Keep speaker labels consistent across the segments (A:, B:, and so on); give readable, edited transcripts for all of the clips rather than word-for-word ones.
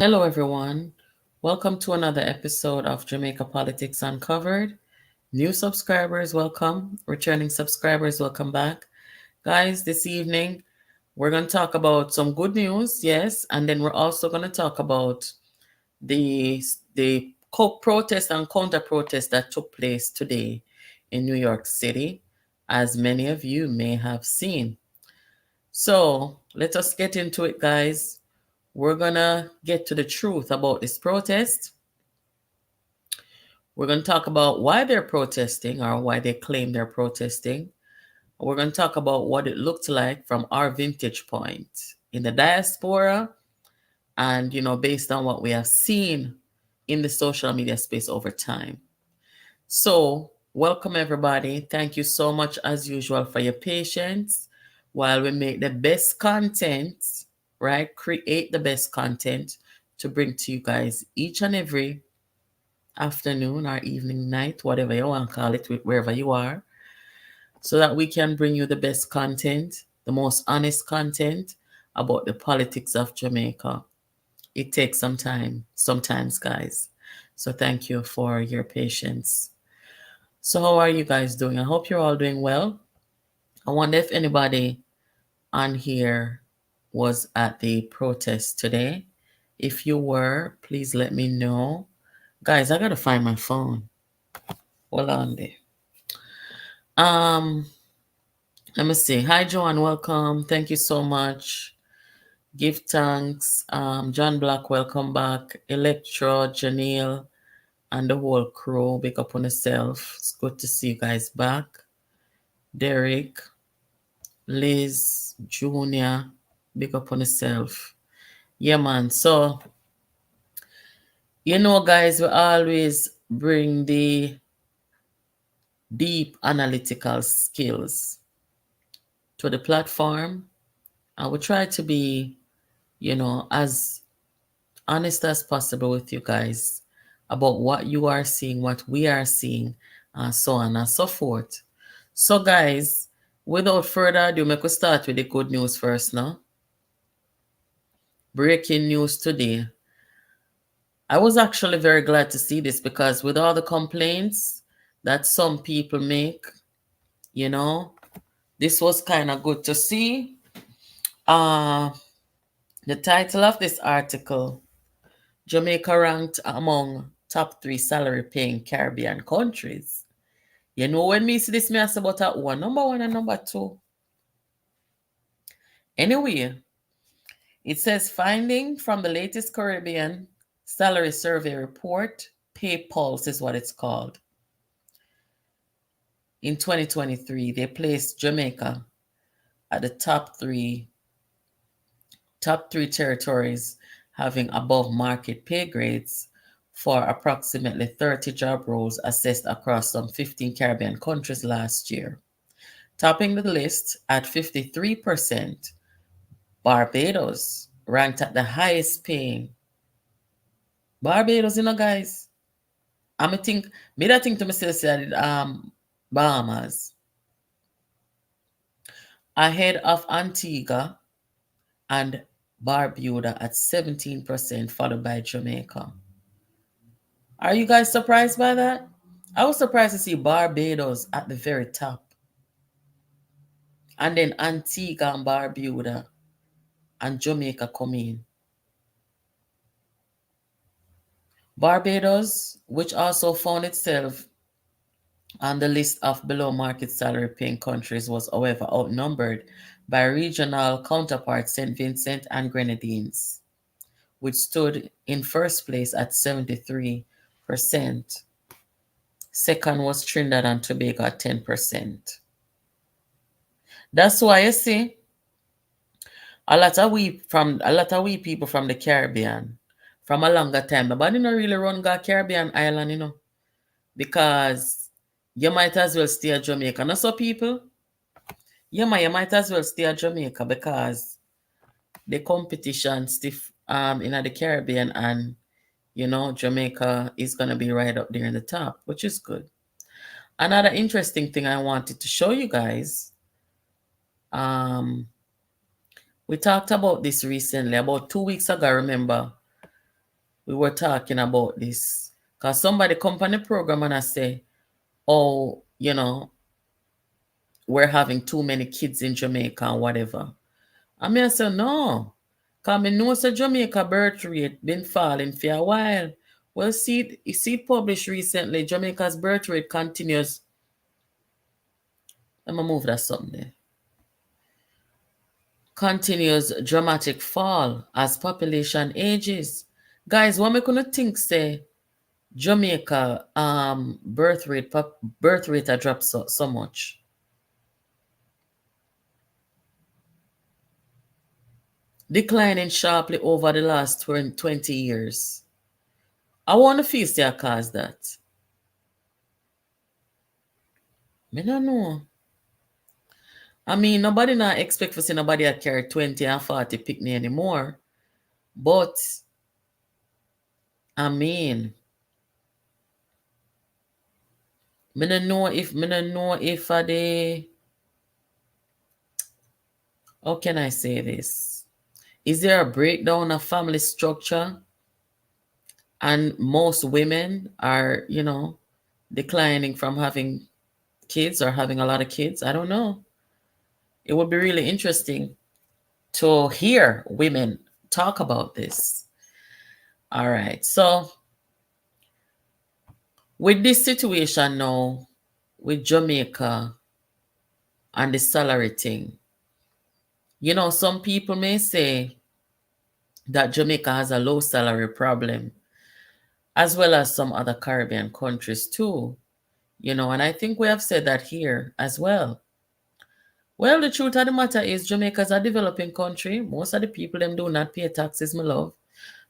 A: Hello, everyone. Welcome to another episode of Jamaica Politics Uncovered. New subscribers, welcome. Returning subscribers, welcome back. Guys, this evening we're going to talk about some good news, yes, and then we're also going to talk about the protest and counter protest that took place today in New York City, as many of you may have seen. So let us get into it, guys. We're gonna get to the truth about this protest. We're gonna talk about why they're protesting or why they claim they're protesting. We're gonna talk about what it looked like from our vantage point in the diaspora and, based on what we have seen in the social media space over time. So, welcome everybody. Thank you so much, as usual, for your patience while we make the best content, right? Create the best content to bring to you guys each and every afternoon or evening, night, whatever you want to call it, wherever you are, so that we can bring you the best content, the most honest content about the politics of Jamaica. It takes some time sometimes, guys. So, thank you for your patience. So, how are you guys doing? I hope you're all doing well. I wonder if anybody on here was at the protest today. If you were, please let me know. Guys, I gotta find my phone. Hold on there. Um, Let me see. Hi, Joanne. Welcome. Thank you so much. Give thanks. John Black, welcome back. Electro, Janelle, and the whole crew. Big up on yourself. It's good to see you guys back. Derek, Liz, Junior, big up on yourself. Yeah, man. So, guys, we always bring the deep analytical skills to the platform. I will try to be, as honest as possible with you guys about what you are seeing, what we are seeing, and so on and so forth. So, guys, without further ado, make we start with the good news first now. Breaking news today. I was actually very glad to see this because with all the complaints that some people make, this was kind of good to see. The title of this article, Jamaica ranked among top 3 salary paying Caribbean countries. When me see this, me ask about that one, number 1 and number 2. Anyway, it says finding from the latest Caribbean salary survey report, Pay Pulse is what it's called. In 2023, they placed Jamaica at the top three territories having above market pay grades for approximately 30 job roles assessed across some 15 Caribbean countries last year. Topping the list at 53%, Barbados ranked at the highest paying. Barbados, guys. I think to myself say Bahamas. Ahead of Antigua and Barbuda at 17%, followed by Jamaica. Are you guys surprised by that? I was surprised to see Barbados at the very top. And then Antigua and Barbuda and Jamaica come in. Barbados, which also found itself on the list of below market salary paying countries, was however outnumbered by regional counterparts St. Vincent and Grenadines, which stood in first place at 73%. Second was Trinidad and Tobago at 10%. That's why you see a lot of we people from the Caribbean from a longer time. Nobody not really run go Caribbean island, because you might as well stay at Jamaica. Not so people. You might as well stay at Jamaica because the competition stiff in the Caribbean, and Jamaica is gonna be right up there in the top, which is good. Another interesting thing I wanted to show you guys. We talked about this recently, about 2 weeks ago, remember, we were talking about this. Because somebody come on the program and I say, oh, we're having too many kids in Jamaica and whatever. I mean, I say, no. Because I know the Jamaica birth rate been falling for a while. Well, see it published recently. Jamaica's birth rate continues. Let me move that something there. Continues dramatic fall as population ages. Guys, what me gonna think say Jamaica birth rate a drop so much. Declining sharply over the last 20 years. I want to feel say cause that. Me don't know. I mean, nobody not expect to see nobody that carry 20 and 40 picnic anymore. But I mean, me don't know if they, how can I say this? Is there a breakdown of family structure? And most women are, declining from having kids or having a lot of kids. I don't know. It would be really interesting to hear women talk about this. All right. So, with this situation now, with Jamaica and the salary thing, some people may say that Jamaica has a low salary problem, as well as some other Caribbean countries too. And I think we have said that here as well. Well, the truth of the matter is Jamaica is a developing country. Most of the people them do not pay taxes, my love.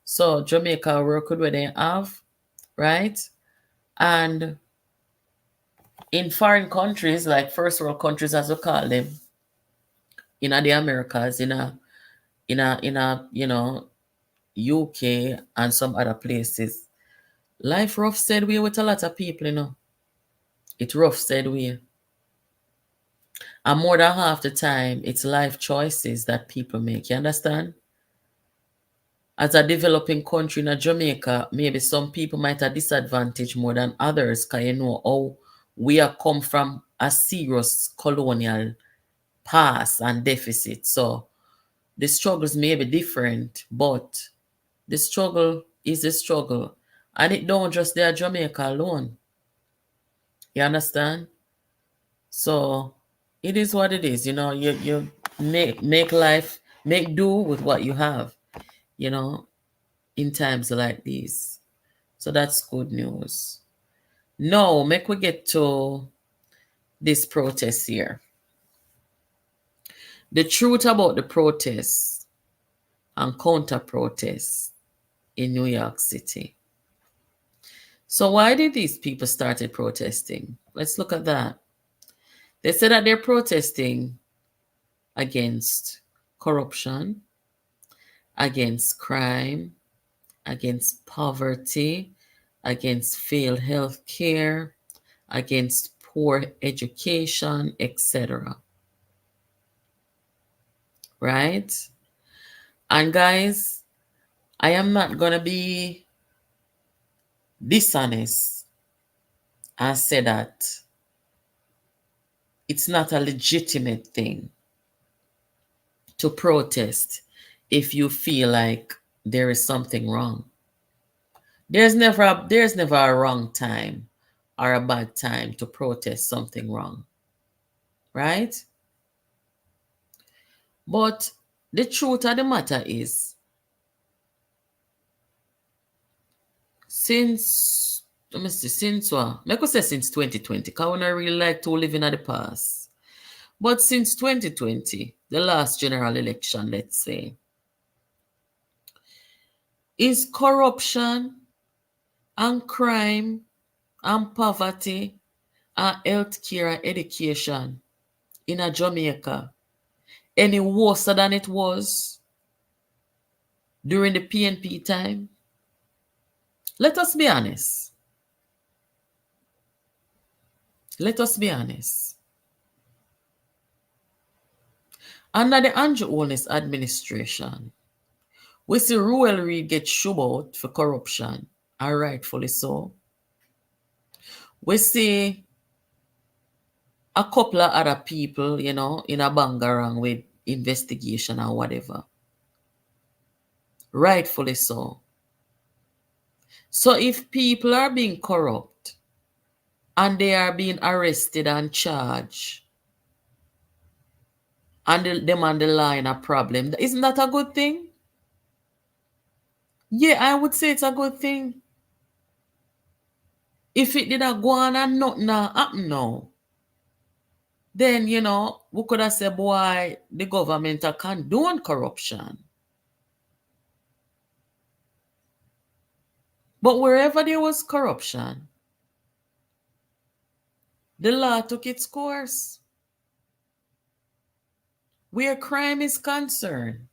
A: So Jamaica work with what they have, right? And in foreign countries, like first world countries as we call them, in the Americas, in UK and some other places, life rough said we with a lot of people. It rough said we. And more than half the time, it's life choices that people make. You understand? As a developing country in Jamaica, maybe some people might have disadvantage more than others because how we have come from a serious colonial past and deficit. So the struggles may be different, but the struggle is a struggle. And it don't just there Jamaica alone. You understand? So it is what it is. You make life, make do with what you have, in times like these. So that's good news. Now, make we get to this protest here. The truth about the protests and counter protests in New York City. So why did these people started protesting? Let's look at that. They said that they're protesting against corruption, against crime, against poverty, against failed health care, against poor education, etc. Right? And guys, I am not going to be dishonest and say that it's not a legitimate thing to protest if you feel like there is something wrong. There's never a wrong time or a bad time to protest something wrong. Right? But the truth of the matter is, let me see, since what? I could say since 2020, because I don't really like to live in the past. But since 2020, the last general election, let's say, is corruption and crime and poverty and healthcare and education in a Jamaica any worse than it was during the PNP time? Let us be honest. Let us be honest. Under the Andrew Holness administration, We see Ruel Reid get shubbed out for corruption, and rightfully so. We see a couple of other people, in a bangarang with investigation or whatever. Rightfully so. So if people are being corrupt and they are being arrested and charged, and them on the line a problem, isn't that a good thing? Yeah, I would say it's a good thing. If it did not go on and nothing happen now, then, we could have said, boy, the government are condone corruption. But wherever there was corruption, the law took its course. Where crime is concerned,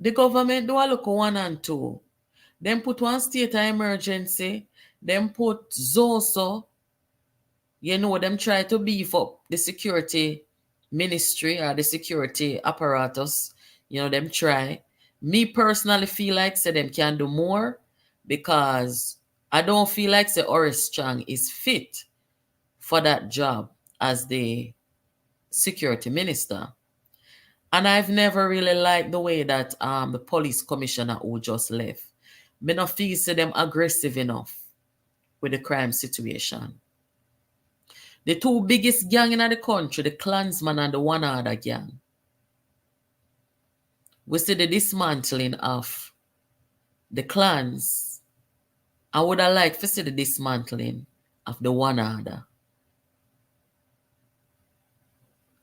A: the government do a look 1 and 2. Then put one state of emergency. Then put ZOSO. Them try to beef up the security ministry or the security apparatus. Them try. Me personally feel like say them can do more because I don't feel like say Horace Strong is fit for that job as the security minister. And I've never really liked the way that the police commissioner who just left. Me not feel say them aggressive enough with the crime situation. The two biggest gang in the country, the Klansman and the One Order gang. We see the dismantling of the clans. I would have liked to see the dismantling of the One Order.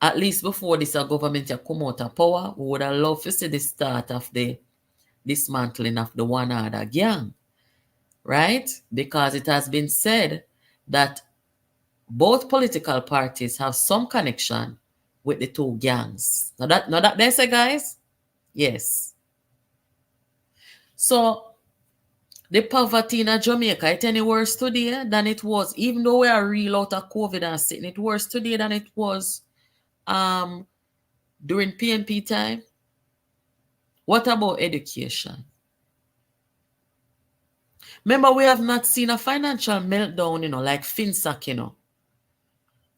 A: At least before this government come out of power, we would have loved to see the start of the dismantling of the One Order gang. Right? Because it has been said that both political parties have some connection with the two gangs. Now that they say, guys? Yes. So the poverty in Jamaica, it's any worse today than it was, even though we are real out of COVID and sitting, it worse today than it was during PNP time. What about education? Remember, we have not seen a financial meltdown, like FinSAC,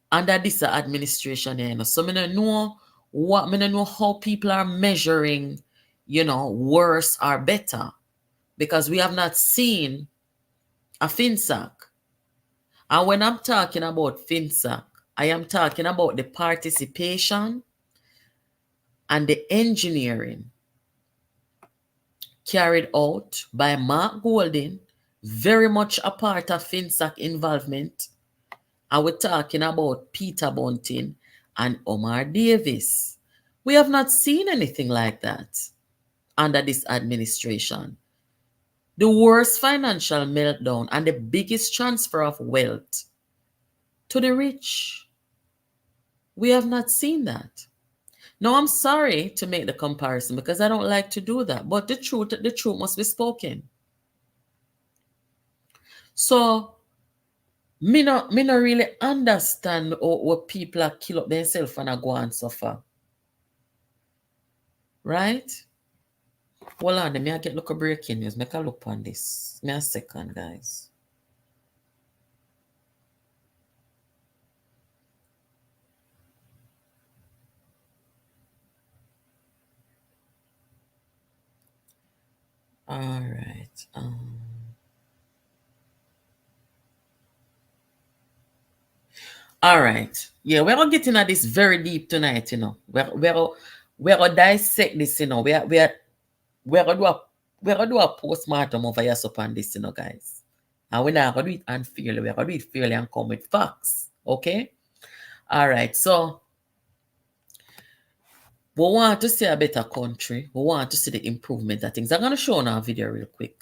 A: under this administration, So I don't know how people are measuring, worse or better. Because we have not seen a FinSAC. And when I'm talking about FinSAC, I am talking about the participation and the engineering carried out by Mark Golding, very much a part of FinSAC involvement. And we're talking about Peter Bunting and Omar Davis. We have not seen anything like that under this administration. The worst financial meltdown and the biggest transfer of wealth to the rich. We have not seen that. Now, I'm sorry to make the comparison because I don't like to do that, but the truth must be spoken. So, me not really understand what people are kill up themselves and go and suffer. Right? Hold on, let me get look a breaking news. Make a look on this. Me a second, guys. All right. All right. Yeah, we're gonna get into this very deep tonight, We're gonna dissect this, we're gonna do a postmortem over here upon this, guys. And we're not gonna do it unfairly. We're gonna do it fairly and come with facts. Okay? All right. So we want to see a better country. We want to see the improvement of things. I'm gonna show on our video real quick.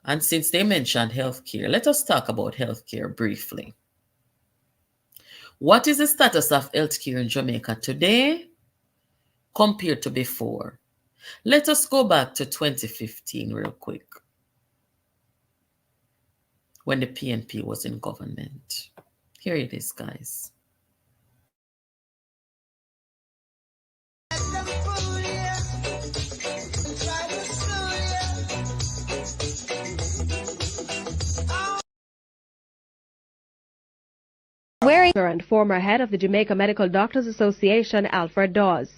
A: And since they mentioned healthcare, let us talk about healthcare briefly. What is the status of healthcare in Jamaica today compared to before? Let us go back to 2015 real quick, when the PNP was in government. Here it is, guys.
B: wearing and former head of the Jamaica Medical Doctors Association, Alfred Dawes.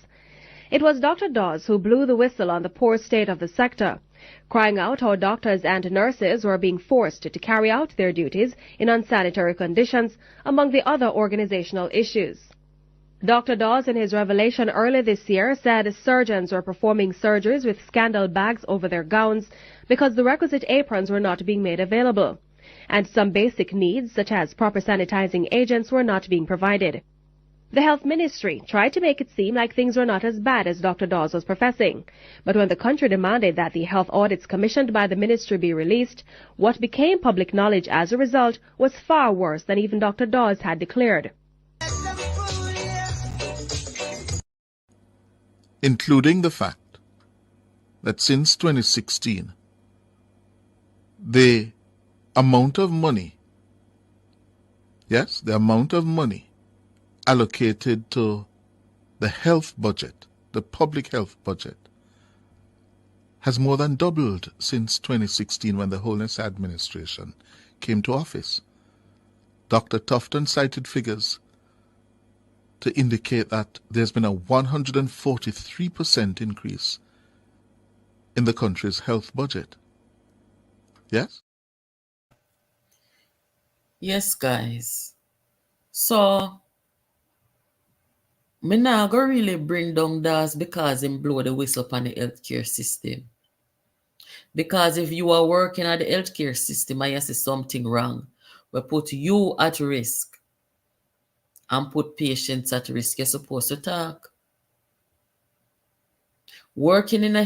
B: It was Dr. Dawes who blew the whistle on the poor state of the sector, crying out how doctors and nurses were being forced to carry out their duties in unsanitary conditions, among the other organizational issues. Dr. Dawes, in his revelation early this year, said surgeons were performing surgeries with scandal bags over their gowns because the requisite aprons were not being made available, and some basic needs, such as proper sanitizing agents, were not being provided. The Health Ministry tried to make it seem like things were not as bad as Dr. Dawes was professing, but when the country demanded that the health audits commissioned by the ministry be released, what became public knowledge as a result was far worse than even Dr. Dawes had declared.
C: Including the fact that since 2016, the amount of money allocated to the health budget, the public health budget, has more than doubled since 2016 when the Holness administration came to office. Dr. Tufton cited figures to indicate that there's been a 143% increase in the country's health budget. Yes?
A: Yes, guys. So, me nah go really bring down Dawes because him blow the whistle upon the healthcare system. Because if you are working at the healthcare system and you see something wrong, we put you at risk and put patients at risk, you're supposed to talk. Working in a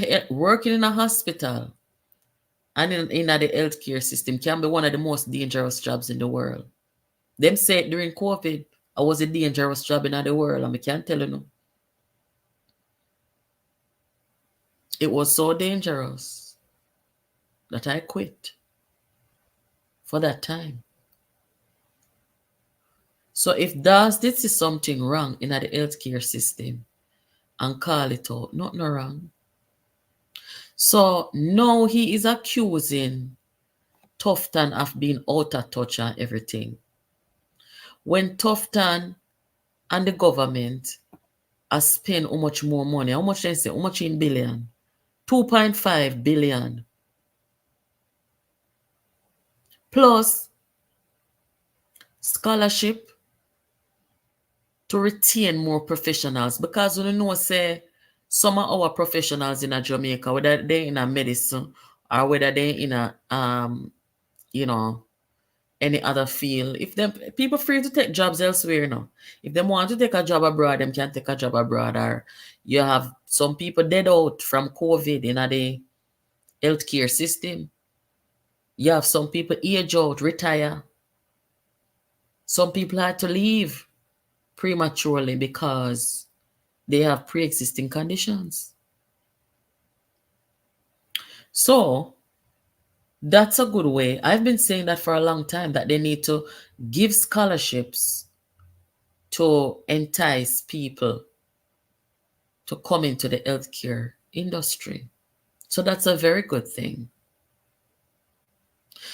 A: hospital and in the healthcare system can be one of the most dangerous jobs in the world. Them say during COVID, I was a dangerous job in the world, and I can't tell you no. It was so dangerous that I quit for that time. So if Dawes did see something wrong in the healthcare system and call it out, nothing wrong. So now he is accusing Tufton of being out of touch and everything. When Tufton and the government has spent how much more money? How much they say? How much in billion? 2.5 billion. Plus scholarship to retain more professionals, because we know say some of our professionals in Jamaica, whether they're in a medicine or whether they're in a any other field, if them people free to take jobs elsewhere, if they want to take a job abroad, them can take a job abroad. Or you have some people dead out from COVID in the healthcare system. You have some people age out, retire. Some people had to leave prematurely because they have pre-existing conditions. So that's a good way. I've been saying that for a long time, that they need to give scholarships to entice people to come into the healthcare industry. So that's a very good thing.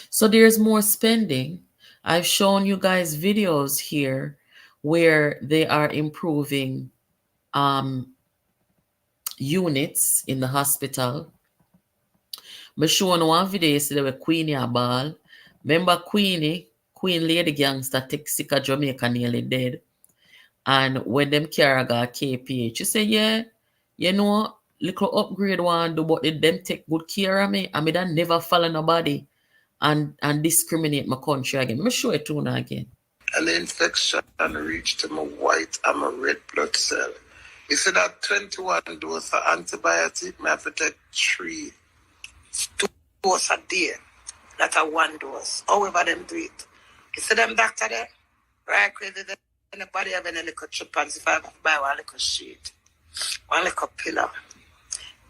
A: So there's more spending. I've shown you guys videos here where they are improving units in the hospital. I showed one video yesterday with Queenie a ball. Remember Queen Lady Gangster take sick of Jamaica, nearly dead. And when them carry got KPH, she say, yeah, little upgrade one do, but them take good care of me. I mean, that never follow nobody and discriminate my country again. Let me show it to you again.
D: And the infection reached to my white and my red blood cell. You see that 21 dose of antibiotic, I have to take 2 doses a day. That's a 1 dose. However them do it. You see them doctor there? Right, crazy. Anybody have any little chipans if I have to buy one little sheet, one little pillow.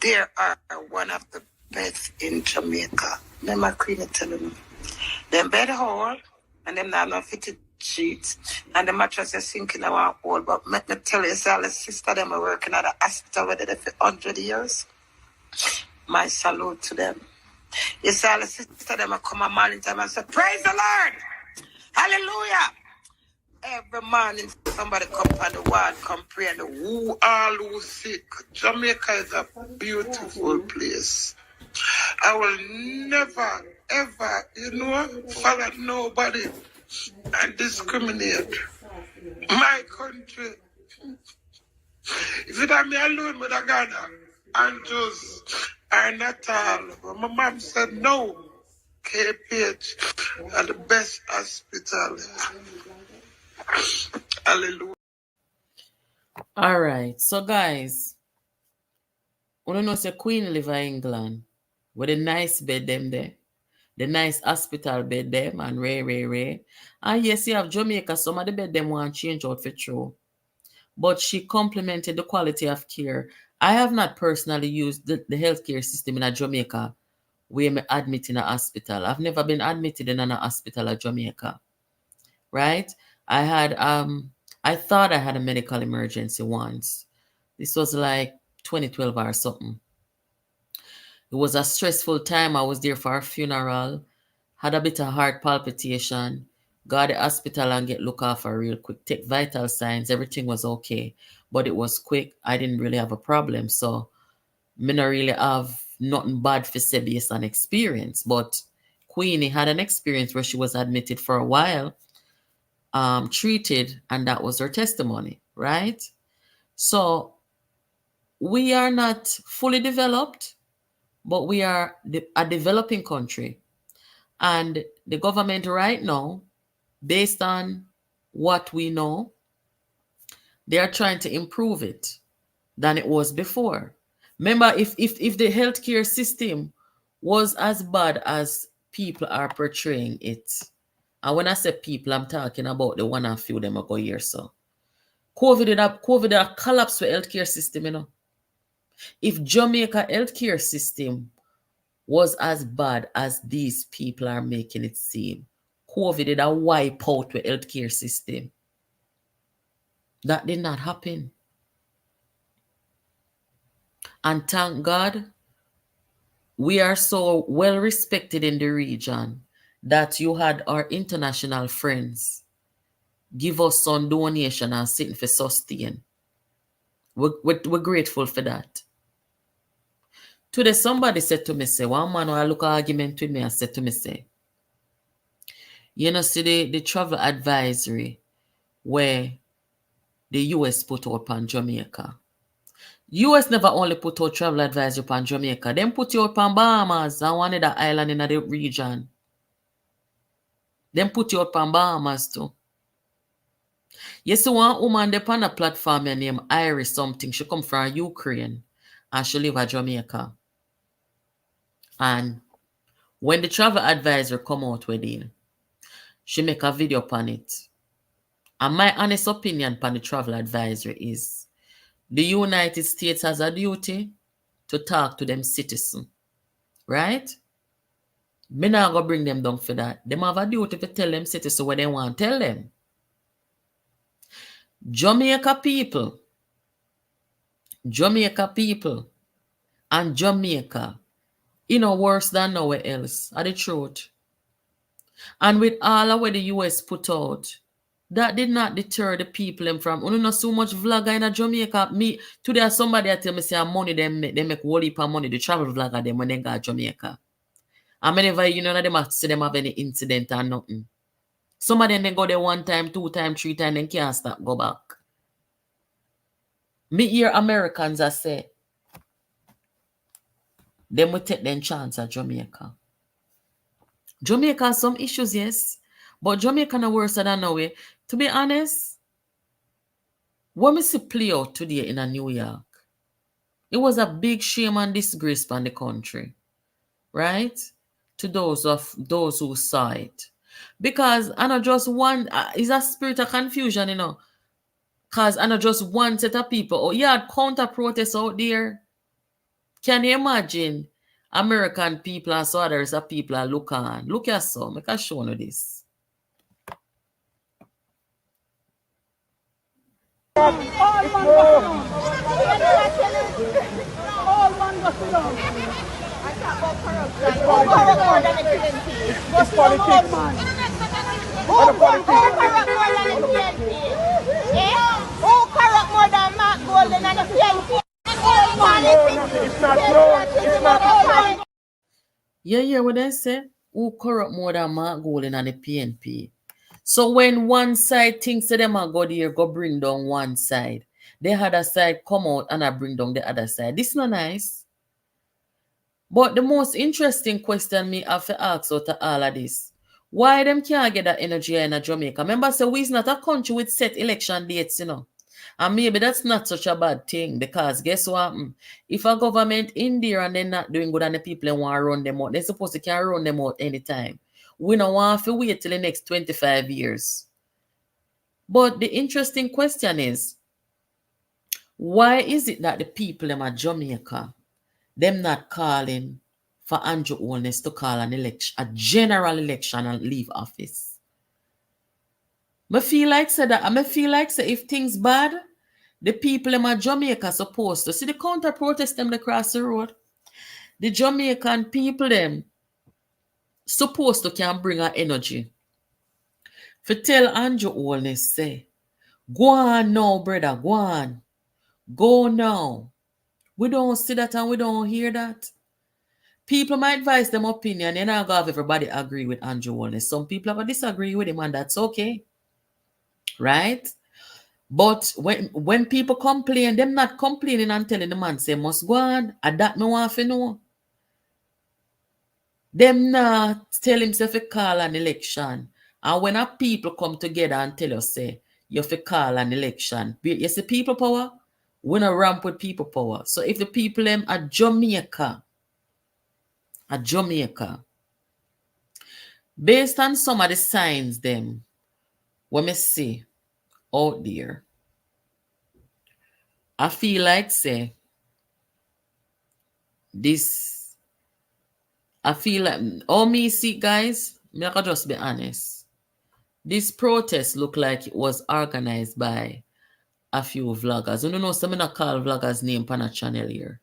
D: They are one of the best in Jamaica. Remember Queen telling me. Them bed hole and them not no fitted sheets and the mattress is sinking in our hole. But let me tell you, all the sister them are working at the hospital where they for 100 years. My salute to them. You see all the sister them are come a morning time and say, praise the Lord! Hallelujah! Every morning somebody come on the ward, come pray, and who all who sick. Jamaica is a beautiful place. I will never, ever, follow nobody and discriminate. My country. If it had me alone with a Ghana and just are not all. But my mom said no. KPH are the best hospital. Hallelujah.
A: All right. So guys, I don't know say Queen live in England with a nice bed them there. The nice hospital bed them and Ray. And yes, you have Jamaica, some of the bed them want change out for true. But she complimented the quality of care. I have not personally used the healthcare system in Jamaica where me admit in a hospital. I've never been admitted in a hospital at Jamaica. Right? I thought I had a medical emergency once. This was like 2012 or something. It was a stressful time. I was there for a funeral, had a bit of heart palpitation, got to the hospital and get looked after real quick, take vital signs, everything was okay. But it was quick. I didn't really have a problem. So me not really have nothing bad for say based on experience. But Queenie had an experience where she was admitted for a while, treated, and that was her testimony, right? So we are not fully developed, but we are a developing country. And the government right now, based on what we know, they are trying to improve it than it was before. Remember, if the healthcare system was as bad as people are portraying it, and when I say people, I'm talking about the one and few them ago here. So COVID did a collapse with healthcare system, If Jamaica healthcare system was as bad as these people are making it seem, COVID did a wipe out the healthcare system. That did not happen. And thank God, we are so well respected in the region that you had our international friends give us some donation and sitting for sustain. We're grateful for that. Today, somebody said to me, say, one man who I look argument with me and said to me, say, see the travel advisory where the US put out on Jamaica. US never only put out travel advisory on Jamaica. Them put you out on Bahamas and one other island in the region. Them put you out on Bahamas too. You see one woman there on a platform named Iris something. She come from Ukraine and she live at Jamaica. And when the travel advisor come out with it, she make a video upon it. And my honest opinion upon the travel advisor is the United States has a duty to talk to them citizens. Right? Me not go bring them down for that. Them have a duty to tell them citizens what they want to tell them. Jamaica people, and Jamaica, worse than nowhere else. Are the truth. And with all of what the US put out, that did not deter the people from, not so much vlogger in Jamaica. Me, today somebody tell me say money they make whole heap of money, the travel vlogger them when they go to Jamaica. And whenever them have see them have any incident or nothing. Some of them they go there 1 time, 2 time, 3 time, then can't stop go back. Me hear Americans that say them will take them chance at Jamaica. Jamaica has some issues, yes. But Jamaica no worse than nowhere. To be honest, what me see play out today in New York, it was a big shame and disgrace for the country. Right? To those who saw it. Because I know just one, is a spirit of confusion, Because I know just one set of people. Oh, you had counter protests out there. Can you imagine American people and so others of people are look on? Look at some. I can show you this.
E: All man go down. All man go down. I talk about corruption. It's politics. All man. corrupt more than the PNP? Eh? Who corrupt more than Mark Golden and the PNP?
F: It's not no. It's not.
A: Yeah, what they say? Who corrupt more than Mark Golden and the PNP? So when one side thinks that them are go there, go bring down one side, the other side come out and I bring down the other side. This not nice. But the most interesting question me have to ask out of all of this, why them can't get that energy in Jamaica? Remember, so we's not a country with set election dates, And maybe that's not such a bad thing because guess what? If a government in there and they're not doing good and the people want to run them out, they're supposed to can run them out anytime. We don't want to wait till the next 25 years. But the interesting question is, why is it that the people in Jamaica, them not calling for Andrew Holness to call an election, a general election and leave office? I feel like if things bad, the people in Jamaica supposed to see the counter protest them across the road. The Jamaican people them supposed to can bring a energy. For tell Andrew Holness say, go on now, brother, go on. Go now. We don't see that and we don't hear that. People might advise them opinion. You're not going to have everybody agree with Andrew Holness. Some people have to disagree with him and that's okay. Right? But when people complain, them not complaining and telling the man say must go on. And that me want to know. Them not tell himself to call an election. And when a people come together and tell us say you have to call an election. You see people power? We not ramp with people power. So if the people them at Jamaica, based on some of the signs them, what me see out there, I feel like say this, I feel like, all me see guys, me I can just be honest. This protest look like it was organized by a few vloggers. You know, some not call vloggers name on a channel here.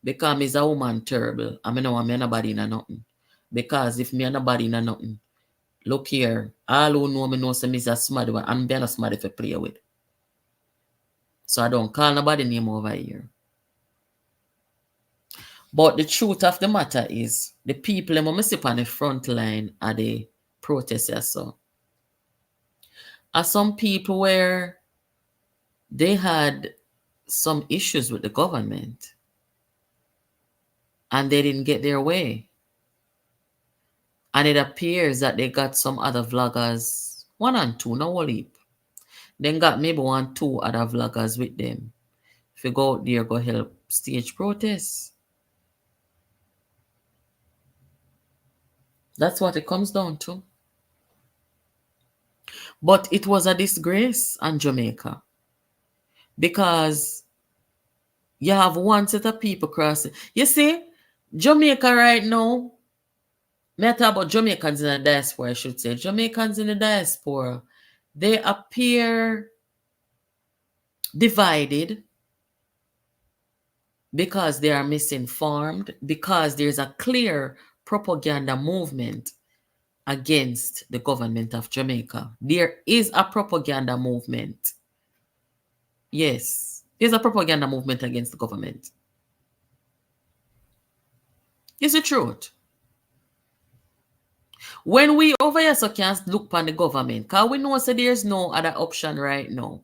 A: Because me's a woman terrible. I know I'm nobody in a nothing. Because if me a nobody in a nothing, look here, all who know me know say me's a smart one. I'm being a smart if I play with. So I don't call nobody name over here. But the truth of the matter is, the people who sit on the front line are the protesters. So, are some people where they had some issues with the government and they didn't get their way. And it appears that they got some other vloggers, 1 and 2, no whole heap. Then got maybe 1, 2 other vloggers with them. If you go out there, go help stage protests. That's what it comes down to. But it was a disgrace on Jamaica. Because you have one set of people crossing. You see, Jamaica right now, me talk about Jamaicans in the diaspora, I should say. Jamaicans in the diaspora, they appear divided because they are misinformed, because there's a clear propaganda movement against the government of Jamaica. There is a propaganda movement. Yes, there's a propaganda movement against the government. It's the truth. When we over here so can't look upon the government, because we know so there's no other option right now.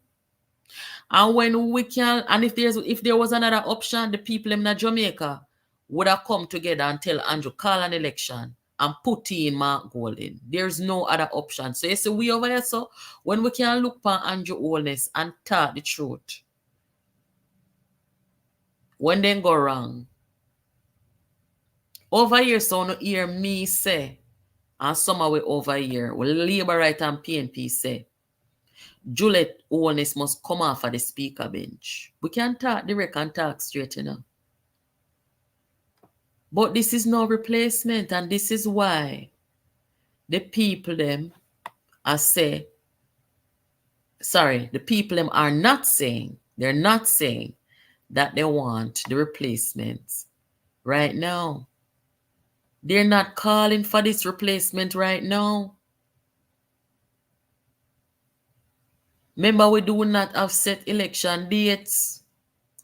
A: And when we can, and if there was another option, the people in Jamaica would have come together and tell Andrew, call an election and put in Mark Golden. There's no other option. So you see, we over here, so when we can look upon Andrew Holness and talk the truth, when they go wrong, over here, so no hear me say, and some of we over here, we Labour Right and PNP say, Juliet Holness must come off of the speaker bench. We can talk direct and talk straight, But this is no replacement, and this is why the people them are the people them are not saying, they're not saying that they want the replacement right now. They're not calling for this replacement right now. Remember, we do not have set election dates.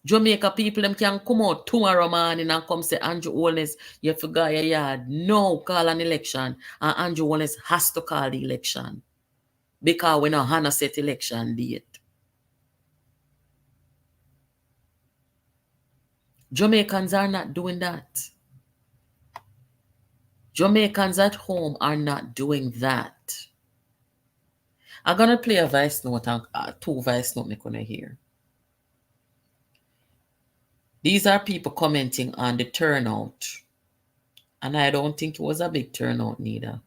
A: Jamaica people them can come out tomorrow morning and come say Andrew Holness, you forgot your yard. No, call an election. And Andrew Holness has to call the election. Because we don't have a set election date. Jamaicans are not doing that. Jamaicans at home are not doing that. I'm going to play a voice note and 2 voice notes I'm going to hear. These are people commenting on the turnout. And I don't think it was a big turnout neither.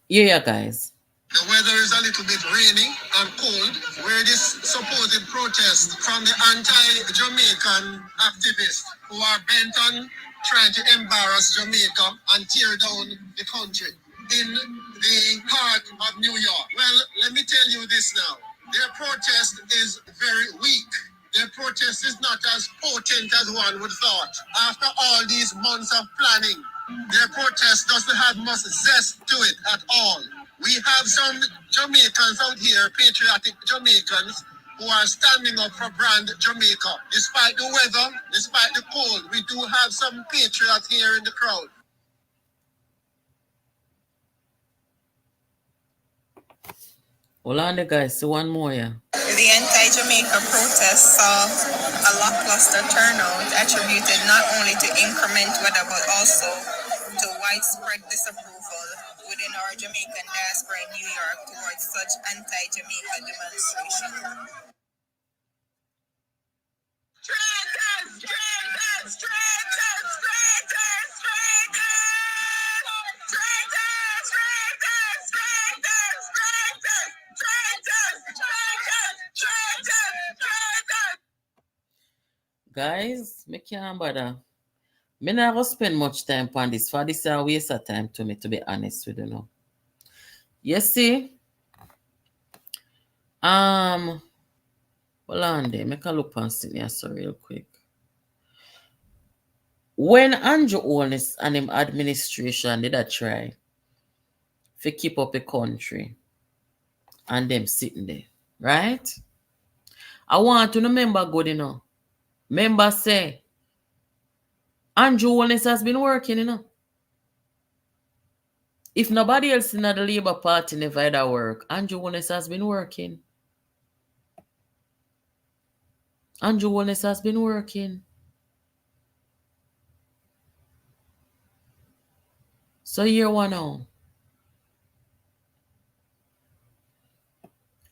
A: Yeah, guys.
D: The weather is a little bit rainy and cold, where this supposed protest from the anti-Jamaican activists who are bent on trying to embarrass Jamaica and tear down the country in the heart of New York. Well, let me tell you this now. Their protest is very weak. Their protest is not as potent as one would thought. After all these months of planning, their protest doesn't have much zest to it at all. We have some Jamaicans out here, patriotic Jamaicans, who are standing up for brand Jamaica. Despite the weather, despite the cold, we do have some patriots here in the crowd.
A: Hold on, the guys. So one more, yeah.
G: The anti-Jamaica protests saw a lackluster turnout attributed not only to inclement weather but also to widespread disapproval within our Jamaican diaspora in New York towards such anti-Jamaica demonstration. Traitors! Traitors! Traitors! Traitors! Traitors! Traitors! Traitors! Traitors! Traitors!
A: Guys, me can't bother. Me not gonna spend much time on this. For this is a waste of time to me, to be honest with you now. You see? Hold on there. Make a look on here so real quick. When Andrew Holness and him administration did a try to keep up the country and them sitting there, right? I want to remember good enough. Remember say Andrew Holness has been working, you know. If nobody else in the Labour Party never had a work, Andrew Holness has been working. Andrew Holness has been working. So year one now.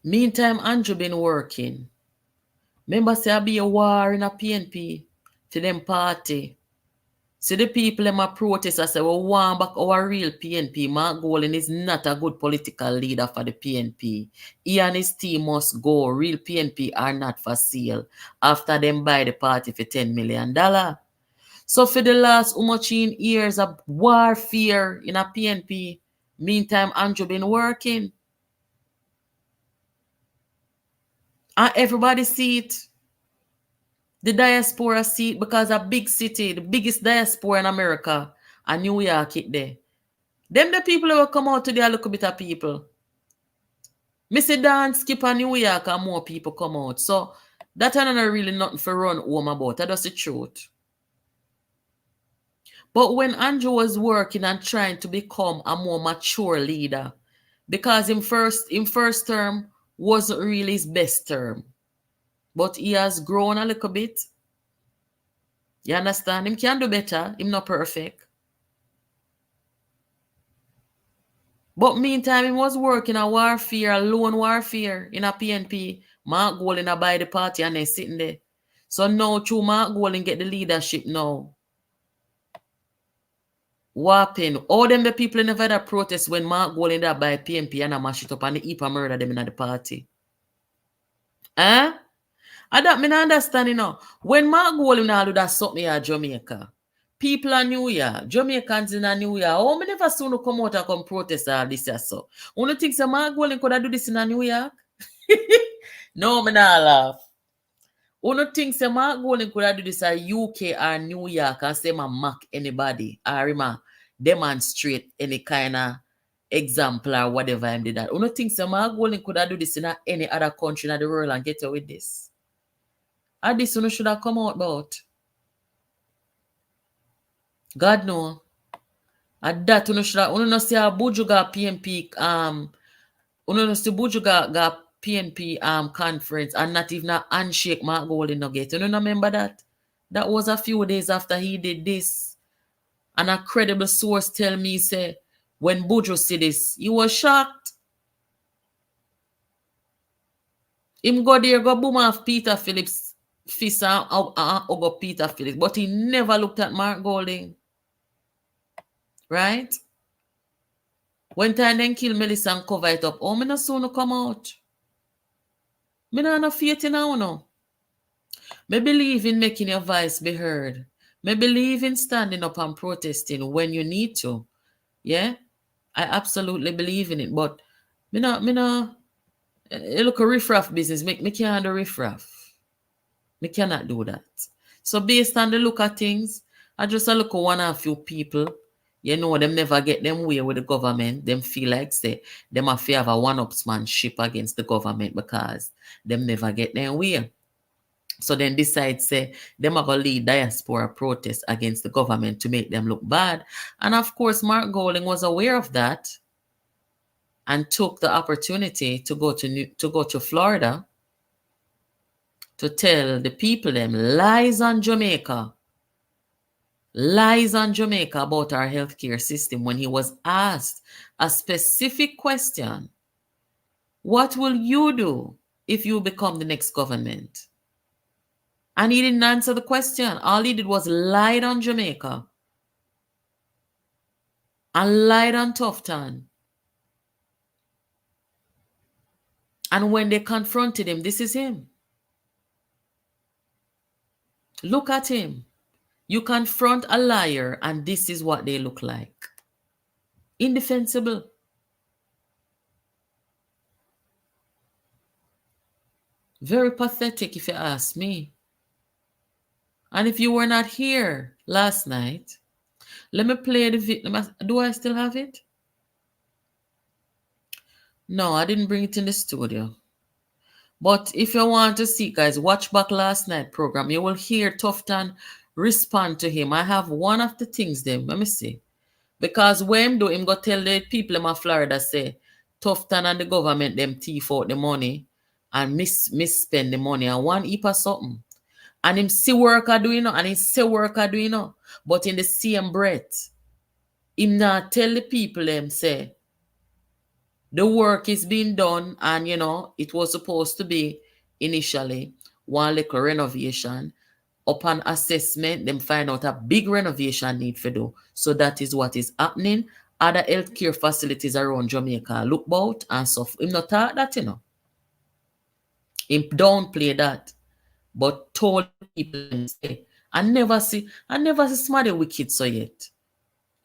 A: Meantime, Andrew been working. Remember say I be a war in a PNP to them party. So the people them a protest and say, we want back our real PNP. Mark Golding is not a good political leader for the PNP. He and his team must go. Real PNP are not for sale. After them buy the party for $10 million. So for the last years of warfare in a PNP, meantime Andrew been working. And everybody see it. The diaspora see it because a big city, the biggest diaspora in America, and New York it there. Them the people who will come out today a little bit of people. Missy dance skip a New York and more people come out. So that ain't not really nothing for run home about. That's the truth. But when Andrew was working and trying to become a more mature leader, because in first term wasn't really his best term. But he has grown a little bit. You understand? Him can do better. Him not perfect. But meantime, he was working a warfare, a lone warfare in a PNP. Mark Golding a buy the party and they sitting there. So now through Mark Golding get the leadership now. Whopping. All them the people never had a protest when Mark Golding that buy PNP and a mash it up and the heap and murder them in the party. Huh? I don't mean understand, you know. When Mark Golding all do that something at Jamaica, people in New York, Jamaicans in New York, oh, me never soon come out and come protest all this or so. One think say Mark Golding could do this in New York? No, me not laugh. One think say Mark Golding could do this in UK or New York and say ma mock anybody. Or ma demonstrate any kind of example or whatever him did that. You don't think some Margolin could have do this in any other country in the world and get away with this? And this one should have come out about. God know. And that you should have, you know see a Bujuga PNP you see Bujuga PNP conference and not even a handshake Margolin no get. You know remember that? That was a few days after he did this. And a credible source tell me, say, when Buju see this, he was shocked. Him go there, go boom off Peter Phillips' fist and go Peter Phillips. But he never looked at Mark Golding. Right? When time then kill Melissa and cover it up, oh, me not soon come out. Me not have faith in now, no. Me believe in making your voice be heard. Me believe in standing up and protesting when you need to. Yeah? I absolutely believe in it, but me no, it look a riffraff business. Me can't do riffraff. Me cannot do that. So based on the look at things, I just look at one or a few people, you know, them never get them way with the government. Them feel like say them have to have a one-upsmanship against the government because them never get them way. So then decide say them are going to lead diaspora protests against the government to make them look bad. And of course, Mark Golding was aware of that and took the opportunity to go to Florida to tell the people them lies on Jamaica about our healthcare system when he was asked a specific question. What will you do if you become the next government? And he didn't answer the question. All he did was lie on Jamaica and lied on Tufton. And when they confronted him, this is him. Look at him. You confront a liar and this is what they look like. Indefensible. Very pathetic if you ask me. And if you were not here last night, let me play the video. Do I still have it? No, I didn't bring it in the studio. But if you want to see, guys, watch back last night program. You will hear Tufton respond to him. I have one of the things there. Let me see. Because when him do, him go tell the people in Florida, say, Tufton and the government, them thief out the money and misspend the money and one heap of something. And him see work I do, you know, and he say work I do, you know. But in the same breath, him not tell the people them, say, the work is being done and, you know, it was supposed to be initially one little renovation. Upon assessment, them find out a big renovation need for do. So that is what is happening. Other healthcare facilities around Jamaica look about and stuff. Him not talk that, you know. Him don't play that. But told people and say, I never see somebody wicked so yet.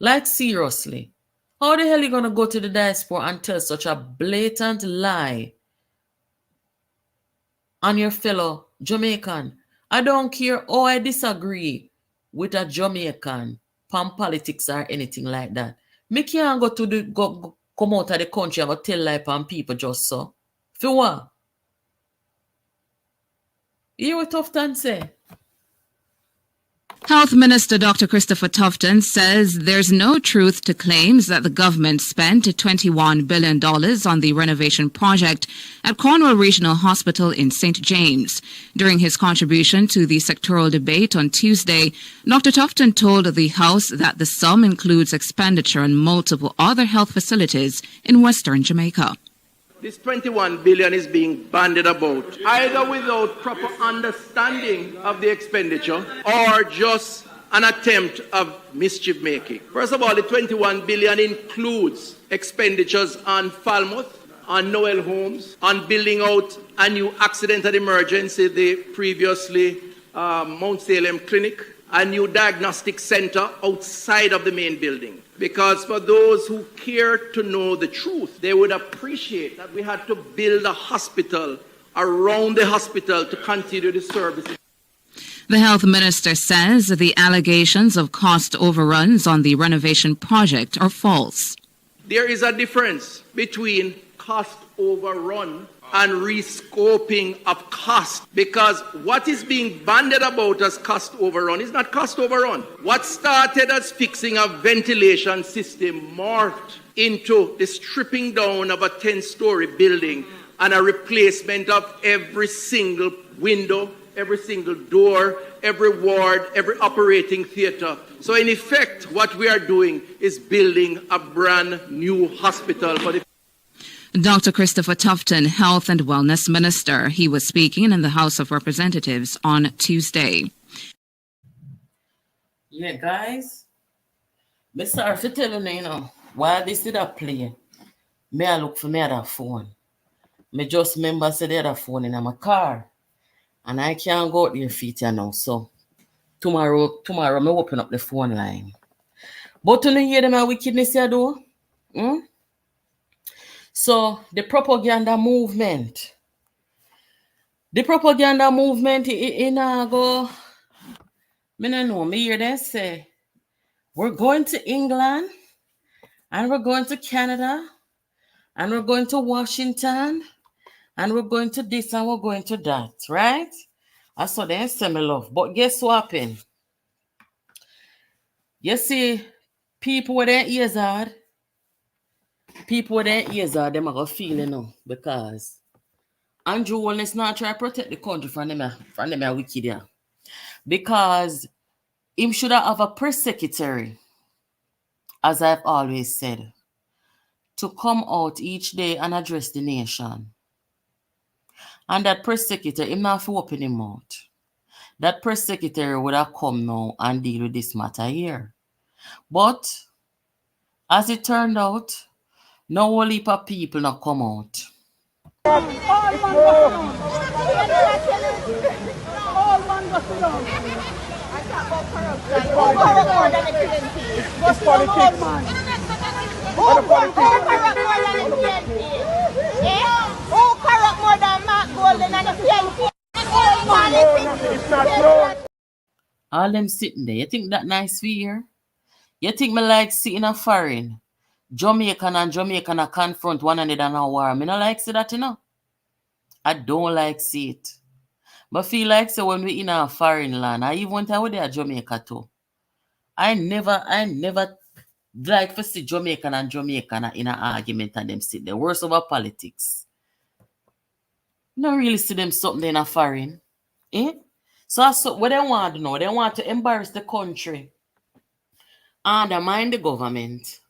A: Like seriously. How the hell you gonna go to the diaspora and tell such a blatant lie on your fellow Jamaican? I don't care how I disagree with a Jamaican from politics or anything like that. Me can't go to come out of the country and go tell lie on people just so. For what? You hear what Tufton say?
H: Health Minister Dr. Christopher Tufton says there's no truth to claims that the government spent $21 billion on the renovation project at Cornwall Regional Hospital in St. James. During his contribution to the sectoral debate on Tuesday, Dr. Tufton told the House that the sum includes expenditure on multiple other health facilities in Western Jamaica.
I: This 21 billion is being bandied about, either without proper understanding of the expenditure or just an attempt of mischief making. First of all, the 21 billion includes expenditures on Falmouth, on Noel Homes, on building out a new accident and emergency, the previously Mount Salem Clinic, a new diagnostic center outside of the main building. Because for those who care to know the truth, they would appreciate that we had to build a hospital around the hospital to continue the services.
H: The health minister says the allegations of cost overruns on the renovation project are false.
I: There is a difference between cost overrun and rescoping of cost, because what is being bandied about as cost overrun is not cost overrun. What started as fixing a ventilation system morphed into the stripping down of a 10-story building and a replacement of every single window, every single door, every ward, every operating theatre. So in effect, what we are doing is building a brand new hospital for the
H: Dr. Christopher Tufton, Health and Wellness Minister. He was speaking in the House of Representatives on Tuesday.
A: Yeah, guys. Me sorry for telling you, while this did a play, me I look for me other phone. Me just remember say the other phone in my car. And I can't go out there feet now. So tomorrow me open up the phone line. But to hear them a wickedness here though. So the propaganda movement. The propaganda movement in go. Me no know. Me hear them say we're going to England and we're going to Canada and we're going to Washington and we're going to this and we're going to that, right? I saw them say me love. But guess what happened? You see, people with their ears hard, them are going to feel it now because Andrew Holness not try to protect the country from them wicked there. Because him should have a press secretary, as I've always said, to come out each day and address the nation. And that press secretary, him not to open him out. That press secretary would have come now and deal with this matter here. But as it turned out, no whole heap of people not come out.
F: All man goes down.
E: I talk about corruption. Who corrupt more than the PNP?
F: It's politics.
E: Who corrupt more than the PNP? Who corrupt more than Mark Golden and the PNP?
F: It's not true.
A: All them sitting there. You think that nice for you? You think me like sitting a foreign? Jamaican and Jamaican a confront one another in a war. Me not like see that, I don't like see it. But feel like so when we in a foreign land, I even went out there Jamaica too. I never like to see Jamaican and Jamaican in an argument and them sit there. Worse over politics. Not really see them something in a foreign. So what they want to know, they want to embarrass the country. Undermine the government.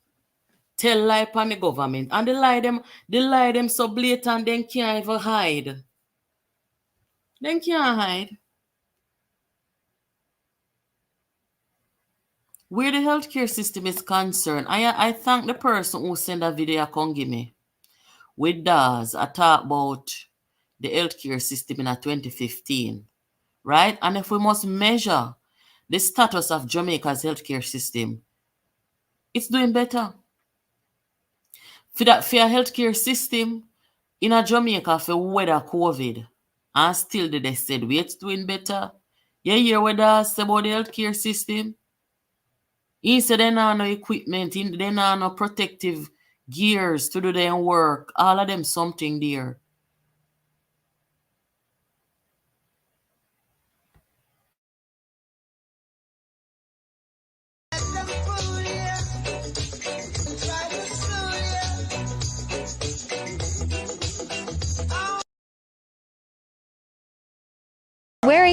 A: Tell lie upon the government. And they lie them so blatant they can't even hide. They can't hide. Where the healthcare system is concerned, I thank the person who sent a video I can give me. With DAS, I talk about the healthcare system in 2015. Right? And if we must measure the status of Jamaica's healthcare system, it's doing better. For a healthcare system in a Jamaica for weather COVID, and still they said it's doing better. You hear what they say about the healthcare system? He said they don't no equipment, they don't no protective gears to do their work. All of them something there.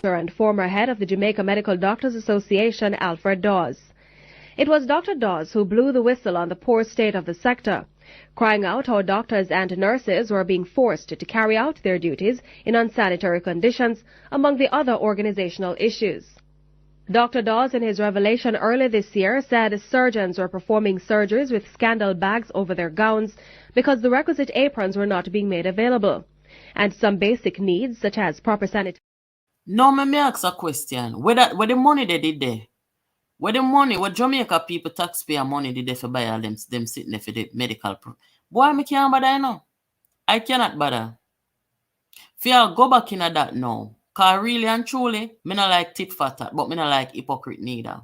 B: And former head of the Jamaica Medical Doctors Association, Alfred Dawes. It was Dr. Dawes who blew the whistle on the poor state of the sector, crying out how doctors and nurses were being forced to carry out their duties in unsanitary conditions, among the other organizational issues. Dr. Dawes, in his revelation early this year, said surgeons were performing surgeries with scandal bags over their gowns because the requisite aprons were not being made available, and some basic needs, such as proper sanitation.
A: No, me ask a question. Where the money they did there? Where the money, what Jamaica people taxpayer money did they for buy all them sitting there for the medical boy, me can't bother now. I cannot bother. If you go back in that now, Cause really and truly, me not like tit for tat, but me not like hypocrite neither.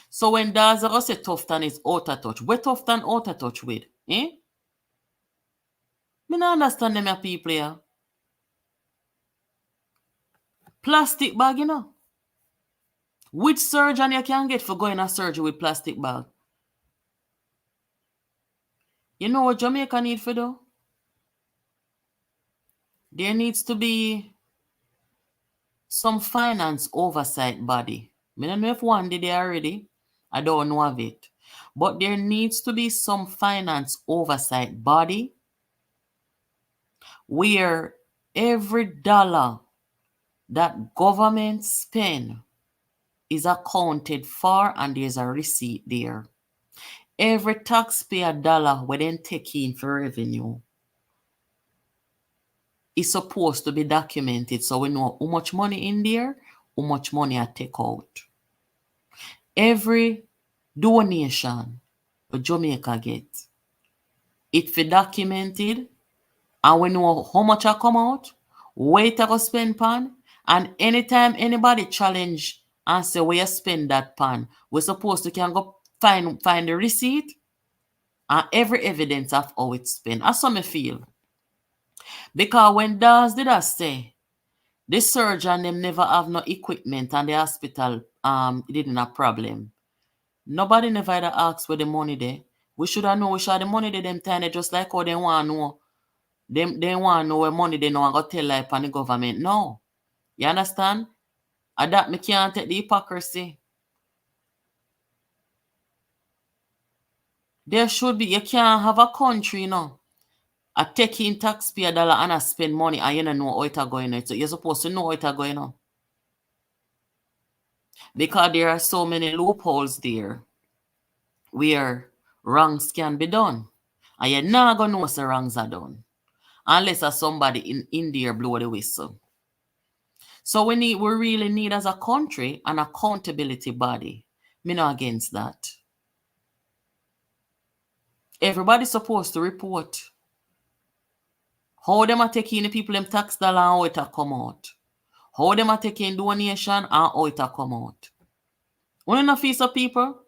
A: So when Daza go say Tufton is out of touch, where Tufton out of touch with? Eh? Me not understand them people here. Plastic bag, you know. Which surgeon you can get for going to surgery with plastic bag? You know what Jamaica need for though? There needs to be some finance oversight body. I don't know if one did it already. I don't know of it. But there needs to be some finance oversight body where every dollar that government spend is accounted for and there's a receipt there. Every taxpayer dollar we then take in for revenue is supposed to be documented so we know how much money in there, how much money I take out. Every donation Jamaica get, it be documented and we know how much I come out, where I go spend pan, and anytime anybody challenge and say where you spend that pan, we're supposed to can go find the receipt and every evidence of how it's spent. That's how me feel. Because when Daz did I say, the surgeon them never have no equipment and the hospital didn't have problem. Nobody never either asked where the money there. We should have known we should have the money there them time just like how they want to know. They want to know where money they know and go tell like on the government. No. You understand? And that me can't take the hypocrisy. There should be, you can't have a country, you know. A taking taxpayer dollar and a spend money and you don't know how it's going on. So you're supposed to know how it's going on. Because there are so many loopholes there where wrongs can be done. And you're not going to know the wrongs are done. Unless somebody in there blow the whistle. So we really need as a country an accountability body. Me not against that. Everybody's supposed to report how them are taking the people them tax dollar and how it come out. How them are taking donation and how it come out. When you feel so people,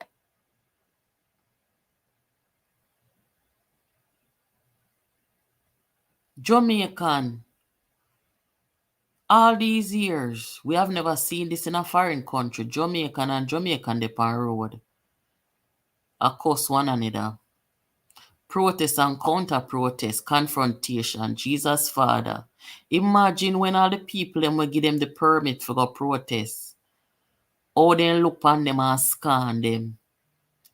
A: Jamaican, all these years, we have never seen this in a foreign country. Jamaican and Jamaican they on road. Across one another. Protest and counter-protest, confrontation, Jesus Father. Imagine when all the people them will give them the permit for go protest. How they look on them and scan them.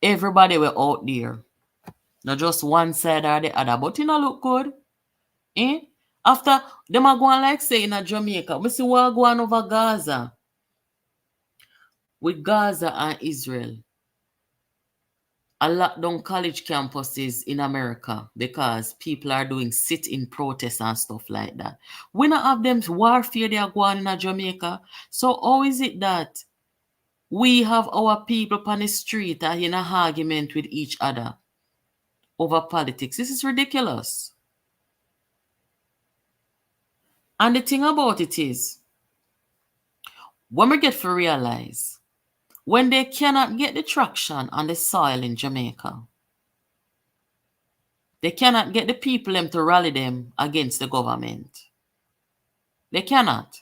A: Everybody were out there. Not just one side or the other, but it not look good. Eh? After them are going like say in Jamaica, we see what going over Gaza. With Gaza and Israel. A lockdown college campuses in America because people are doing sit-in protests and stuff like that. We not have them warfare they are going in Jamaica. So how is it that we have our people on the street and in an argument with each other over politics? This is ridiculous. And the thing about it is, when we get to realize, when they cannot get the traction on the soil in Jamaica, they cannot get the people them to rally them against the government. They cannot.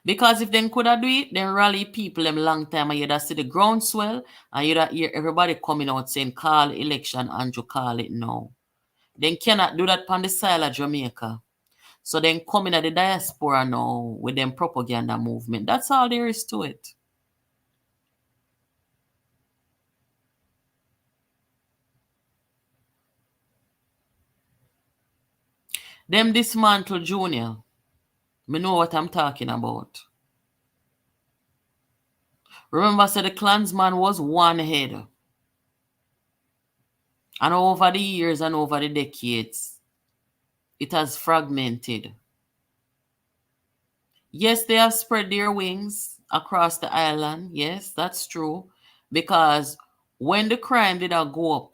A: Because if they could have do it, then rally people them long time and you'd see the groundswell and you'd hear everybody coming out saying call election and you call it now. They cannot do that on the soil of Jamaica. So then coming at the diaspora now with them propaganda movement. That's all there is to it. Them dismantle Junior. Me know what I'm talking about. Remember, I said the Klansman was one head. And over the years and over the decades, it has fragmented. Yes, they have spread their wings across the island. Yes, that's true. Because when the crime did not go up,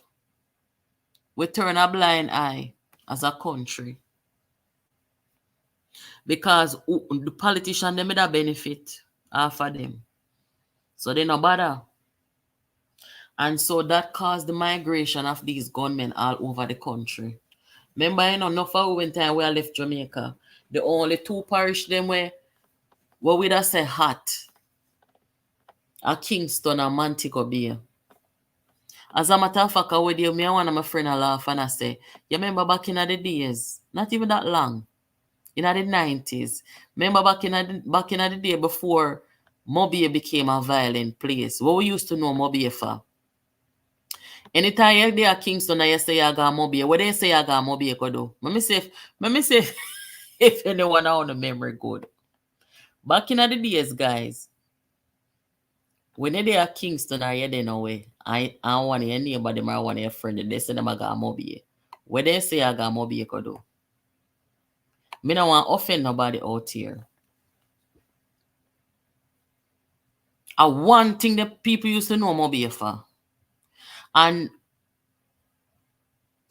A: we turn a blind eye as a country. because the politician them that benefit off of them. So they no bother. And so that caused the migration of these gunmen all over the country. Remember, enough of when time we left Jamaica, the only two parish them where we would say hot are Kingston and Montego Bay. As a matter of fact, with you, me and one of my friends laugh and I say, you remember back in the days, not even that long, in the 90s, remember back in the day before Mobile became a violent place, what we used to know Mobile for? Anytime you there at Kingston and you say you got Mobile, what they say you got Mobile go do? Let me say if anyone on the memory good. Back in the days, guys, when they are Kingston or you there no way, I want your neighbor them or one your friend, they say them I got Mobile. What they say I got Mobile go do? Me don't want to offend nobody out here. One thing that people used to know Mobile for. And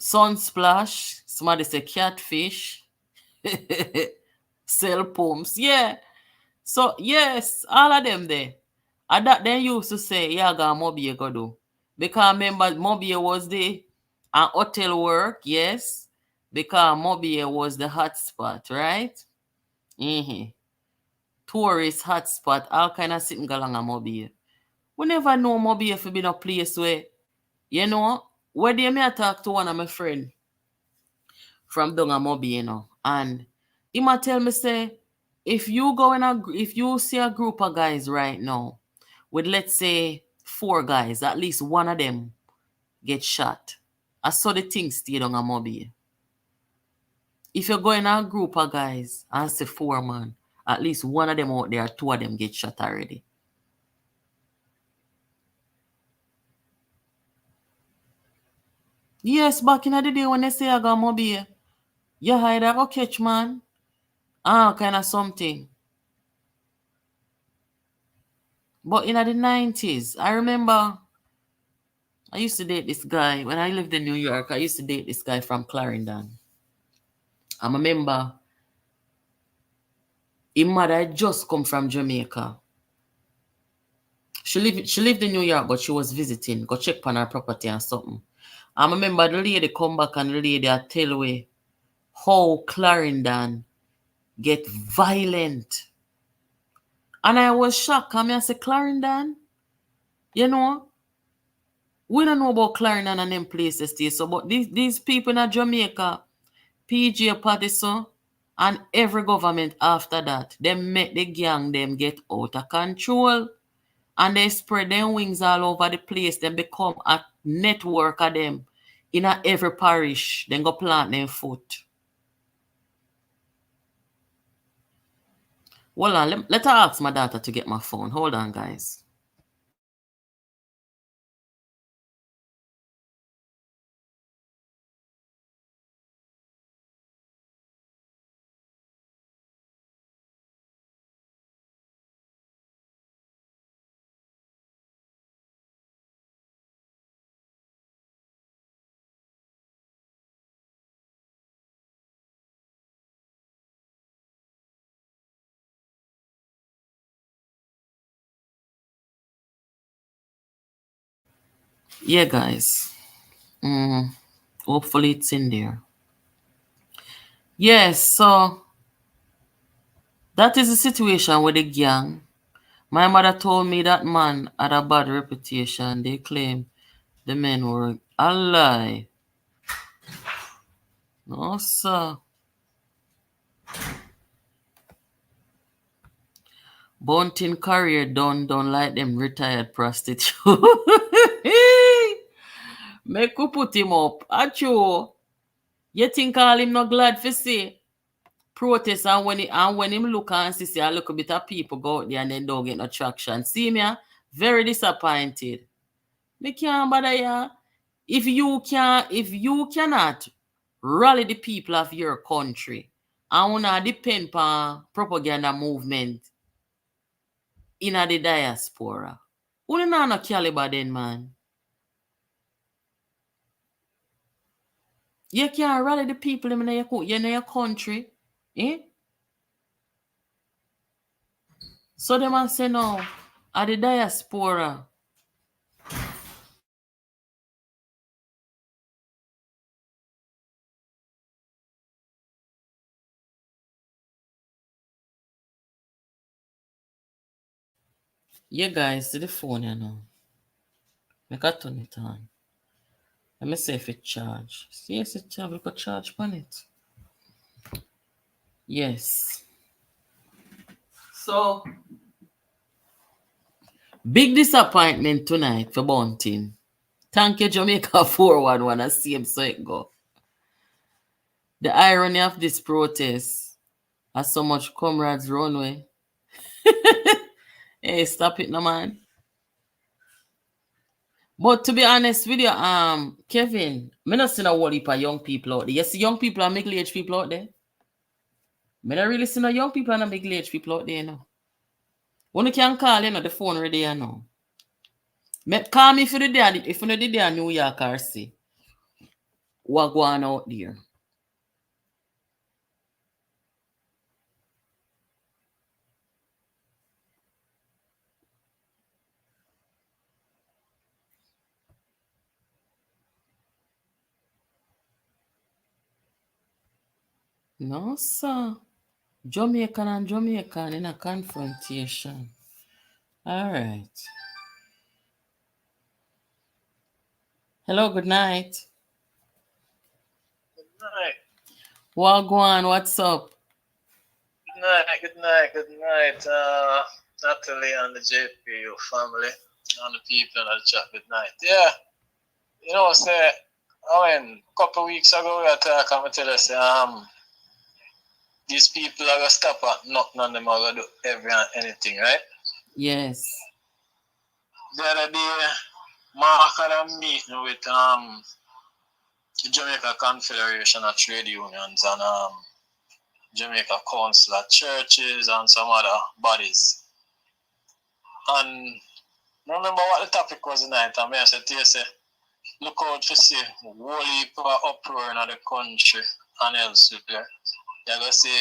A: Sunsplash, somebody say catfish, cell pumps, yeah. So yes, all of them there. And that they used to say, yeah, got Mobile go do. Because remember, Mobile was the hotel work, yes. Because Mobile was the hot spot, right? Tourist hotspot, all kind of sitting along a Mobile. We never know Mobile if it be a place where, you know, where they may talk to one of my friend from down a Mobile, you know, and he might tell me, say, if you see a group of guys right now, with let's say 4 guys, at least one of them get shot. I saw the thing stay down a Mobile. If you go in a group of guys and say 4 man, at least one of them out there, 2 of them get shot already. Yes, back in the day when they say I got Mobile, you either go catch man, kind of something. But in the 90s, I remember I used to date this guy. When I lived in New York, I used to date this guy from Clarendon. I remember his mother had just come from Jamaica. She lived in New York, but she was visiting, go check on her property and something. I remember the lady come back and the lady I tell me how Clarendon get violent. And I was shocked. I say, Clarendon, you know, we don't know about Clarendon and them places there. So, but these people in Jamaica, PJ Patterson, and every government after that, they make the gang them get out of control. And they spread their wings all over the place. They become a network of them in every parish. Then go plant their foot. Hold on, let her ask my daughter to get my phone. Hold on, guys. Yeah, guys. Hopefully it's in there. Yes, so that is the situation with the gang. My mother told me that man had a bad reputation. They claim the men were a lie. No, sir. Bunting career done like them retired prostitute. Make you put him up. Acho. You think all him not glad for see? Protest and when him look and see a little bit of people go out there and then don't get no traction. See me? Very disappointed. Me can't bother ya. If you cannot rally the people of your country and wanna depend on propaganda movement in the diaspora, who not no caliber then, man? You can't rally the people in your country, eh? So them a say no, at the diaspora. Yeah, guys, to the phone, you know. Make a turn it on. Let me see if it charge. See, yes, it charge. We could charge on it. Yes. So, big disappointment tonight for Bunting. Thank you, Jamaica 411. I see him so it go. The irony of this protest has so much comrades runway. Hey, stop it, no man. But to be honest with you, Kevin, me not see a whole heap of young people out there. You see young people and middle age people out there. Me not really see no young people and middle age people out there, you know. When you can call, you know, the phone ready, you know. Call me if you did there New York or see what going out there. No, sir. Jamaican and Jamaican in a confrontation. All right. Hello, good night.
J: Good night.
A: Wagwan, what's up?
J: Good night, good night, good night. Natalie and the JPU family and the people in the chat, good night. Yeah, you know, say, I mean, a couple of weeks ago we were talking, I'm tell us, these people are going to stop at nothing and them are going to do every and anything, right?
A: Yes.
J: The other day, Mark had a meeting with the Jamaica Confederation of Trade Unions and Jamaica Council of Churches and some other bodies. And remember what the topic was tonight, and I said to you, say, look out to see whole heap of uproar in the country and elsewhere. You're going to see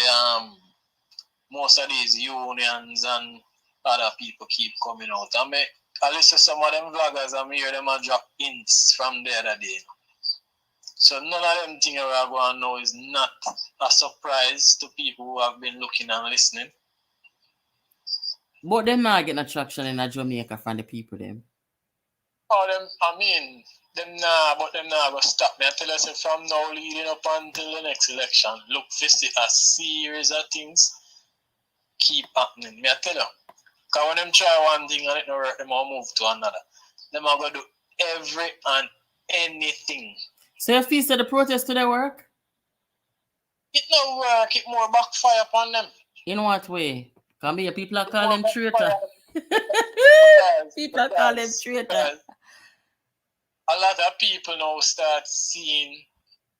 J: most of these unions and other people keep coming out. And I listen to some of them vloggers and hear them drop hints from the other day. So none of them things we are going to know is not a surprise to people who have been looking and listening.
A: But them not getting attraction in Jamaica from the people them.
J: Oh, them, I mean, them nah, but them nah go stop me. I tell you, say, from now leading up until the next election, look for see a series of things keep happening. Me I tell you, because when them try one thing and it don't work, them will move to another. Them are going to do every and anything.
A: So if you say the protest today work?
J: It no work, it more backfire upon them.
A: In what way? Can be people are calling them traitor. People are calling them traitor.
J: A lot of people now start seeing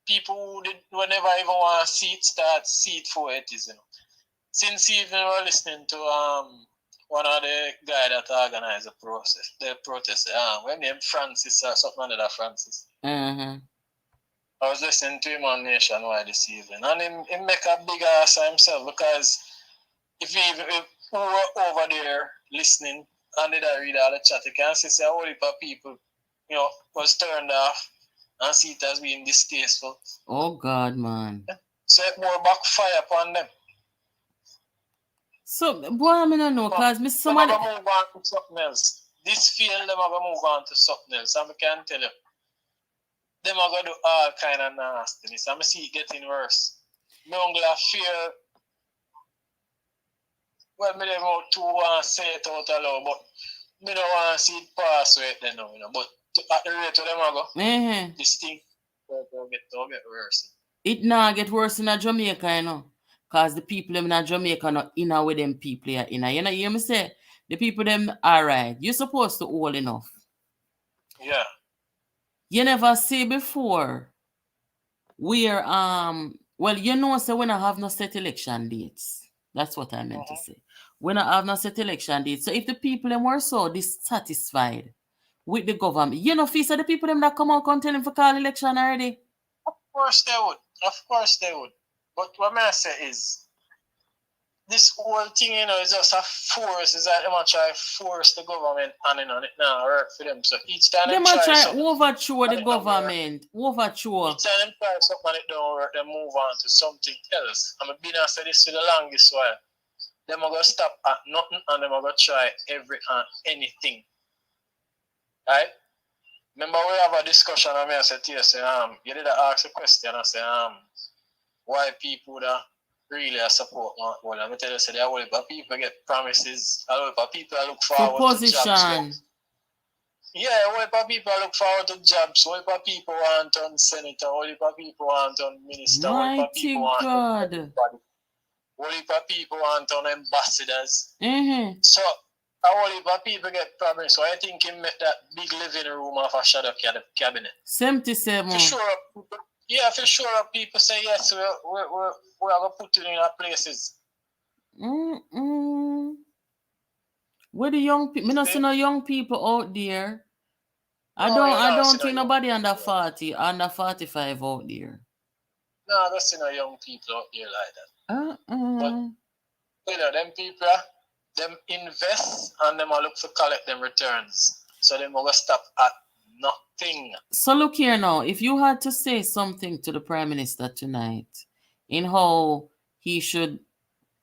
J: people who never even want to see it start see it for it is, you know. Since even we were listening to one of the guy that organized the protest, when named Francis or something like that, Francis.
A: Mm-hmm.
J: I was listening to him on Nationwide this evening, and he make a big ass of himself, because if we were over there listening and did I read all the chat, you can see a whole heap of people, you know, was turned off and see it as being distasteful.
A: Oh God, man.
J: So it more backfire upon them.
A: So boy, I mean I know, cause me somebody
J: move on to something else. This field them are gonna move on to something else. And I can tell you, them are gonna do all kind of nastiness. I'm see it getting worse. Me only fear. Well, me don't want to say it out aloud, but me don't want to see it pass with then, you know. But at the rate of them I go, this thing will get worse.
A: It now get worse in Jamaica, you know. Cause the people them in Jamaica not in with them people here in. You know, you hear me say the people them alright. You're supposed to hold enough.
J: Yeah.
A: You never see before where well, you know, so when I have no set election dates. That's what I meant to say. When I have no set election dates. So if the people them were so dissatisfied with the government, you know, feel the people them that come out and tell them for call election already.
J: Of course they would. Of course they would. But what I say is, this whole thing, is just a force. It's like them try force the government on it now work for them. So each time
A: Them
J: try
A: try
J: something,
A: overthrow the government. Overthrow.
J: each time try something and it don't work, they move on to something else. I'm been say this for the longest while. Them are gonna stop at nothing and them are gonna try every and anything. Right? Remember we have a discussion and I said to you, you did ask a question, I say, why people that really support well, let me tell you, say there are a lot of people get promises, a lot of people look forward to jobs. Yeah, a lot of people look forward to jobs, a lot of people want on senator, a lot of people want on minister, a lot of people want on everybody. A lot of people want on ambassadors.
A: Mm-hmm.
J: So a whole heap of people get promised. So I think he make that big living room of a shadow cabinet.
A: 77.
J: For sure, for sure people say yes, we're going to put it in our places.
A: Where the young people, I don't see no young people out there. I don't think nobody under 40, under 45 out there.
J: No, I don't see no young people out there like that. But them people, them invest and them look for collect them returns. So them will stop at nothing.
A: So look here now, if you had to say something to the Prime Minister tonight in how he should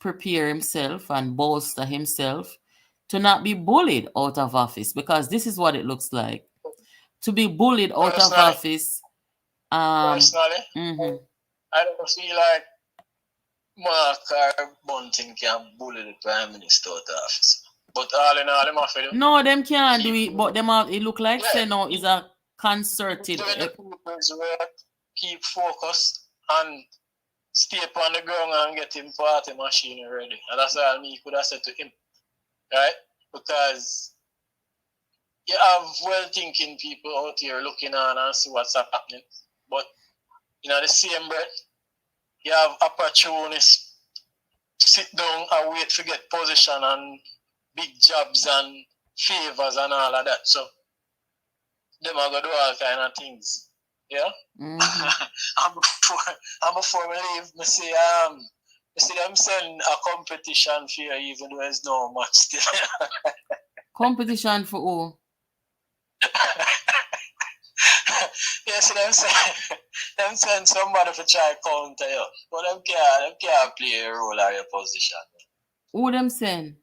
A: prepare himself and bolster himself to not be bullied out of office, because this is what it looks like. To be bullied out of office.
J: Personally, I don't feel like Mark or Bunting can bully the Prime Minister out of office. But all in all, them have to
A: no, them can't do it, but them have, it look like say no is a concerted.
J: Keep focus and stay upon the ground and get him party machine ready. And that's all me could have said to him. Right? Because you have well-thinking people out here looking on and see what's happening. But in the same breath, you have opportunists sit down and wait to get position and big jobs and favors and all of that. So them are going to do all kind of things. Yeah? And before we leave, I see them send a competition for you even though there's no much still.
A: Competition for who?
J: Yes, them send somebody to try counter you. But them can't play a role of your position.
A: Who them send?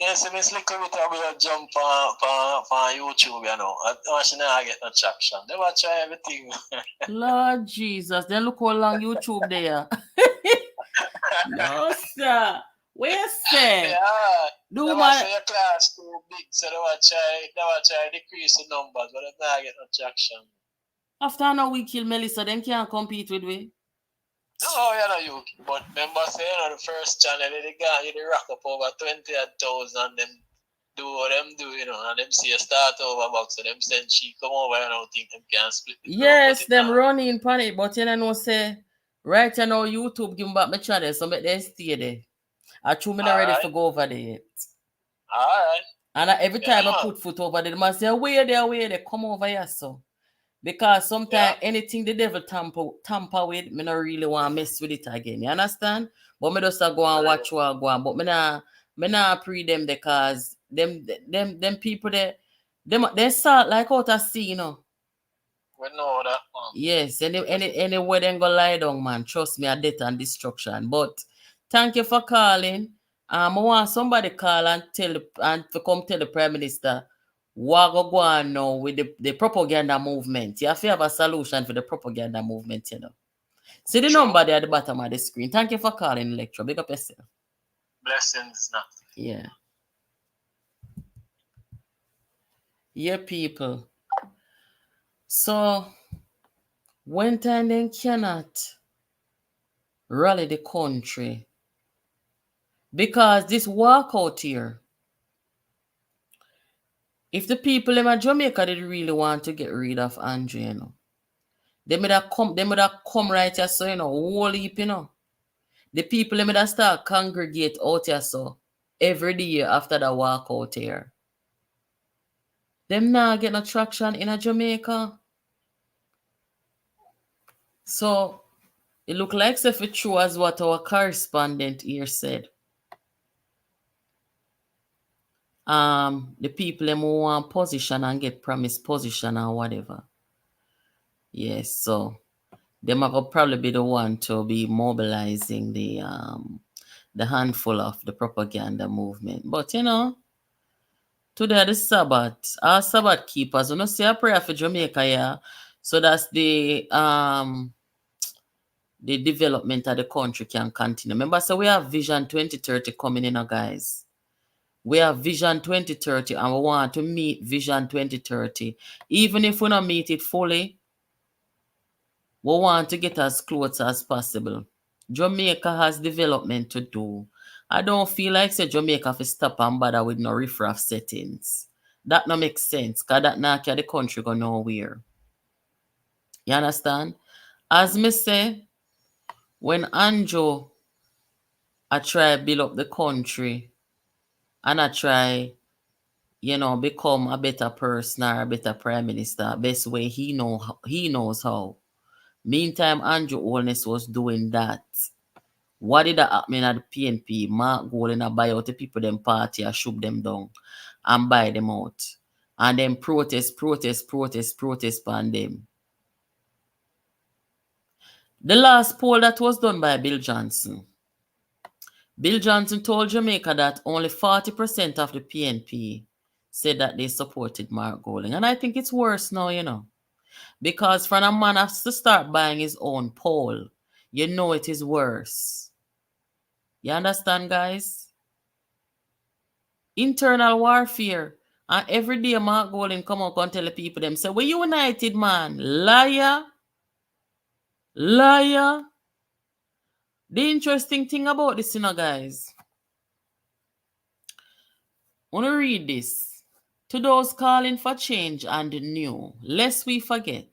J: Yes, Miss Little bit of jump on YouTube, I should not get no traction. They will try everything.
A: Lord Jesus, then look how long YouTube there. No, sir. Where say?
J: Yeah. They will say your class too big, so they will try decrease the numbers, but they not get no traction.
A: After now we kill Melissa, then can't compete with we.
J: No, you. But remember, say, the first channel, they rack up over 20,000 and them do what them do, and them see a start over box, so them send she come over and I don't think them can split the
A: yes, them running in panic, but you know say, right now YouTube give me back my channel, so make them stay there. I true me not ready to go over there yet.
J: Alright.
A: And every time I put foot over there, they must say, where they come over here, so. Because sometimes anything the devil tamper with, me not really want to mess with it again. You understand? But me just go and watch what go on. But me not pre them because them people they salt like out of sea,
J: We know that.
A: Yes, anywhere they go lie down, man. Trust me, a death and destruction. But thank you for calling. I want somebody call and come tell the Prime Minister what go on now with the propaganda movement. You have to have a solution for the propaganda movement, See the number there at the bottom of the screen. Thank you for calling, lecture. Big up yourself.
J: Blessings now.
A: Yeah. Yeah, people. So when time they cannot rally the country because this walkout here, if the people in Jamaica did really want to get rid of Andre, they would have come right here, so whole heap, The people would have start congregate out here, so every day after the walkout here. Them not get no traction in Jamaica. So It look like if it's true as what our correspondent here said. The people them who want position and get promised position or whatever. Yes, so them are probably be the one to be mobilizing the handful of the propaganda movement. But you know, today the Sabbath, our Sabbath keepers, you know, say a prayer for Jamaica, yeah. So that's the development of the country can continue. Remember, so we have Vision 2030 coming in, guys. We have Vision 2030 and we want to meet Vision 2030. Even if we don't meet it fully, we want to get as close as possible. Jamaica has development to do. I don't feel like say Jamaica to stop and bother with no riffraff settings. That no make sense, because that not carry the country go nowhere. You understand? As me say, when Andrew I try build up the country and I try, you know, become a better person or a better prime minister, best way he knows how. Meantime, Andrew Holness was doing that. What did that happen at the PNP? Mark Gold and buy out the people them party and shoot them down and buy them out. And then protest on them. The last poll that was done by Bill Johnson. Bill Johnson told Jamaica that only 40% of the PNP said that they supported Mark Golding. And I think it's worse now, you know. Because for a man has to start buying his own poll, you know it is worse. You understand, guys? Internal warfare. And every day Mark Golding come out and tell the people them, say, we united, man. Liar. Liar. The interesting thing about this, you know, guys. I want to read this. To those calling for change and new, lest we forget,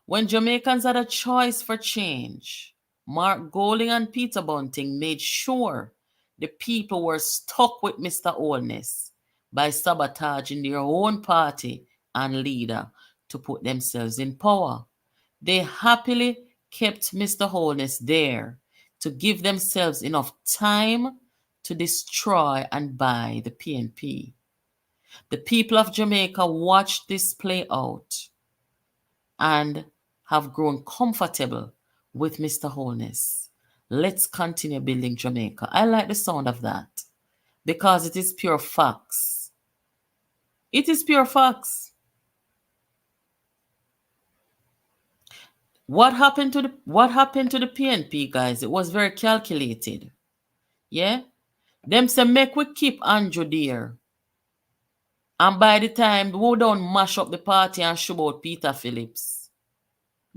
A: when Jamaicans had a choice for change, Mark Golding and Peter Bunting made sure the people were stuck with Mr. Holness by sabotaging their own party and leader to put themselves in power. They happily kept Mr. Holness there to give themselves enough time to destroy and buy the PNP. The people of Jamaica watched this play out and have grown comfortable with Mr. Holness. Let's continue building Jamaica. I like the sound of that because it is pure facts. It is pure facts. What happened to the PNP, guys? It was very calculated. Yeah? Them say make we keep Andrew there. And by the time we don't mash up the party and show out Peter Phillips,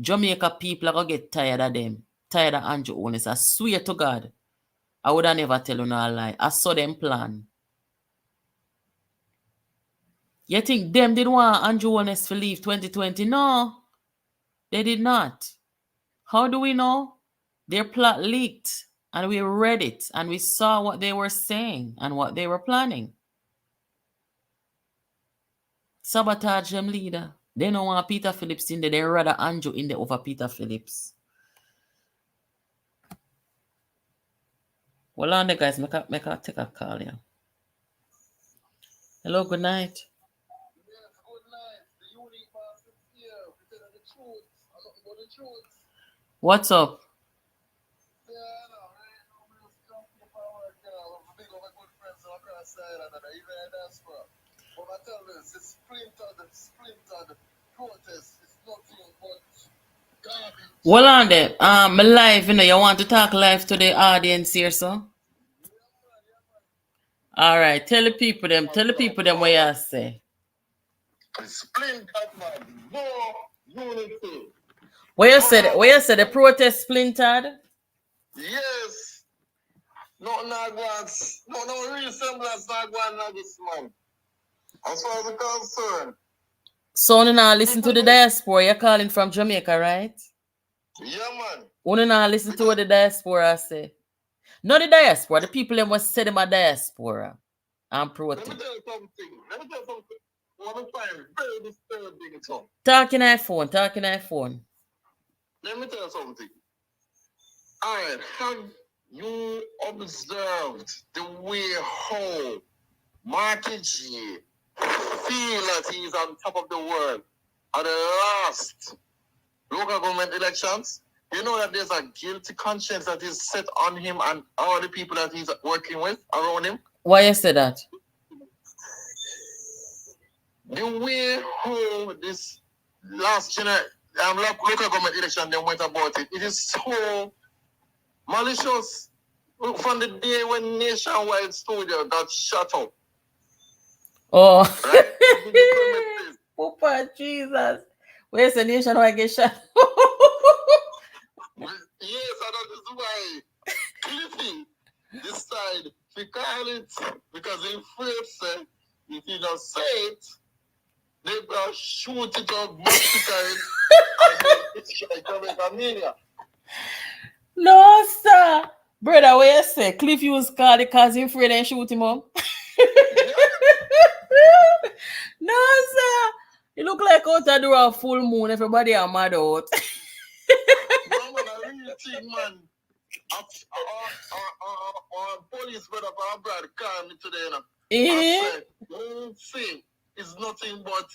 A: Jamaica people are going to get tired of them. Tired of Andrew Holness. I swear to God. I would have never tell you no lie. I saw them plan. You think them did want Andrew Holness to leave 2020? No. They did not. How do we know? Their plot leaked. And we read it. And we saw what they were saying and what they were planning. Sabotage them leader. They don't want Peter Phillips in there. They rather Andrew in there over Peter Phillips. Well, on the guys, make a take a call here. Hello, good night.
J: Yes, good night. The unique bastard here. We tell the truth. I'm not about the truth.
A: What's up?
J: Yeah, I know. Right now, we just come to the power girl. I'm big of my good friends across the island and even in diaspora. But I tell this, it's splintered protest. It's nothing but garbage.
A: Well, on there. Me live, you know, you want to talk live to the audience here, so? All right, tell the people them what you say.
J: Splintered, man. No unity.
A: Where you said the protest splintered?
J: Yes. No resemblance not going on this man. As far as I'm concerned.
A: So you now listen to the diaspora. You're calling from Jamaica, right?
J: Yeah, man.
A: You now listen to what the diaspora say. Not the diaspora, the people that was said about diaspora and protest.
J: Let me tell you something. What I find very disturbing.
A: Talking iPhone.
J: Let me tell you something.
D: Alright, have you observed the way how Marky G feel that he's on top of the world at the last local government elections? You know that there's a guilty conscience that is set on him and all the people that he's working with around him?
A: Why you say that?
D: The way how this last local government election they went about it, it is so malicious. From the day when Nationwide Studio got shut up.
A: Oh.
D: Right?
A: Papa Jesus. Where's the Nationwide get shut?
D: Yes, and that is why Cliffy decided to call it because he afraid say if he don't say it, they will shoot it up, massacre it, and it's like Jamaica mania.
A: No, sir. Brother, what you say? Cliff use call because he afraid and shoot him up. No, sir. You look like out to do a full moon. Everybody are mad out.
D: No, man, I really think, man. Police brother from abroad called me today, you know. I said, don't say it's nothing but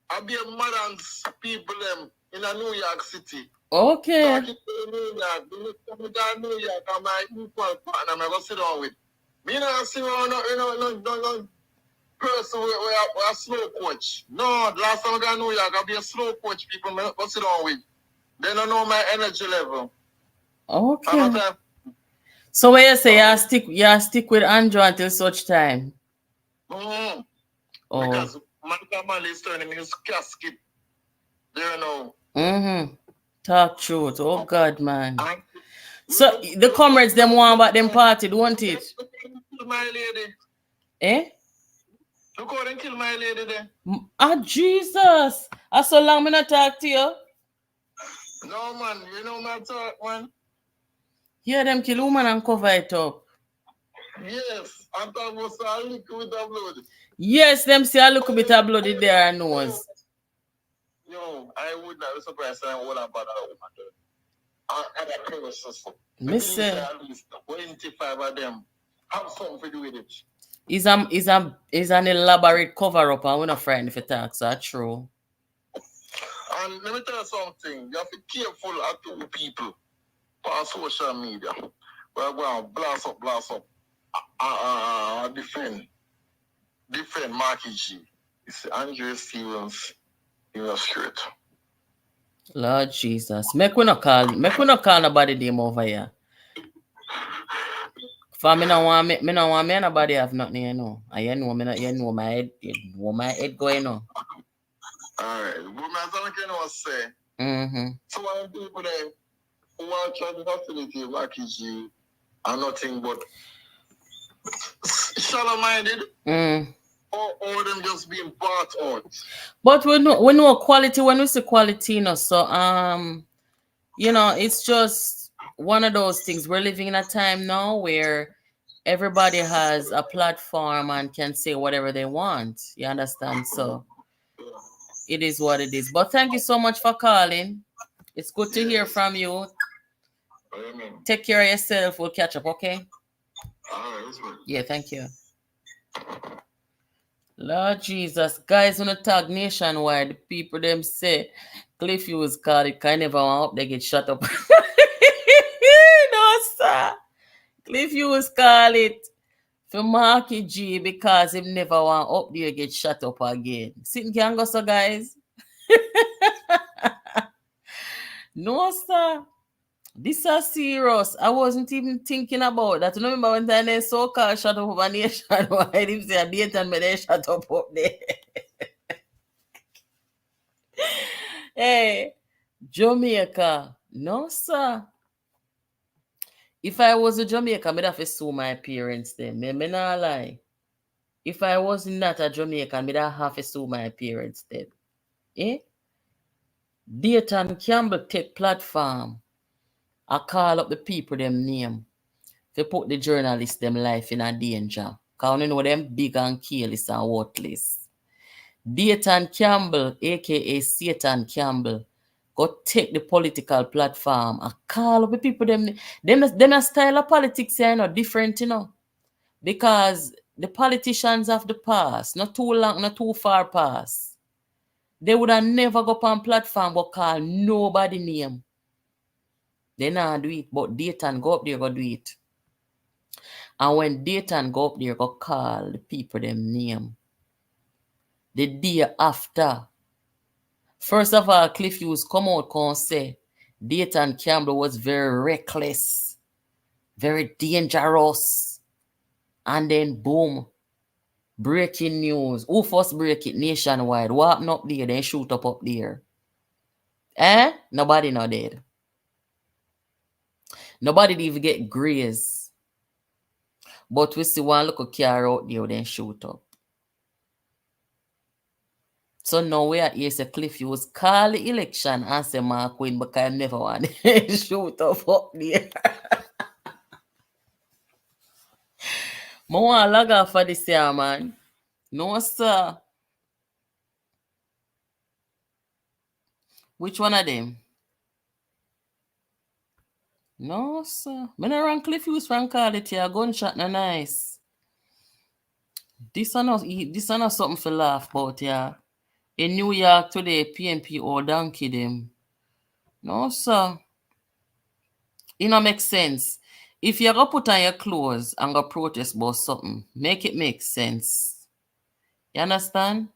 D: I be a madam's people them in a New York City.
A: Okay.
D: Talking to New York, New York, and my equal partner, I'm going to sit down with. Me not see no person with a slow coach. No, the last time I got New York, I be a slow coach people, I'm going to sit down with. They don't know my energy level.
A: Okay. So where you say you stick with Andrew until such time?
D: Mm-hmm. Oh. Because man is turning his casket. There now.
A: Mm-hmm. Talk truth. Oh God, man. So the comrades them want about them party, don't it?
D: My lady.
A: Eh?
D: Look how they kill my lady there.
A: Jesus. I so long me not talk to you.
D: No man, you know my talk, man.
A: Hear them kill woman and cover it up.
D: Yes, I'm talking about a little bit of blood.
A: Yes, them see a little bit of blood in their nose.
D: Yo, I would not be surprised I would have bought a woman. I got close sister.
A: Me say
D: at least 25 of them have something to do with it.
A: Is an elaborate cover up and we're not frightened if it talks, so that's true.
D: And let me tell you something, you have to be careful at two people on social media. We're going to blast up, defend Marky G. It's Andrew Stevens in your street.
A: Lord Jesus. Make we not call nobody name over here. For me no want me nobody have nothing, you know. And you know my head going on.
D: Alright. But I can say.
A: Mm-hmm.
D: So many people there who are trying to facilitate Marky G are nothing but shallow-minded. Or them just being bought out.
A: But we know quality when we say quality, you know. So you know, it's just one of those things. We're living in a time now where everybody has a platform and can say whatever they want. You understand? So it is what it is. But thank you so much for calling. It's good to hear from you. Take care of yourself. We'll catch up, okay? Yeah, thank you. Lord Jesus. Guys, when you talk nationwide, the people them say Cliff use call it can never want up, they get shut up. No, sir. Cliff use call it for Marky G because him never want up there get shut up again. Sitting can go so guys. No, sir. This is serious. I wasn't even thinking about that. Remember when they so-called shut up over nation? Why did say a date and they shut up there? Hey, Jamaica. No, sir. If I was a Jamaica, I'd have to sue my parents then. Me not lie. If I was not a Jamaican, I'd have to sue my parents then. Eh? Dayton Campbell take platform. I call up the people them name. They put the journalists them life in a danger. Because you know them big and careless and worthless. Dayton Campbell, aka Satan Campbell, go take the political platform and call up the people them a style of politics here, different, because the politicians of the past, not too long, not too far past, they would have never go up on platform but call nobody name. They not do it, but Dayton go up there go do it. And when Dayton go up there go call the people them name, the day after, first of all, Cliff Hughes come out and say Dayton Campbell was very reckless, very dangerous. And then boom, breaking news. Who first break it nationwide? What happened up there? Then shoot up there. Nobody not dead. Nobody did even get graze. But we see one little car out there then shoot up. So now we are here say Cliff Hughes call the election and say Mark Quinn because I never want to shoot up there. I want to log off for this year, man. No, sir. Which one of them? No, sir. I don't run Cliff Hughes from call it here. Gunshot na nice. This is not something for laugh about, yeah. In New York today, PNP or donkey them. No, sir. It don't make sense. If you go put on your clothes and go protest about something, make it make sense. You understand?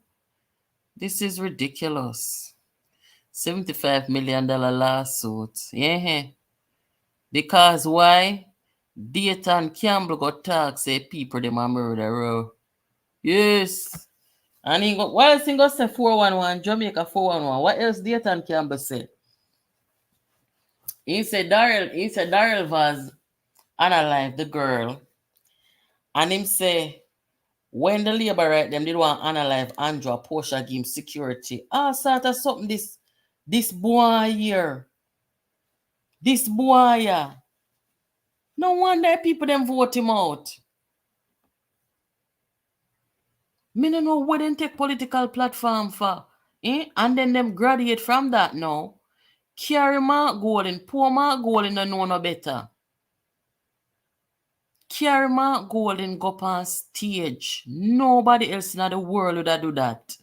A: This is ridiculous. $75 million lawsuit. Yeah. Because why? Dayton Campbell got talk say people them a murderer. Yes. And he go, what else he go say 411, Jamaica 411? What else Dayton Campbell say? He said Daryl was analyze the girl. And him say when the labor right them did want analyze Andrew Portia give him security. Sort of something this boy here. This boy here. No wonder people them vote him out. Me no know what they take political platform for. And then them graduate from that now. Carry Mark Golden, poor Mark Golden don't know no better. Carry Mark Golden go up on stage. Nobody else in the world would have do that.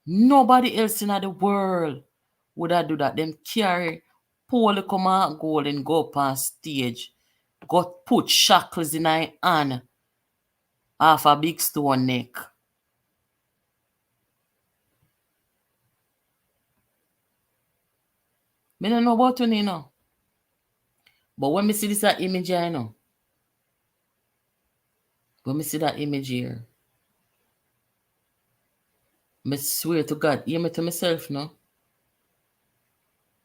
A: Nobody else in the world would have do that. Them carry poor little Mark Golden go up on stage. Go put shackles in her hand. Half a big stone neck. Me don't know about you know. But when me see this image here, I know. When me see that image here, me swear to God, hear me to myself now.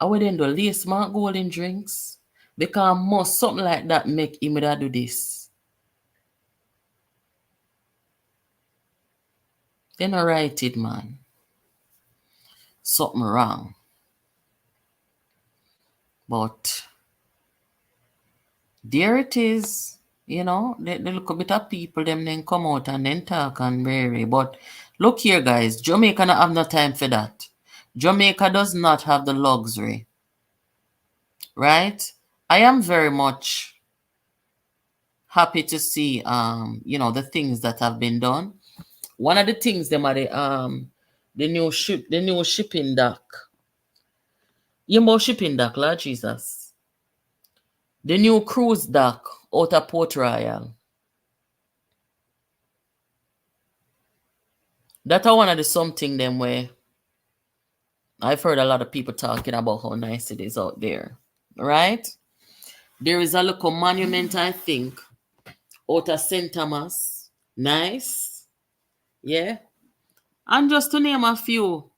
A: I would then do lace Mark Golden drinks. Because must something like that make him that do this. Then I write it, man. Something wrong. But there it is. You know, the little bit of people, them then come out and then talk and bury. But look here, guys. Jamaica don't have no time for that. Jamaica does not have the luxury. Right? I am very much happy to see, the things that have been done. One of the things them are the new shipping dock. You know shipping dock, Lord Jesus. The new cruise dock out of Port Royal. That are one of the something them where I've heard a lot of people talking about how nice it is out there. Right? There is a little monument, I think, out of St. Thomas. Nice. Yeah. And just to name a few,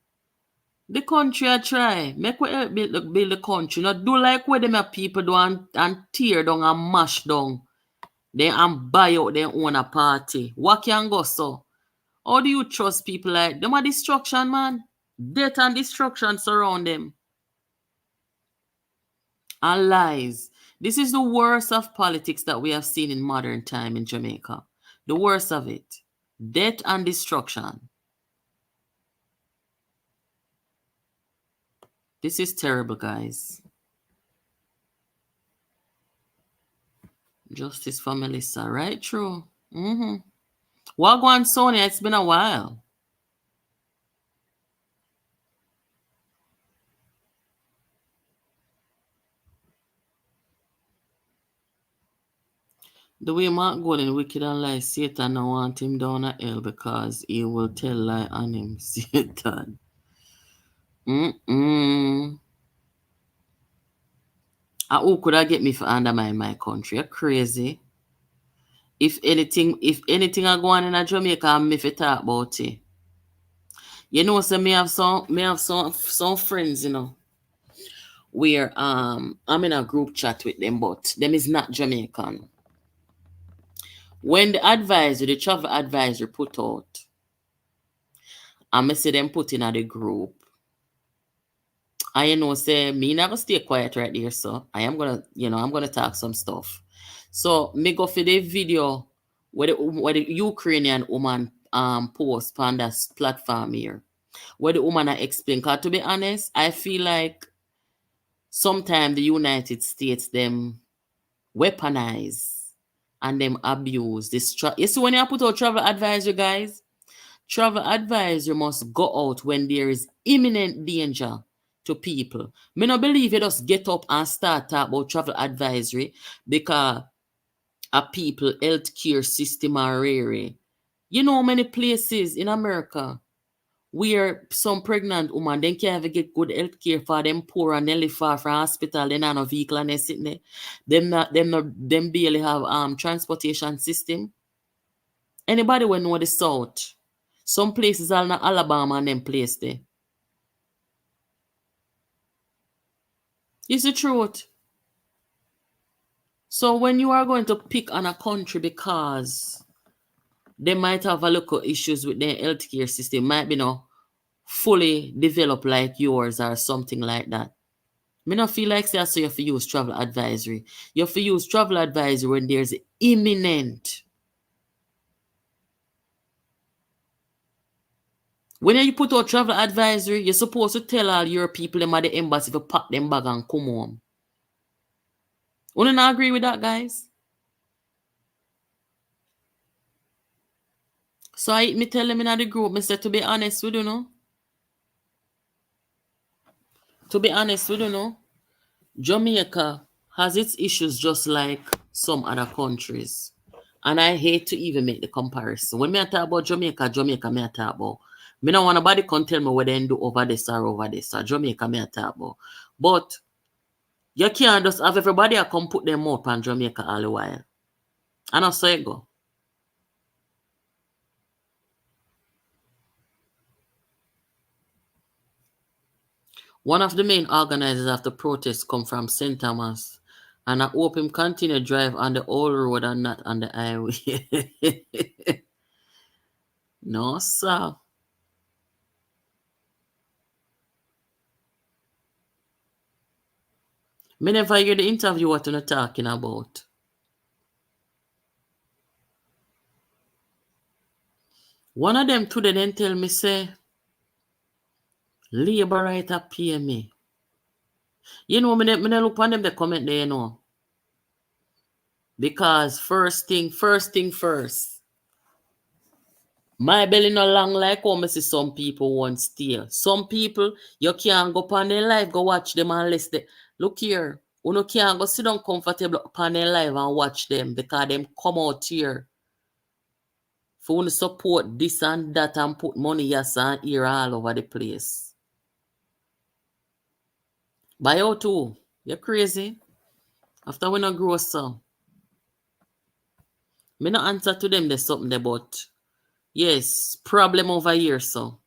A: the country I try. Make we help build the country. Not do like where them people do and tear down and mash down. Then and buy out their own a party. What can go so? How do you trust people like them? Are destruction, man. Death and destruction surround them. And lies. This is the worst of politics that we have seen in modern time in Jamaica. The worst of it. Death and destruction. This is terrible, guys. Justice for Melissa, right? True. Wagwan Sonia, it's been a while. The way Mark Golden wicked and lie, Satan now want him down at hell because he will tell lie on him. Satan. Who could I get me for undermine my country? You're crazy. If anything I go on in Jamaica, I'm me fi talk about it. You know, so me have some friends, you know, where I'm in a group chat with them, but them is not Jamaican. When the travel advisor put out, I see them put in the group. I say me never stay quiet right there, so I'm gonna talk some stuff. So me go for the video where the Ukrainian woman post on that platform here, where the woman I explain. Cause to be honest, I feel like sometimes the United States them weaponize and them abuse this. You see when you put out travel advisor, guys, travel advisor must go out when there is imminent danger to people. Me no believe you just get up and start talk about travel advisory because a people healthcare system are rare. You know many places in America where some pregnant woman then can't even get good health care for them poor and nearly far from hospital, then on a vehicle and they sitting there. Them barely have transportation system. Anybody will know the South. Some places are not Alabama and them place there. It's the truth. So when you are going to pick on a country because they might have a local issues with their healthcare system, might be no fully developed like yours or something like that. Me not feel like say so you have to use travel advisory. You have to use travel advisory when there's imminent. When you put out travel advisory, you're supposed to tell all your people them at the embassy to pack them bag and come home. You not agree with that, guys? So me tell them in the group, me say to be honest with you know. To be honest with you know, Jamaica has its issues just like some other countries. And I hate to even make the comparison. When me talk about Jamaica me I talk about. Me don't want nobody can tell me what they do over this or over this. Or Jamaica me I talk about. But you can't just have everybody come put them up on Jamaica all the while. And I say go. One of the main organizers of the protest come from St. Thomas. And I hope him continue drive on the old road and not on the highway. No, sir. Me never hear the interview what you're talking about. One of them today then tell me say, labor right up pay me. You know, me look on them the comment there, you know. Because first thing first. My belly no long like how me see some people want steal. Some people, you can't go upon their life, go watch them unless they... Look here, you can't go sit down comfortable upon their life and watch them because them come out here for to support this and that and put money yes and here all over the place. Buy out too. You're crazy. After we not grow some. Me not answer to them there's something there, but yes, problem over here, so.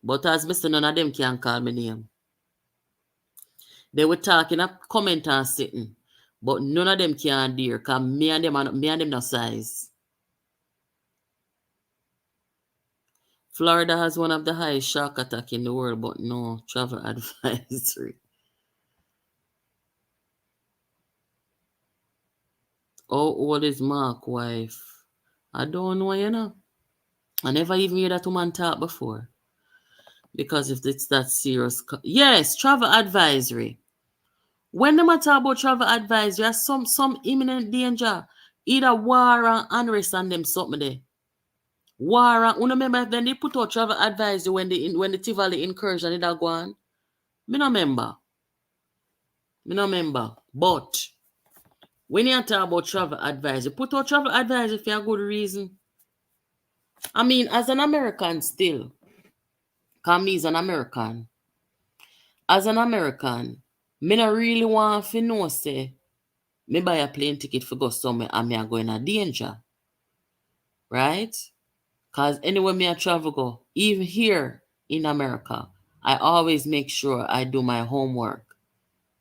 A: But as Mr. None of them can call me name. They were talking a comment and sitting. But none of them can dare because me and them no size. Florida has one of the highest shark attack in the world, but no travel advisory. How old is Mark's wife? I don't know, you know. I never even heard that woman talk before. Because if it's that serious, yes, travel advisory. When they talk about travel advisory, there's some imminent danger. Either war and unrest and them something there. War and, you remember then they put out travel advisory when the Tivoli incursion did go on? Me no remember. But when you talk about travel advisory, put out travel advisory for a good reason. I mean, as an American still, because me is an American. As an American, me not really want to know say me buy a plane ticket for go somewhere and me are going a danger. Right? Because anywhere me I travel go, even here in America, I always make sure I do my homework.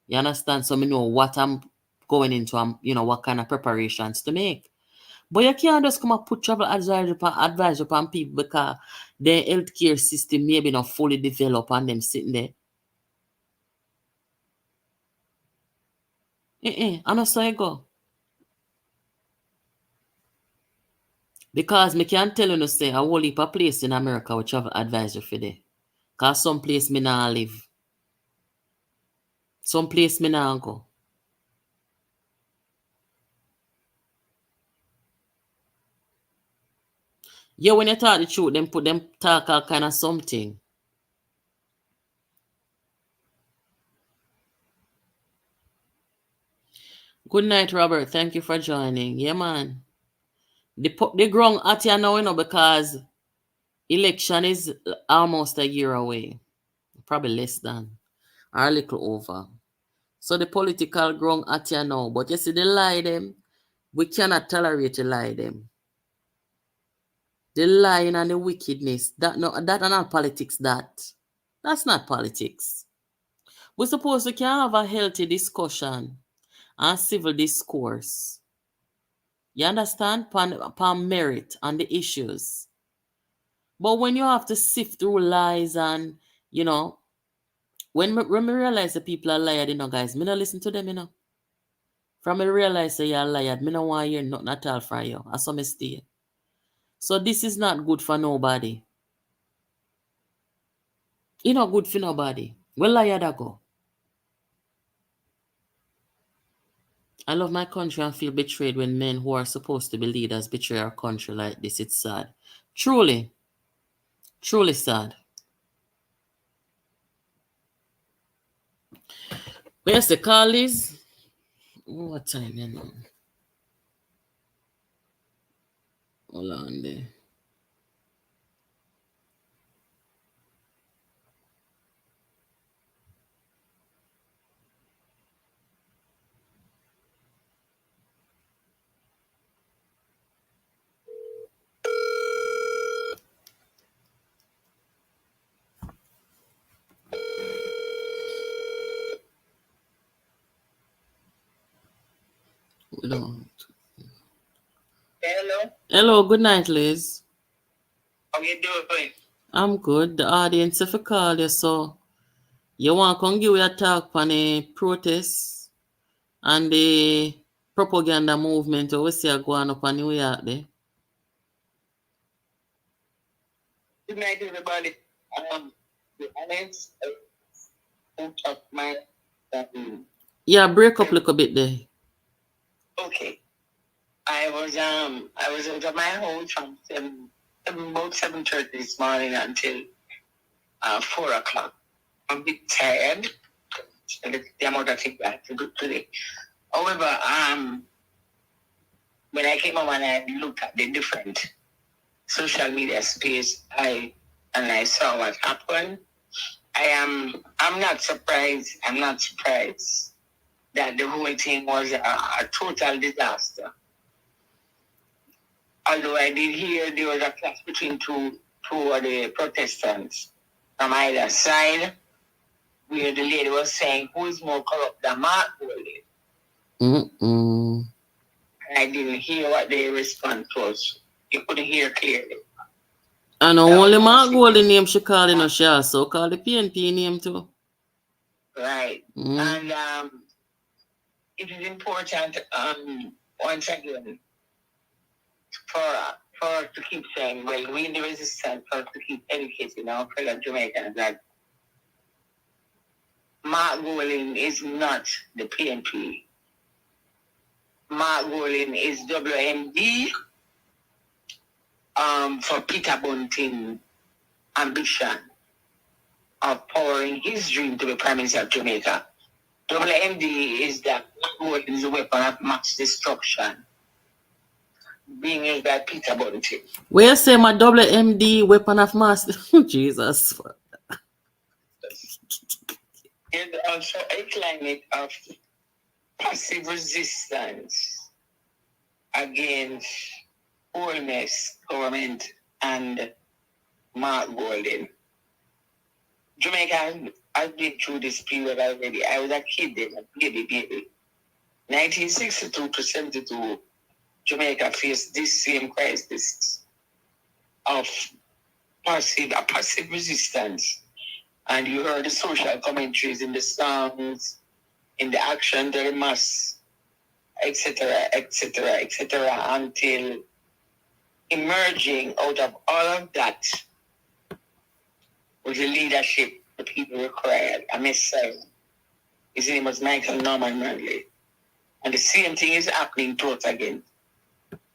A: You understand? So me know what I'm going into, what kind of preparations to make. But you can't just come and put travel advisory upon people because their healthcare system maybe not fully developed and them sitting there. I know so I go. Because me can't tell you no say a whole heap of place in America with travel advisory for there. Because some place me nah live. Some place me nah go. Yeah, when you talk the truth, them put them talk all kind of something. Good night, Robert. Thank you for joining. Yeah, man. The ground at you now, because election is almost a year away. Probably less than. Or a little over. So the political ground at you now. But you see, the lie them, we cannot tolerate the lie them. The lying and the wickedness, that are not politics, that's not politics. We're supposed to can have a healthy discussion and civil discourse. You understand? Upon merit and the issues. But when you have to sift through lies and, when me realize the people are lied, guys, me not listen to them, From me realize that you're lied, me no want to hear nothing at all from you. I saw me stay. So this is not good for nobody. It's not good for nobody. Well, lie that go. I love my country and feel betrayed when men who are supposed to be leaders betray our country like this. It's sad. Truly, truly sad. Where's the call is? What time you know? Hold on there. Hold on.
K: Hello.
A: Hello, good night, Liz.
K: How you doing?
A: I'm good. The audience if I call you, so you want to come give you a talk on the protests and the propaganda movement or we see going up on New York there.
K: Good night, everybody. The audience of my
A: Yeah, break up a little bit there.
K: Okay. I was out of my house from about 7:30 this morning until 4 o'clock. I'm a bit tired. The amount of things I had to do today. However, when I came home and I looked at the different social media space, I saw what happened. I'm not surprised. I'm not surprised that the whole thing was a total disaster. Although I did hear there was a clash between two of the Protestants from either side, where the lady was saying, who is more corrupt than Mark Goldie? I didn't hear what the response was. You couldn't hear clearly.
A: And only Mark Goldie name she called in she also call the PNP name too.
K: Right. And it is important, once again, for for us to keep saying, well, we in the resistance for us to keep educating our fellow Jamaicans that Mark Golding is not the PNP. Mark Golding is WMD for Peter Bunting ambition of powering his dream to be Prime Minister of Jamaica. WMD is that Mark Golding is a weapon of mass destruction being used by Peter Bunting.
A: Where say my WMD weapon of mass? Jesus.
K: And also a climate of passive resistance against wholeness, government, and Mark Golding. Jamaica, I've been through this period already. I was a kid then, a baby. 1962 to 72, Jamaica faced this same crisis of passive resistance. And you heard the social commentaries in the songs, in the action, the mass, etc., until emerging out of all of that was the leadership the people required. A messiah. His name was Michael Norman Manley. And the same thing is happening to us again.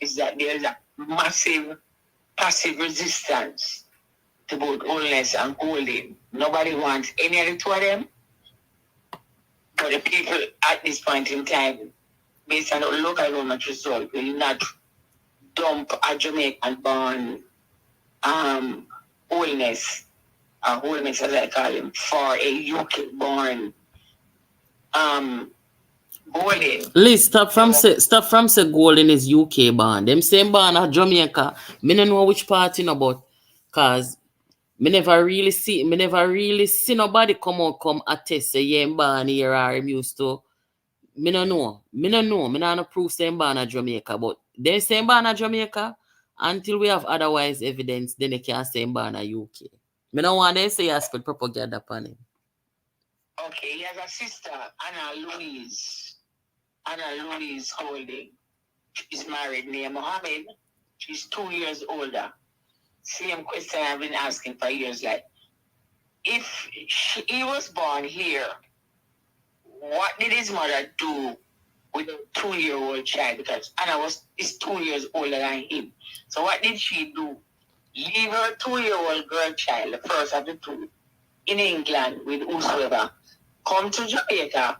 K: Is that there is a massive passive resistance to both Holness and Golding. Nobody wants any of the two of them. But the people at this point in time, based on the local government result, will not dump a Jamaican-born Holness, Holness as I call him, for a UK-born Golding.
A: Liz, stop from say Golding is UK born. Them same born at Jamaica. Me don't know which part in about, cause me never really see nobody come attest say yeah born here or him used to. Me don't know. Me not proof same born at Jamaica, but they same born at Jamaica until we have otherwise evidence. Then they can say born at UK. Me don't want them say I spread propaganda upon him.
K: Okay, he has a sister, Anna Louise Golding. She's married, named Mohammed. She's 2 years older. Same question I've been asking for years. Like, if he was born here, what did his mother do with a 2-year-old child? Because Anna is 2 years older than him. So what did she do? Leave her 2-year-old girl child, the first of the two, in England with whosoever. Come to Jamaica.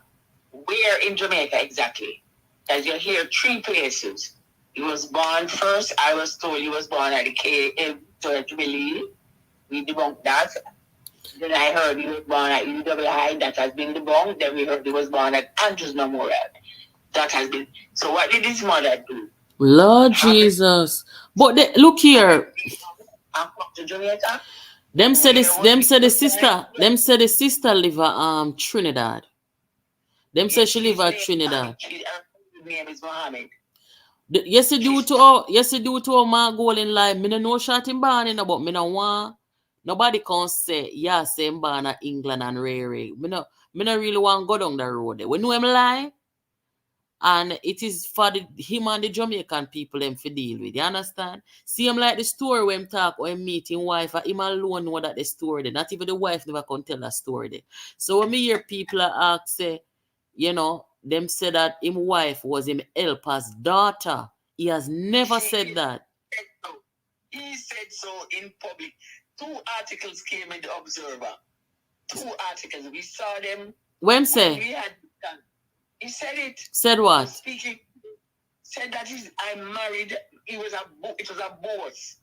K: Where in Jamaica exactly? Because you're here 3 places. He was born first. I was told he was born at the KM Jubilee. We debunked that. Then I heard he was born at UWI. That has been debunked. Then we heard he was born at Andrews Memorial. That has been. So what did his mother do?
A: Lord Jesus. But look here.
K: And come to Jamaica.
A: Them said the sister live at Trinidad. Them say she live at Trinidad.
K: Her name is Mohammed.
A: Yes, you do to our Mark Golding lie. Me no know shot him born in, but me no want nobody can say yeah, same born at England and Ray. Me no really want go down the road there. We know him lie. And it is for him and the Jamaican people them to deal with. You understand? See him like the story when him talk or him meet him wife, or him alone know that the story there. Not even the wife never can tell a story there. So when me hear people ask, say, you know, them say that him wife was him helper's daughter. He has never said that.
K: He said so in public. 2 articles came in the Observer. 2 articles. We saw them.
A: When say?
K: He said it.
A: Said what?
K: Speaking. Said that I'm married. It was a boss.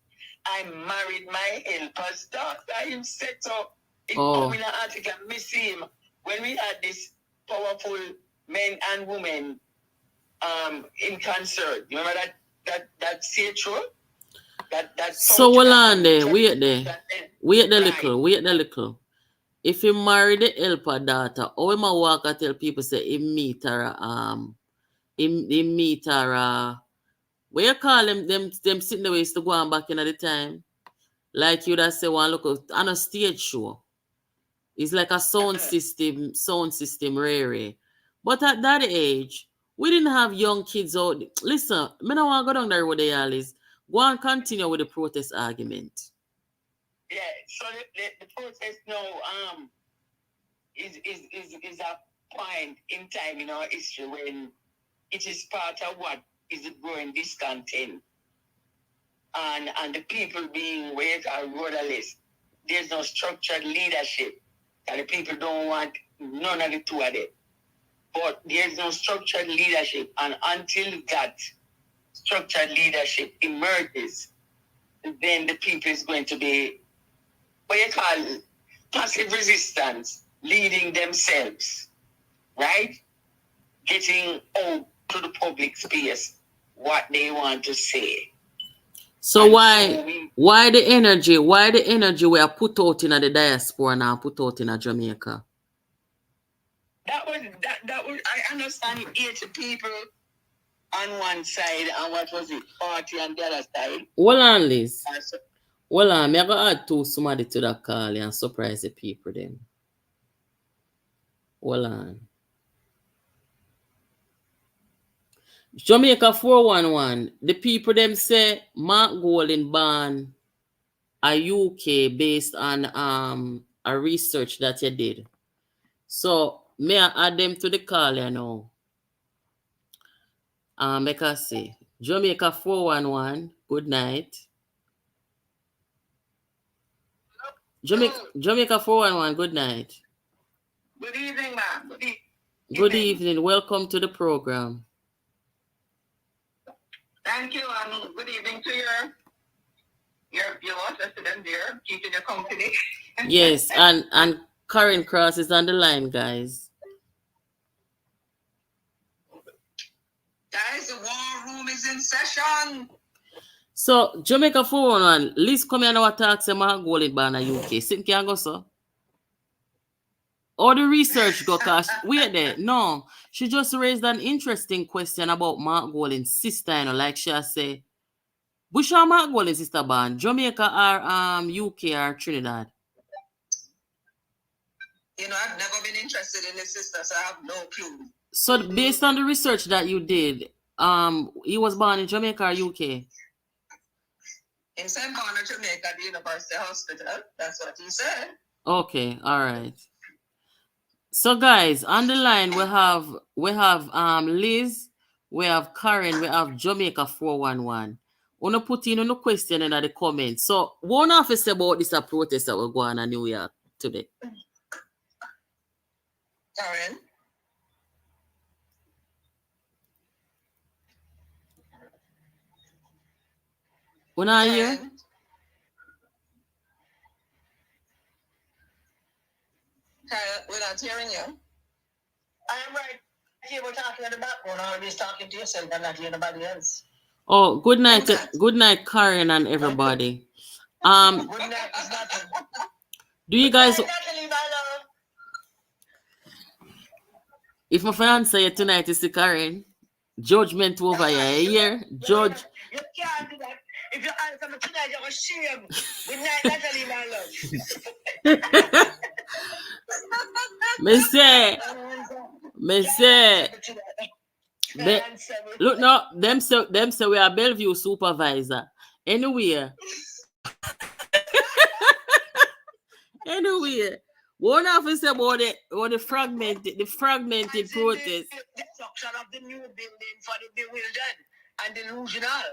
K: I married my helper's daughter. He said so. It come in an article. Me see him when we had this powerful men and women in concert. You remember that theatre? That
A: so hold on there. Wait there. Wait the little. If he marry the helper daughter, how am I walk and tell people say he meet her what you call them sitting the ways to go on back in at the time? Like you that say one look on a stage show. It's like a sound system rare. But at that age, we didn't have young kids out. Listen, me don't want to go down there with the Alice. Go on, continue with the protest argument.
K: Yeah, so the protest now is a point in time in our history when it is part of what is the growing discontent and the people being weight or rudderless. There's no structured leadership, and the people don't want none of the two of them. But there's no structured leadership, and until that structured leadership emerges, then the people is going to be what you call passive resistance, leading themselves, right? Getting out to the public space what they want to say.
A: So why the energy we are put out in the diaspora now, put out in Jamaica?
K: That was I understand 80 people on one side and what was it, 40 on the other side.
A: Hold on, Liz. Hold on, I'm going to add to somebody to that call and surprise the people then. Hold on. Jamaica 411, the people them say Mark Golden ban a UK based on a research that you did. So may I add them to the call you know? Make us say Jamaica 411, good night. Jamaica 411, good night.
K: Good evening, ma'am.
A: Good evening. Welcome to the program.
K: Thank you, and good evening to your resident there, keeping your company.
A: Yes, and Karen Cross is on the line, guys.
K: Guys, the war room is in session.
A: So Jamaica 411, Liz come here now talk say my goal in Bana UK. Sit can go so. All the research go cause wait there. No, she just raised an interesting question about Mark Golin's sister, you know, like she say, which are Mark Golin's sister born? Jamaica or UK or Trinidad?
K: You know, I've never been interested in his sister, so I have no clue.
A: So based on the research that you did, he was born in Jamaica or UK?
K: In St. Born in Jamaica, the University Hospital. That's what he said.
A: Okay, all right. So guys, on the line we have Liz, we have Karen, we have Jamaica 411. Wanna put in a question in the comments. So what have to say about this protest that we're going on in New York today?
K: Karen?
A: When are you?
K: Karen, we're not hearing you. I am right here. We're talking in the background. Always talking to yourself. I'm not hearing anybody else.
A: Oh, good night, Karen and everybody.
K: Good night is nothing.
A: Do you guys?
K: Good night, Natalie, my love.
A: If my fiance you tonight is Karen, judgment over here. Judge.
K: You can't do that. If you answer me tonight, you're shame. Good night, Natalie, my love.
A: Me say. Look no, them say we are Bellevue supervisor. Anyway. One of us about the fragmented protest.
K: The destruction of the new building for the bewildered and delusional.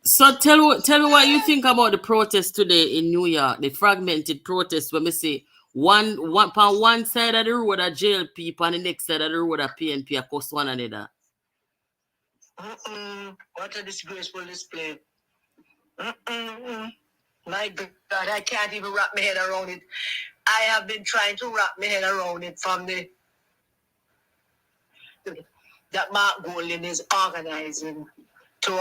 A: So tell me what you think about the protest today in New York, the fragmented protest when we say one side of the road are jail people and the next side of the road are PNP across one another.
K: What a disgraceful display. My God, I can't even wrap my head around it. I have been trying to wrap my head around it from that Mark Golden is organizing to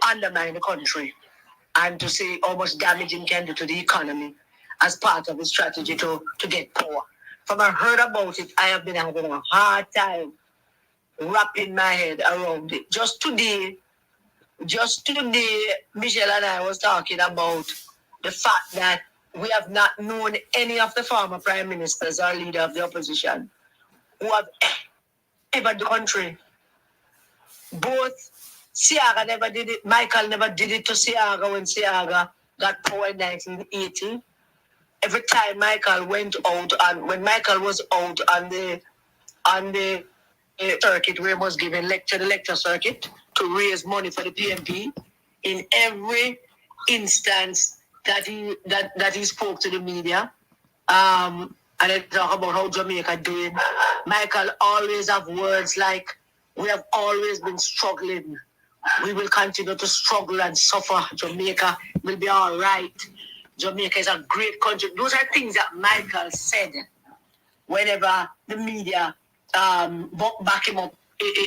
K: undermine the country and to see how much damage it can do to the economy as part of his strategy to get power. From I heard about it, I have been having a hard time wrapping my head around it. Just today, Michelle and I was talking about the fact that we have not known any of the former prime ministers or leader of the opposition who have ever the country. Both Siaga never did it, Michael never did it to Siaga when Siaga got power in 1980. Every time Michael went out, and when Michael was out on the circuit where he was giving the lecture circuit to raise money for the PMP, in every instance that he spoke to the media, and they talk about how Jamaica doing, Michael always have words like, we have always been struggling. We will continue to struggle and suffer. Jamaica will be all right. Jamaica is a great country. Those are things that Michael said whenever the media back him up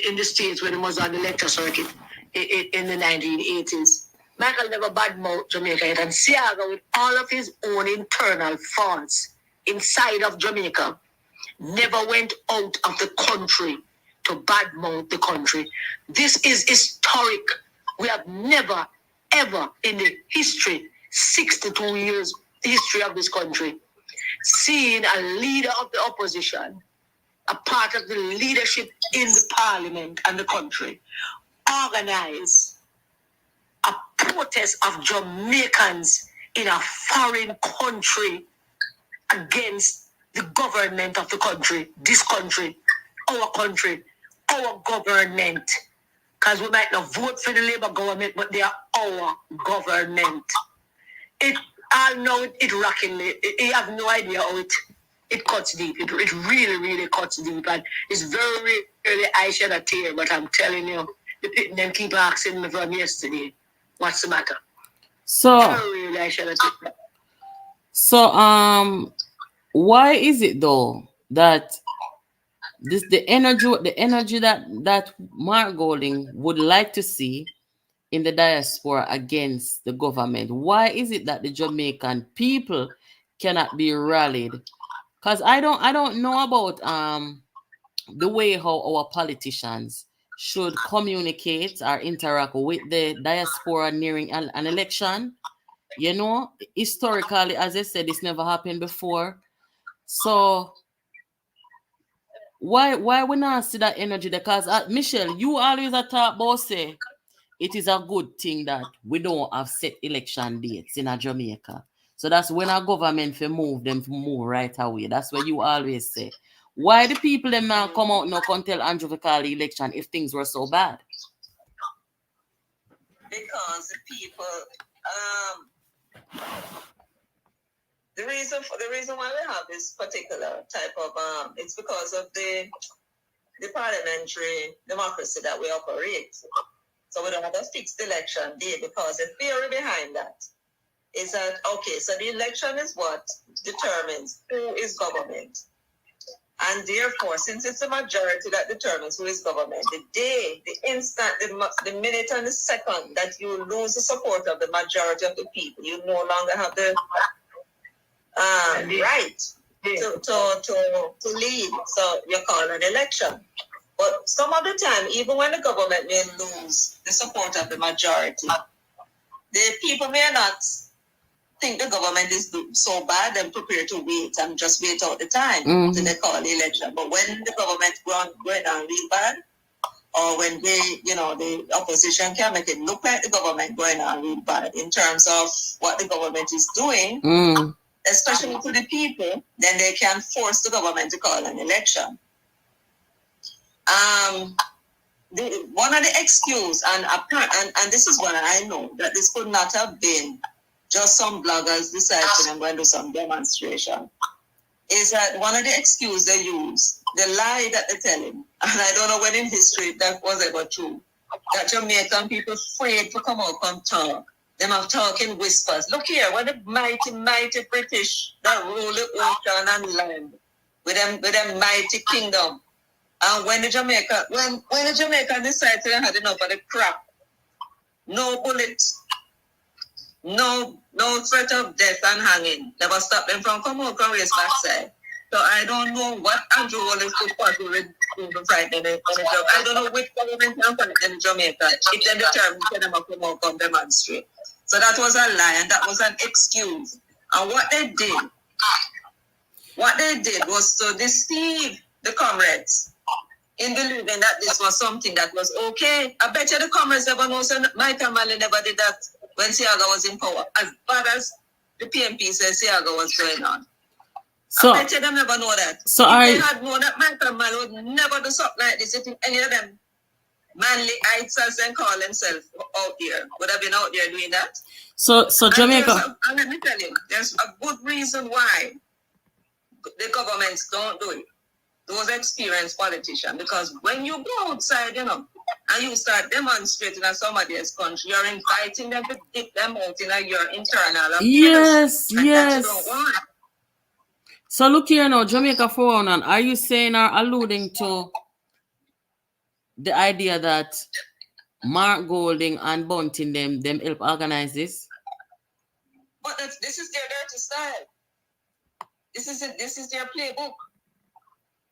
K: in the States when he was on the lecture circuit in the 1980s. Michael never badmouthed Jamaica yet. And Siaga, with all of his own internal faults inside of Jamaica, never went out of the country to badmouth the country. This is historic. We have never, ever in the history, 62 years history of this country, seen a leader of the opposition, a part of the leadership in the parliament and the country, organize a protest of Jamaicans in a foreign country against the government of the country, this country, our government. Because we might not vote for the Labour government, but they are our government. I know it rockingly. You have no idea how it cuts deep. It really, really cuts deep. And it's very, really I shed a tear, but I'm telling you, the people them keep asking me from yesterday, what's the matter?
A: So,
K: very, really I shed a tear.
A: So, why is it though that the energy that Mark Golding would like to see in the diaspora against the government? Why is it that the Jamaican people cannot be rallied? Because I don't know about the way how our politicians should communicate or interact with the diaspora nearing an election. You know, historically, as I said, this never happened before. So why we not see that energy? Because Michelle, you always talk about say it is a good thing that we don't have set election dates in Jamaica. So that's when our government move right away. That's what you always say. Why the people them now come out now can tell Andrew to call the election if things were so bad?
K: Because the people, the reason why we have this particular type of it's because of the parliamentary democracy that we operate. So we don't have a fixed election date, because the theory behind that is that, okay, so the election is what determines who is government. And therefore, since it's the majority that determines who is government, the instant, the minute and the second that you lose the support of the majority of the people, you no longer have the right to lead. So you call an election. But some of the time, even when the government may lose the support of the majority, the people may not think the government is so bad and prepare to wait and just wait out the time till they call the election. But when the government going on real bad, or when the opposition can make it look like the government going on real bad in terms of what the government is doing, especially to the people, then they can force the government to call an election. One of the excuse, and this is what I know, that this could not have been just some bloggers decided to go and do some demonstration, is that one of the excuses they use, the lie that they're telling, and I don't know when in history that was ever true, that Jamaican people afraid to come out and talk. Them have talking whispers. Look here, when the mighty, mighty British that rule the ocean and land with them mighty kingdom. And when the Jamaican decided they had enough of the crap, no bullets, no threat of death and hanging, never stop them from coming out and race backside. So I don't know what Andrew Wallace could possibly do to frighten them. I don't know which government can fight in Jamaica if they determine to them come out and demonstrate. So that was a lie, and that was an excuse. And what they did was to deceive the comrades in believing that this was something that was okay. I bet you the comrades never know, so Michael Malley never did that when Siaga was in power. As bad as the PMP says Siaga was going on. So, I bet you them never know that. So if they had known that Michael Malley would never do something like this, if any of them manly-ites as they call themselves out there would have been out there doing that. So Jamaica. And let me tell you, there's a good reason why the governments don't do it. Those experienced politicians, because when you go outside, and you start demonstrating in somebody else's country, you're inviting them to dip them out in your internal affairs. Yes. That you don't want. So look here now, Jamaica for one, are you saying or alluding to the idea that Mark Golding and Bunting them help organize this? But this is their dirty style. This is their playbook.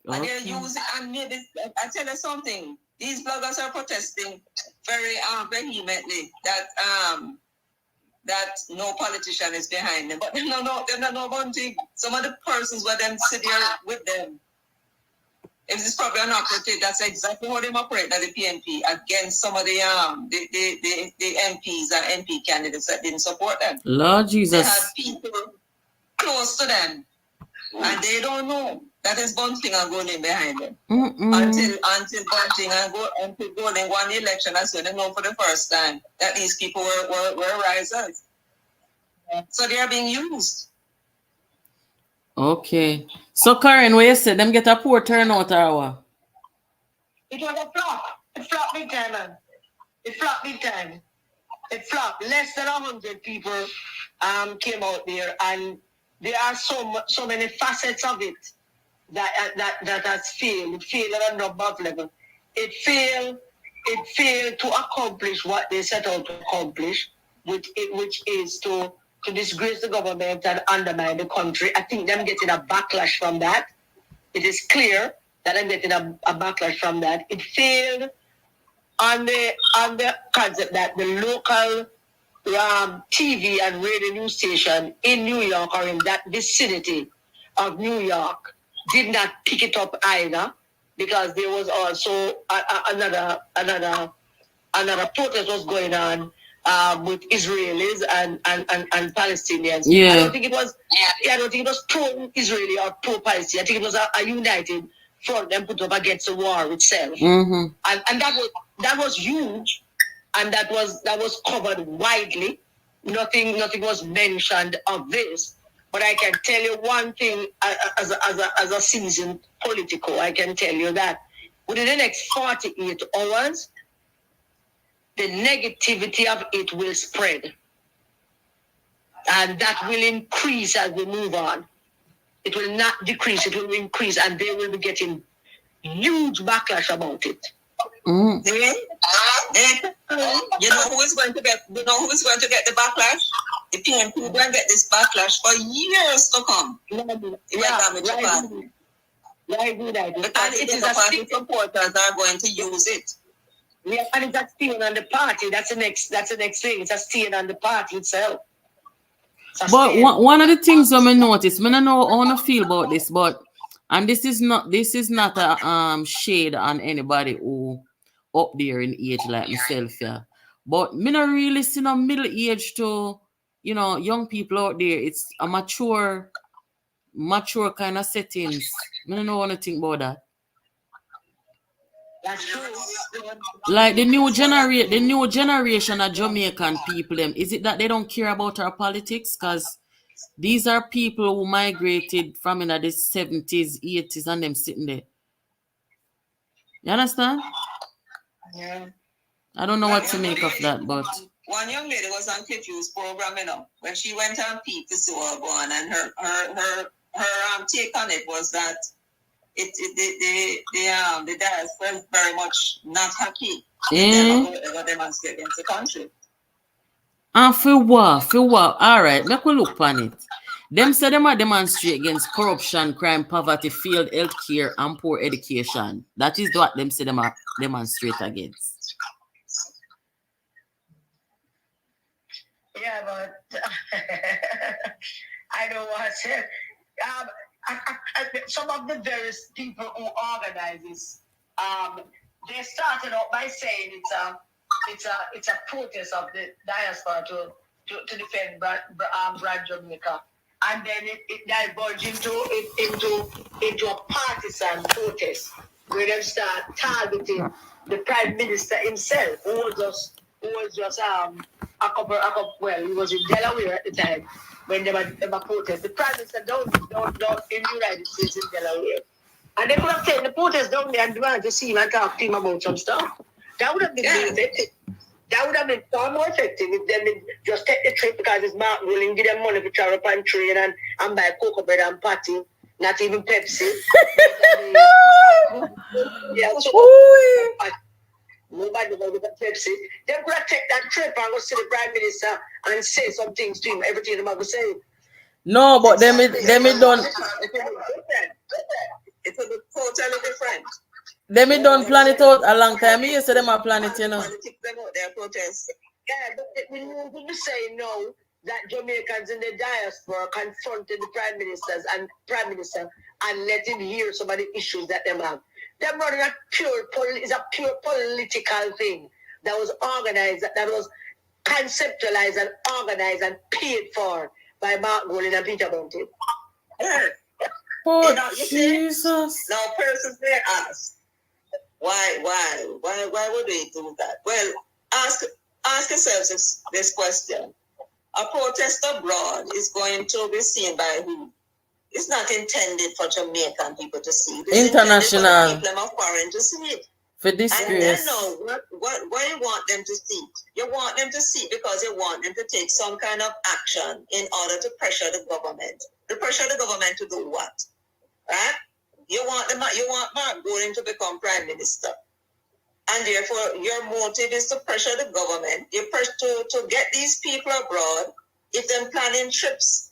K: Okay. And they're using, and maybe I tell you something. These bloggers are protesting very vehemently that no politician is behind them. But they're not no Bunting. Some of the persons where them sit there with them. If it's probably an operative, that's exactly how they operate at the PNP against some of the MPs and MP candidates that didn't support them. Lord Jesus. They had people close to them, and they don't know that is Bunting and Golding behind them. Until Bunting and Golding won the election, that's when they know for the first time that these people were risers. So they are being used. Okay. So Karen, what you said, them get a poor turnout or what? It was a flop. It flopped big time, man. It flopped big time. It flopped. Less than 100 people came out there, and there are so many facets of it that has failed. It failed at a number of levels. It failed to accomplish what they set out to accomplish, which is to disgrace the government and undermine the country. I think them getting a backlash from that. It is clear that I'm getting a backlash from that. It failed on the concept that the local TV and radio news station in New York or in that vicinity of New York did not pick it up either, because there was also another protest was going on with Israelis and Palestinians. Yeah. I don't think it was pro-Israeli or pro-Palestinian. I think it was a united front them put up against the war itself. Mm-hmm. And that was huge, and that was covered widely. Nothing was mentioned of this. But I can tell you one thing as a seasoned politico, I can tell you that within the next 48 hours, the negativity of it will spread. And that will increase as we move on. It will not decrease, it will increase, and they will be getting huge backlash about it. Mm. You know who is going to get the backlash? The PNP will get this backlash for years to come. Because it is a party supporters are going to use it. Yeah, and it's a stain on the party. That's the next thing. It's a stain on the party itself. But one of the things I notice, I don't know how I feel about this, but and this is not a shade on anybody who up there in age like myself, yeah. But me not really see no middle age to young people out there. It's a mature kind of settings. I don't know what to think about that. That's true. Like the new generation of Jamaican people, is it that they don't care about our politics? Because these are people who migrated from in the 70s, 80s, and them sitting there. You understand? Yeah. I don't know what to make of that, but one young lady was on Cliffy's program, when she went on peak to see what was going on, and her take on it was that the diaspora is very much not happy. They demonstrate against the country. And for what? All right, make we look on it. Them say them are demonstrate against corruption, crime, poverty, failed health care, and poor education. That is what them say them are demonstrate against. Yeah, but I know what. Some of the various people who organize this, they started out by saying it's a protest of the diaspora to defend Brad Jamaica, and then it diverged into a partisan protest where they start targeting the Prime Minister himself, who was just a couple well, he was in Delaware at the time when they were protest. The Prime Minister down in the United States in Delaware. And they could have taken the protest down there and wanted to see him and talk to him about some stuff. That would have been effective. That would have been far more effective if they just take the trip because it's Mark willing, give them money to travel on train and buy cocoa bread and patty, not even Pepsi. Nobody with a Pepsi. They could have taken that trip and go see the Prime Minister and say some things to him, everything they're going to say.
A: No, but them it done.
K: It's a totally different.
A: Them it done plan it out a long time. You say them are plan it, you know.
K: Their protest. Yeah, but we need say no that Jamaicans in the diaspora confronted the Prime Minister and let him hear some of the issues that they have. They're running a pure political thing that was organized, that was conceptualized and organized and paid for by Mark Golding and Peter Bounty. Yeah.
A: Oh, Jesus.
K: Now, persons may ask, why would they do that? Well, ask yourselves this question. A protest abroad is going to be seen by who? It's not intended for Jamaican people to see. It's
A: international.
K: For people of foreign to see it.
A: For disgrace.
K: And I know what you want them to see. You want them to see because you want them to take some kind of action in order to pressure the government. To pressure the government to do what? Right? You want Mark Golding to become Prime Minister. And therefore, your motive is to pressure the government. You press to get these people abroad. If they're planning trips,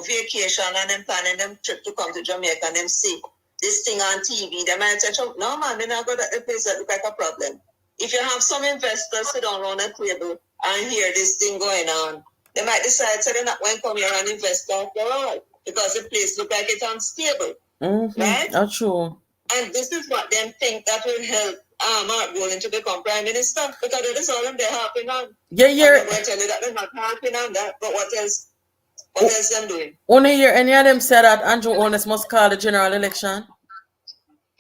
K: vacation, and then planning them trip to come to Jamaica and them see this thing on TV, they might say, no man, they're not going to place that look like a problem. If you have some investors sit down on a table and hear this thing going on, they might decide they're not going to come here and invest after all because the place look like it's unstable.
A: Mm-hmm.
K: Right?
A: That's true.
K: And this is what them think that will help Mark Golding to become Prime Minister because that is all them they're harping on.
A: Yeah.
K: I'm going to tell you that they're not harping on that, but what else? What else them doing?
A: Only hear any of them say that Andrew Holness must call the general election.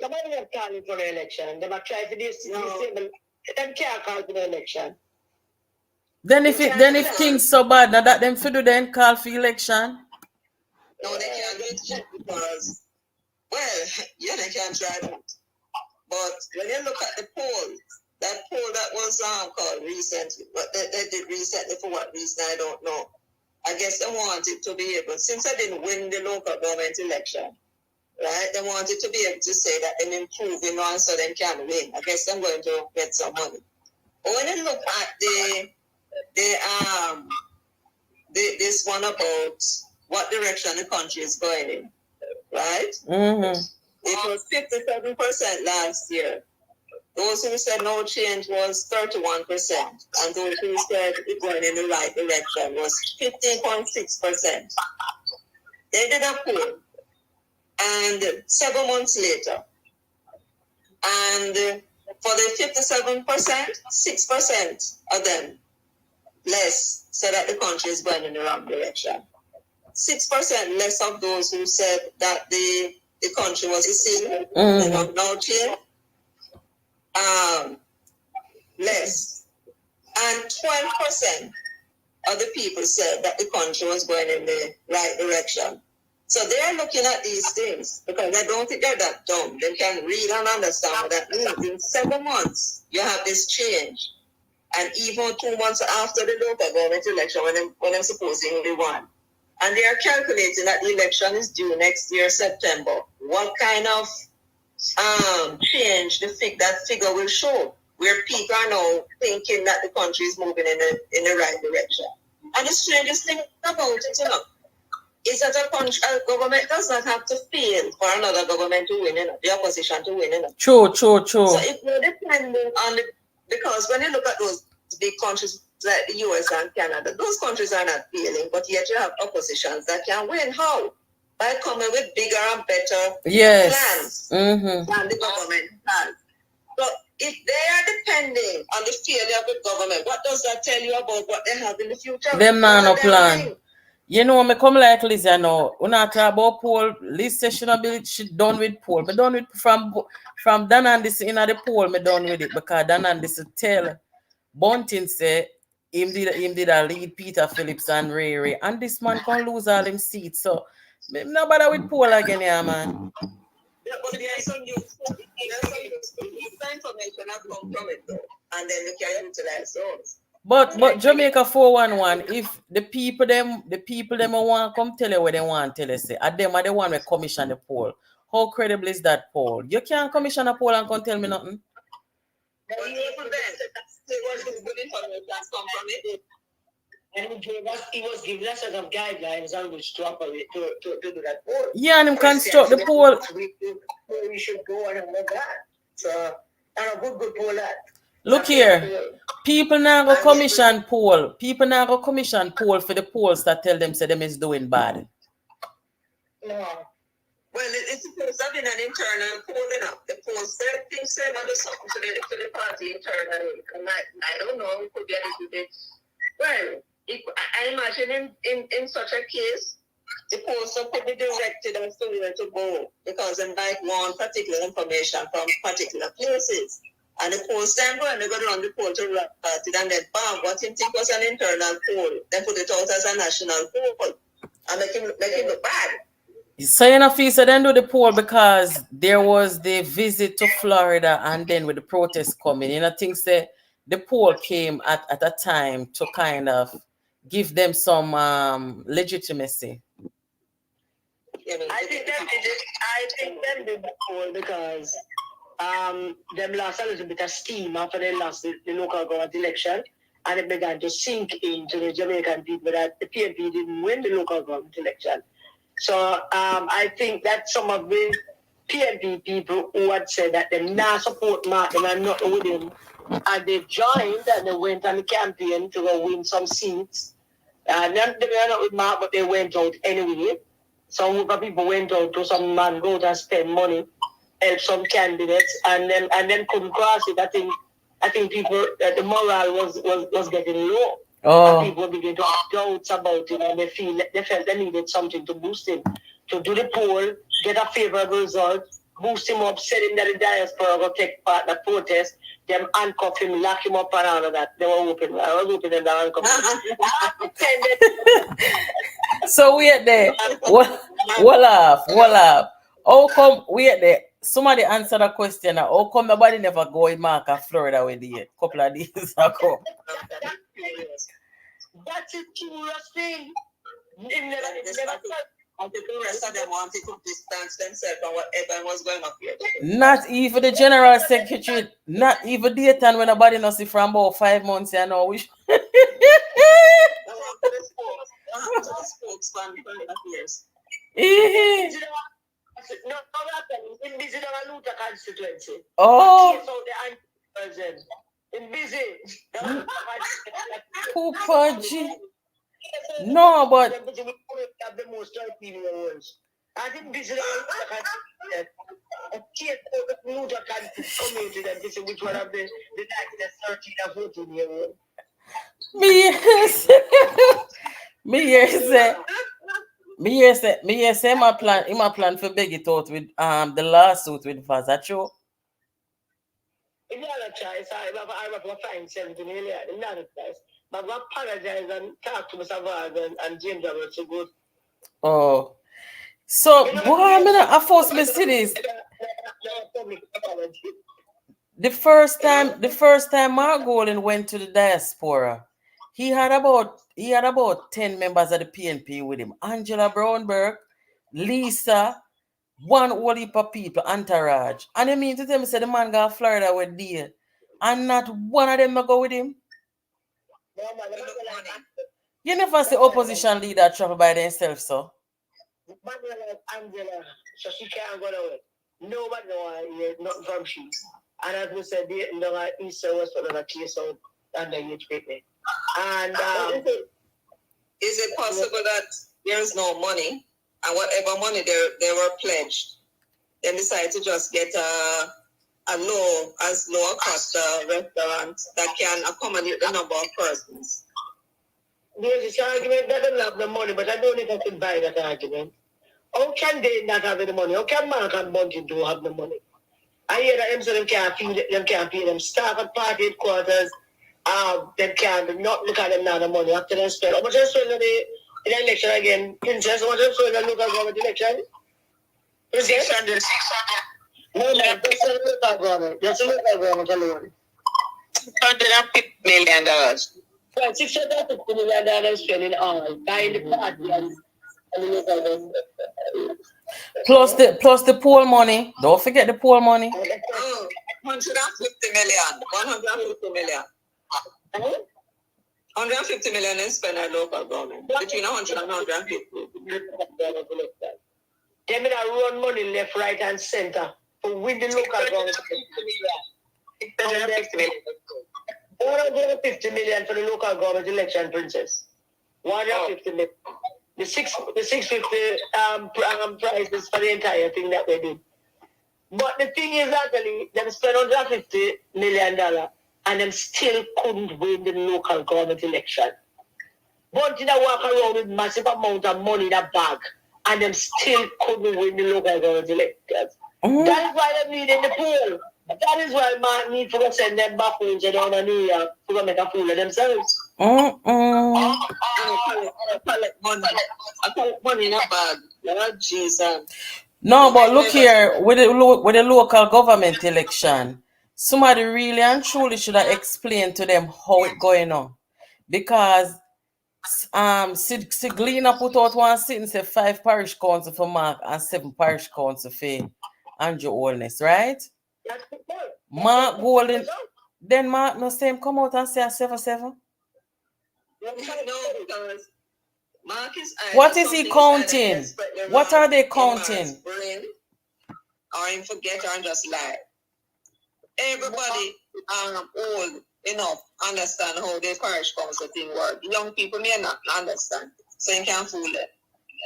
K: Nobody is calling for the election. They might try for this. Them can't call for the election.
A: Then if things so bad, now that them do then call for election.
K: No, they can't do it because, well, yeah, they can't try that. But when you look at the poll, that was called recently, but they did recently for what reason, I don't know. I guess they wanted to be able, since I didn't win the local government election, right? They wanted to be able to say that they're improving on so they can win. I guess I'm going to get some money. But when you look at this one about what direction the country is going in, right?
A: Mm-hmm.
K: It was 57% last year. Those who said no change was 31%, and those who said it's going in the right direction was 15.6%. They did a poll, and 7 months later, and for the 57%, 6% of them less said that the country is going in the wrong direction. 6% less of those who said that the country was the same, no change. Less. And 12% of the people said that the country was going in the right direction. So they are looking at these things because I don't think they're that dumb. They can read and understand what that means. In 7 months, you have this change. And even 2 months after the local government election, when them supposedly won. And they are calculating that the election is due next year, September. What kind of change that figure will show, where people are now thinking that the country is moving in the right direction. And the strangest thing about it, is that a government does not have to fail for another government to win, the opposition to win.
A: True.
K: So if you're depending on because when you look at those big countries like the US and Canada, those countries are not failing, but yet you have oppositions that can win. How? By coming with bigger and better plans than the government has. So if they are depending on the failure of the government, what does that tell you about what they have in the future?
A: Them not no plan. You know, me come like Lizzie now. We not talk about poll. Liz says she done with poll. Me done with from Dan and this in the poll. Me done with it because Dan and this tell Bunting say him did a lead Peter Phillips and Ray Ray, and this man can lose all him seats. So me no bother with poll again, yeah, man.
K: Yeah, but there's some new information that come from it though, and then we can utilize those.
A: But Jamaica 411, if the people them want come tell you what they want tell you say, at them are the one we commission the poll. How credible is that poll? You can't commission a poll and come tell me nothing.
K: But even then, there was good information that come from it. And he was giving us sort of guidelines on which to operate to do that poll.
A: Yeah, and him construct the poll.
K: We should go and all that. So, and a good poll that.
A: Look here. People now go commission poll. People now go commission poll for the polls that tell them say them is doing bad.
K: No. Well, it's supposed to have been an internal polling up. The poll said things say not do something to the party internally. And I don't know, it could be a little bit. Well, I imagine in such a case, the pollster could be directed as to where to go because they might want particular information from particular places. And the pollster go and they go around the poll to wrap it and then bam, what him think was an internal poll, then put it out as a national poll and make him look bad.
A: So you know, so then do the poll because there was the visit to Florida and then with the protests coming, you know, things that the poll came at a time to kind of give them some legitimacy.
K: I think them did the poll because them lost a little bit of steam after they lost the local government election, and it began to sink into the Jamaican people that the PNP didn't win the local government election. So I think that some of the PNP people who had said that they now support Martin and not with him, and they joined and they went on the campaign to go win some seats. And then they were not with Mark, but they went out anyway. Some people went out to some man go and spend money, help some candidates, and then couldn't cross it. I think people the morale was getting low.
A: Oh.
K: And people began to have doubts about it, and they felt they needed something to boost him, to do the poll, get a favorable result, boost him up, set him that the diaspora will take part in the protest, them handcuff him, lock him up and all of that. They were hoping. I was hoping them to handcuff him.
A: So wait there. Wall off. How come wait there? Somebody answer the question. How come nobody never go in Marca, Florida with the couple of days ago?
K: That's a curious thing. I think the rest of them wanted to distance themselves from whatever was going on here.
A: Not even the general secretary, not even the time when nobody knows it from about 5 months, you know. We
K: spokesman for affairs. No, in busy the Luta constituency.
A: Oh.
K: In busy.
A: Poopa G. No, but
K: the most I think busy Luta community that this which one of the 13 or 14 year old.
A: Me yes, my plan for beg it out with the lawsuit with Vaz. That's true.
K: If you have a choice, I will find 17 million. If you have a choice, I will apologize and talk to Mr. Vaz and James about so good.
A: Oh, so boy, I force me to this. The first time Margolin went to the diaspora, he had about 10 members of the PNP with him. Angela Brownberg, Lisa, one whole heap of people, entourage. And I mean to tell me, say the man got Florida with deal. And not one of them go with him. You never see opposition leader travel by themselves, so.
K: Angela, so she can't go away. Nobody knows nothing from she. And as we said, the east and west of the case out under each people. And is it possible that there is no money, and whatever money they were pledged, they decide to just get a low cost restaurant that can accommodate the number of persons? There's this argument that they don't have the money, but I don't think I can buy that argument. How can they not have the money? How can Mark and Bunty do have the money? I hear that them say them can't pay them staff at party headquarters. They can't not look at them now the money after they spend. How much they spend in the election again? Princess, how much they spend in the local government election? 600. No, that's the local government. That's the local government alone. $150 million. Well, $650 million spending all buying the party and the local government.
A: Plus the pool money. Don't forget the pool money.
K: 150 million. 150 million. 150 million is spent at local government. Between 100 and 150. They may run money left, right, and center to win the local government. 150 million for the local government election, Princess. 150 million. The 650 prices for the entire thing that they did. But the thing is actually, they spent $150 million and them still couldn't win the local government election. But they walk around with massive amount of money in a bag and them still couldn't win the local government elections. Mm-hmm. That is why they needed the poll. That is why man need to send them back home down to New York to make a fool of themselves. I collect money in a bag. Lord Jesus.
A: No, but look here, with the local government election, somebody really and truly should have explained to them how it going on. Because Siglina put out one sitting say 5 parish council for Mark and 7 parish council for Andrew Holness, right? Mark Golden, then Mark no same come out and say a 7-7.
K: No, because Mark is
A: what is he counting? What are they counting?
K: Or him forget or just lie. Everybody old enough understand how the parish council thing work. Young people may not understand, so you can't fool them.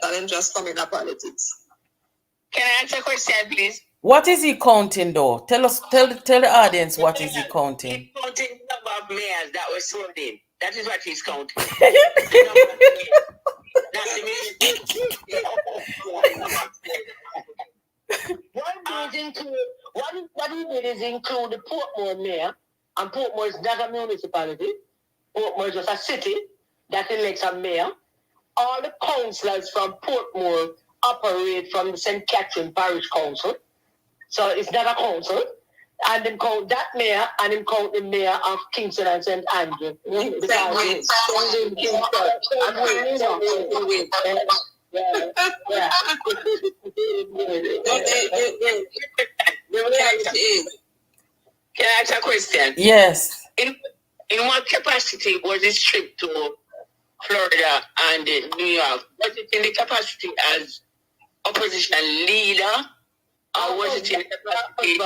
K: So them just come in the politics. Can I answer a question, please?
A: What is he counting though? Tell the audience what is he counting.
K: He's counting the number of mayors that were sworn in. That is what he's counting. What he did is include the Portmore mayor, and Portmore is not a municipality. Portmore is just a city that elects a mayor. All the councillors from Portmore operate from the St. Catherine Parish Council. So it's not a council. And then count that mayor and then count the mayor of Kingston and St. Andrew. Can I ask a question?
A: Yes.
K: In what capacity was this trip to Florida and New York? Was it in the capacity as opposition leader? Or was it in the capacity?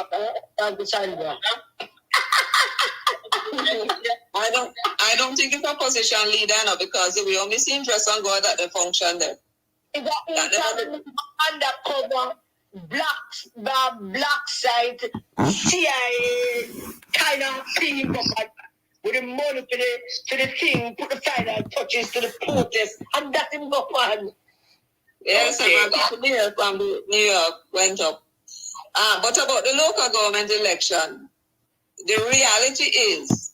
K: I don't think it's opposition leader now because we only see interest on God at the function there. Is that undercover black side CIA kind of thing with the money to the thing, put the final touches to the protest, and that didn't go on. Yes, okay. And people here from New York went up. But about the local government election, the reality is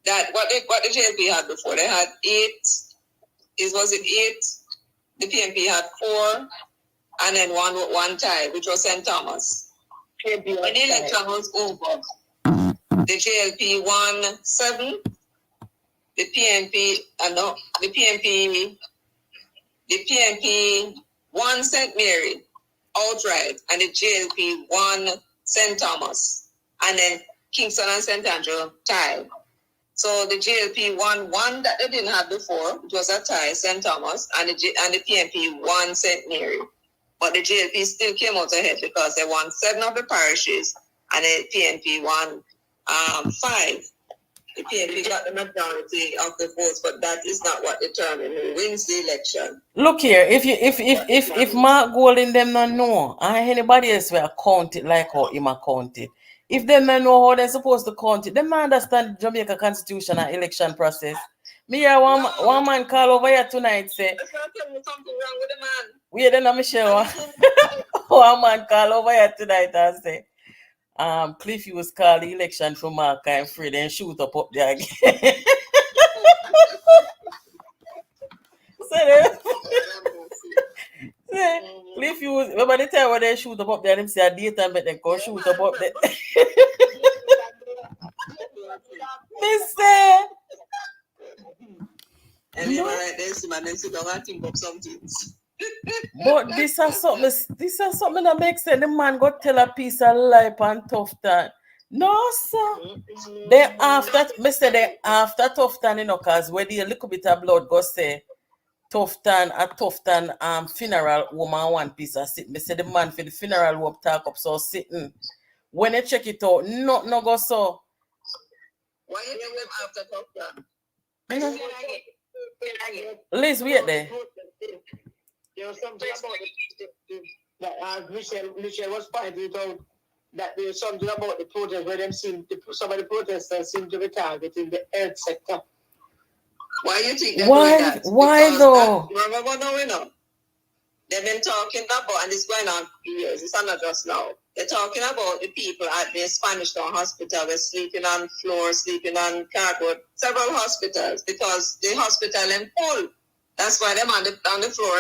K: that what the JLP had before, they had 8. Was it 8? The PNP had 4, and then one tie, which was St. Thomas. When the election was over, the JLP won 7. The PNP won St. Mary outright, and the JLP won St. Thomas, and then Kingston and St. Andrew tied. So the JLP won 1 that they didn't have before, which was a tie, St. Thomas, and the PNP won St. Mary. But the JLP still came out ahead because they won 7 of the parishes, and the PNP won 5. The PNP got the majority of the votes, but that is not what determines who wins the election.
A: Look here, if Mark Gold in them not know, and anybody else will count it like how him account it. If them not know how they're supposed to count it, them not understand Jamaica constitution and election process. Me hear one man call over here tonight say,
K: That's not telling me something wrong with the man.
A: we then Michelle one man call over here tonight and say, Cliffy was called the election for Mark and Fred and shoot up there again. Cliffy was, remember the time when they shoot up there, them say a date and make them go shoot up there. Me say.
K: And then right there, see man, then sit down and think of some things.
A: But this is something that makes sense. The man go tell a piece of lie and tough time. No, sir. They after me say they after tough time, you know, cause where the little bit of blood go say tough time funeral woman one piece of sit. Me say the man for the funeral home talk up so sitting. When they check it out, no go so.
K: Why you think them after tough time?
A: Liz, wait there.
F: There was something about that Michelle was pointing out that there was something about the protest where some of the protesters seem to be targeting the health sector.
K: Why you think they're doing that?
A: Why
K: because
A: though?
K: Remember what we know? They've been talking about, and it's going on for years, it's not just now. They're talking about the people at the Spanish Town Hospital were sleeping on floors, sleeping on cardboard, several hospitals, because the hospital is full. That's why they're on the floor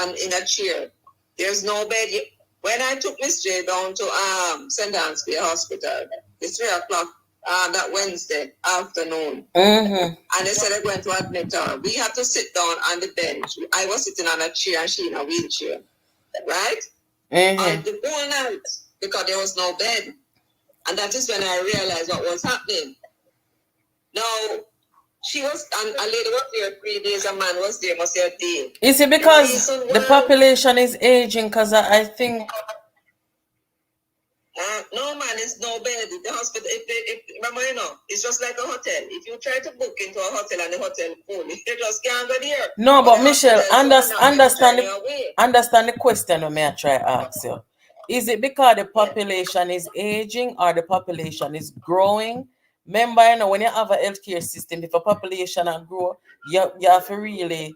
K: and in a chair. There's no bed. When I took Miss J down to St. Anne's Bay Hospital, it's 3 o'clock that Wednesday afternoon.
A: Mm-hmm.
K: And they said they're going to admit her. We had to sit down on the bench. I was sitting on a chair and she in a wheelchair. Right?
A: Mm-hmm.
K: On the whole night, because there was no bed. And that is when I realized what was happening. Now, she was, and a lady was there 3 days, a man was there, must say a day.
A: Is it because the population is aging? Because I think...
K: no, man, it's no bed. The hospital, remember, you know, it's just like a hotel. If you try to book into a hotel and the hotel full, you just can't go there.
A: No, but Michelle, understand the question I may try to ask you. Is it because the population is aging or the population is growing? Remember, you know, when you have a healthcare system, if a population grow, you have to really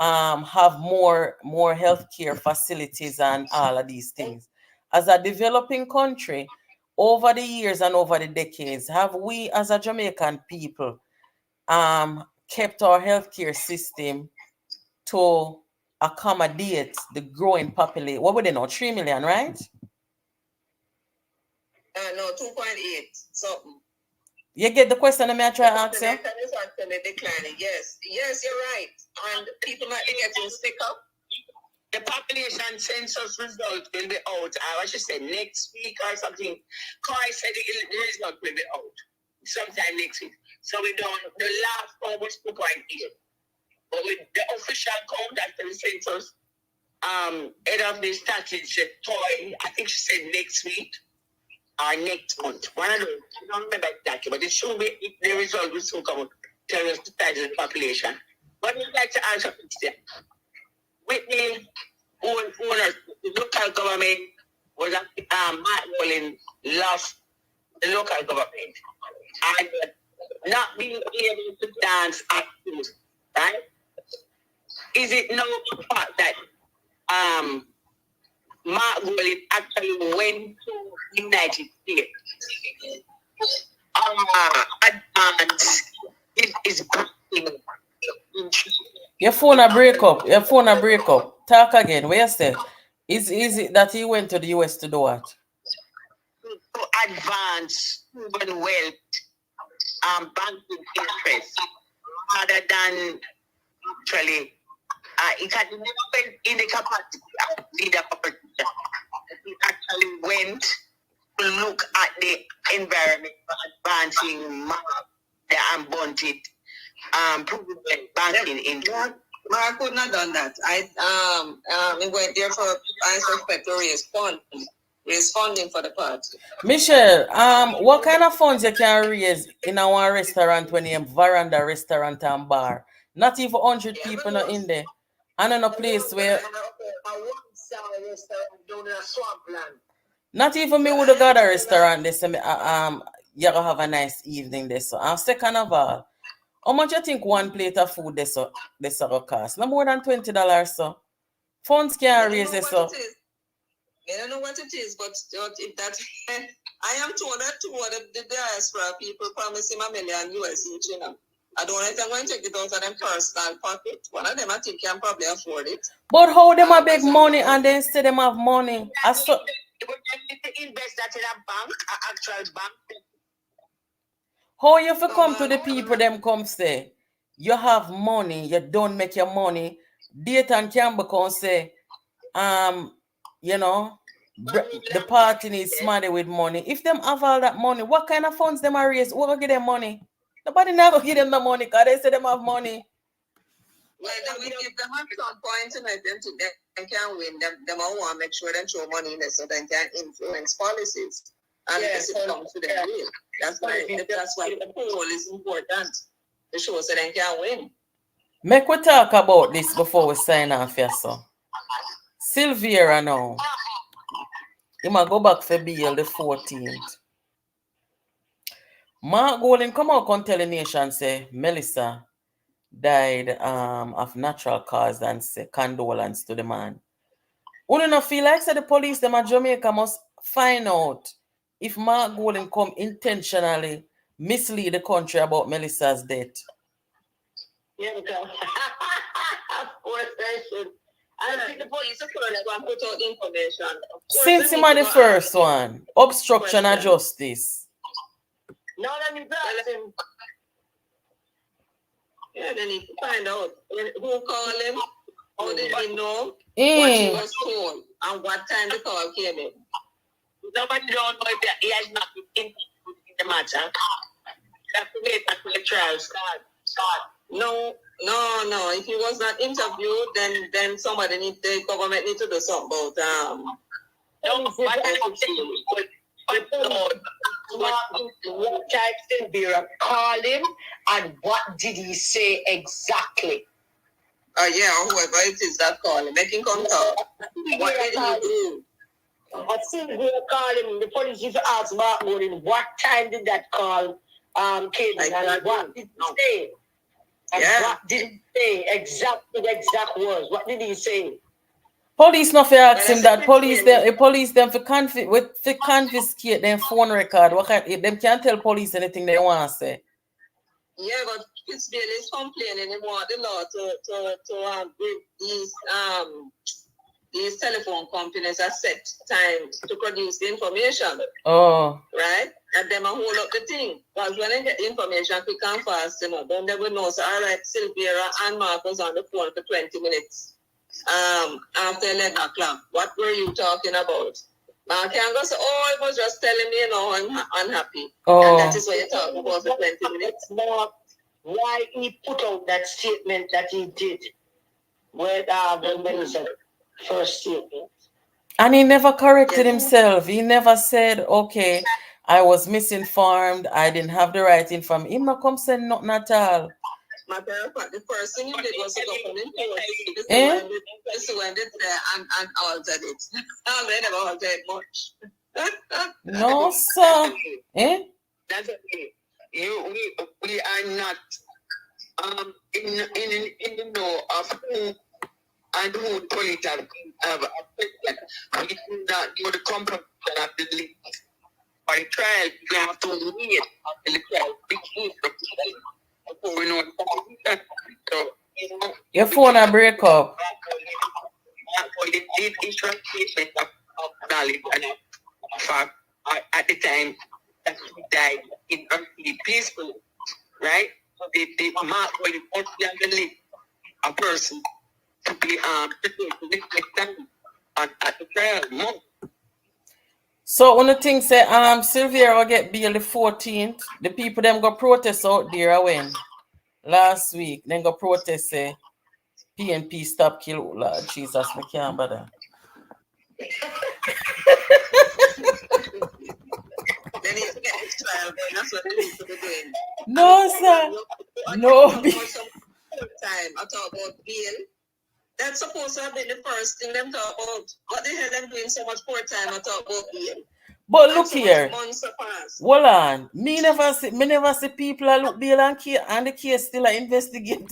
A: have more healthcare facilities and all of these things. As a developing country, over the years and over the decades, have we as a Jamaican people kept our healthcare system to accommodate the growing population? What would they know? 3 million, right?
K: No, 2.8 something.
A: You get the question I'm trying to ask you?
K: Declining. Yes, you're right. And people might be getting sicker. The population census result will be out. I should say next week or something. Koi said the result will be out sometime next week. So we don't. The last count was 2.8, but with the official count after the census, head of the statistics, Toy, I think she said next week or next month. One of those. I don't remember exactly, but it should be. The result will soon come out. Tell us the size of the population. But we'd like to answer this. With the owners, the local government was Matt lost the local government and not being able to dance at food, right? Is it no fact that Mark Golding actually went to the United States and it is breaking.
A: Your phone a break up. Talk again. Where you say? Is it that he went to the US to do what?
K: To advance human wealth, banking interest, rather than actually, it had never been in the capacity of leader competition. He actually went to look at the environment for advancing the unbounded banking interest. I couldn't have done that. I went there for, I suspect, to raise funds.
J: raise funding for the party.
A: Michelle, what kind of funds you can raise in our restaurant when you have veranda restaurant and bar? Not even 100 people not in there. And in a place where not even me would have got a restaurant this you gonna have a nice evening this. So and second of all, how much you think one plate of food this will cost? No more than $20, so funds can raise this up.
J: I don't know what it is, but if that I am told that two of the diaspora people promise him $1 million US each, you know. I don't know if I'm going to take it out of them personal pocket. One of them I think can probably afford it.
A: But how them a big money and then say them have money?
F: But they need to invest that in a bank, an actual bank.
A: How you fi come to the people them come say, you have money, you don't make your money. Dayton Campbell come say, you know, the party needs money with money. If them have all that money, what kind of funds them are raise? Who gonna give them money? Nobody never give them the money because they say them have money.
J: Well, then we give them at some point to make them can win. Them all want to make sure they show money in there so they can influence policies. And yes, it comes to their will. That's why the poll is important. To show so they can win.
A: Make we talk about this before we sign off here, so. Sylvia now. He might go back for bail the 14th. Mark Golden come out and tell the nation say Melissa died of natural cause and say condolence to the man. Only not feel like say the police them at Jamaica must find out if Mark Golden come intentionally mislead the country about Melissa's death.
F: Yeah, because poor session. I think the police are going to put out information.
A: Since him are the first one, obstruction of justice.
F: No, let me blast him.
J: Yeah, they need to find out who called him, how did he know, what he was told, and what time the call came in.
F: Nobody don't know if he has not been in the matter. You have to wait until the trial starts.
J: No. If he was not interviewed, then somebody the government need to do something about
F: what type Sylvia call him and what did he say exactly?
J: Whoever it is that call him, make him come talk. What did he do?
F: Sylvia called him. The police used to ask Mark Gordon what time did that call came in and what did he say? And what did he say? The exact words. What did he say?
A: Police not for ask him that. Police them for confiscate them phone record. What kind, them can't tell police anything they want to say.
J: Yeah, but Fitzgerald is complaining he want the law to give these telephone companies a set time to produce the information.
A: Oh.
J: Right? And them a hold up the thing. Because when they get the information quick and fast, then they will know, so all right, Sylvia and Mark was on the phone for 20 minutes. After 11 o'clock. What were you talking about? Mark can go say, it was just telling me, I'm unhappy. And that is what you're talking about for 20 minutes.
F: Mark, why he put out that statement that he did with the minister first statement.
A: And he never corrected himself. He never said, okay, I was misinformed. I didn't have the right information. He not come say nothing at all.
J: Matter of fact, the first thing you did was to go from the this when they and altered it. They never altered much.
A: No, sir.
F: That's okay. We are not in the know of who and who police have affected. We do not know the composition of the list. For the trial, we have to wait until the trial begins before we know the so,
A: your phone a break up.
F: They did issue a statement of knowledge and fact at the time that he died in peaceful, right? So they mark when you want to leave a person to be at the trial.
A: So when the thing say Sylvia will get bail the 14th, the people them go protest out there when last week, then go protest say PNP stop kill Lord Jesus, I can't bother.
K: They need to get this trial going. That's what they need to be doing.
A: No, sir. No.
K: Time. I talk about bail. That's supposed to have been the first thing them talk about. What the hell them doing so much court time? I talk about bail.
A: But look
K: so
A: here. Hold on. Me never see people that look bail and the case still investigating.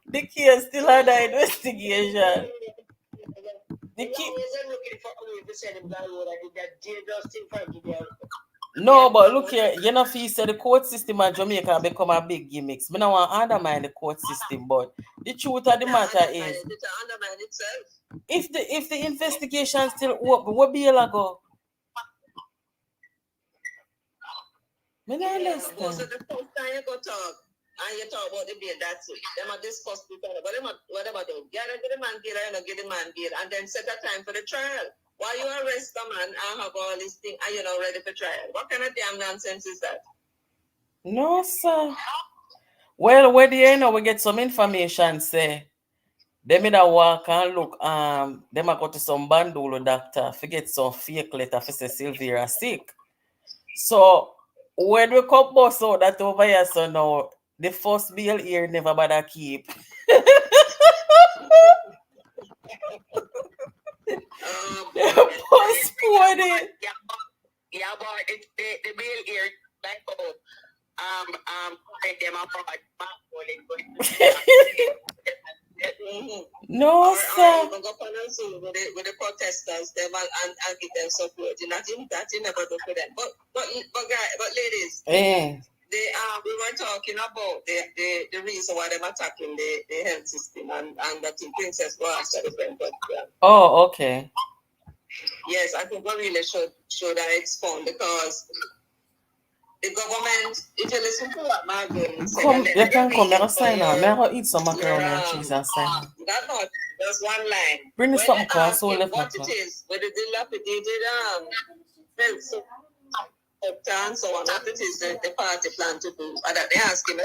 A: The case still under investigation. No, but look here, you know, if you say the court system in Jamaica become a big gimmicks. I don't want to undermine the court system, but the truth of the matter is, if the investigation still open, what bail I go? I don't understand.
K: The first time you go talk, and you talk about the bail, that's it. They might discuss the matter, but whatever they get the man bail, and get the man bail, and then set a time for the trial. Why you arrest a man and have all this thing and you're not ready for trial? What kind of damn nonsense is that?
A: No, sir. Well, where do you know we get some information, say, them in a walk and look, them a go to some bandolo doctor, forget some fake letter for say Sylvia sick. So, when we come bust out that over here, so now, the first bill here never bother keep. Postpone it.
K: Yeah, but the bill here, like, them apart.
A: No, sir.
K: Go with the protesters, them and give them support. Nothing never do for them. But ladies, we were talking about the reason why they're attacking the health system and that in Princess was a different program.
A: Oh, okay.
K: Yes, I think we really should expound because the government, if you listen to what Margaret said,
A: you can come here and sign now. May I go eat some macaroni and cheese and sign?
K: That's not just one line.
A: Bring me something close so left.
K: What it is, with the dilapidated health and so on, what it is the party plan to do, and that they ask him,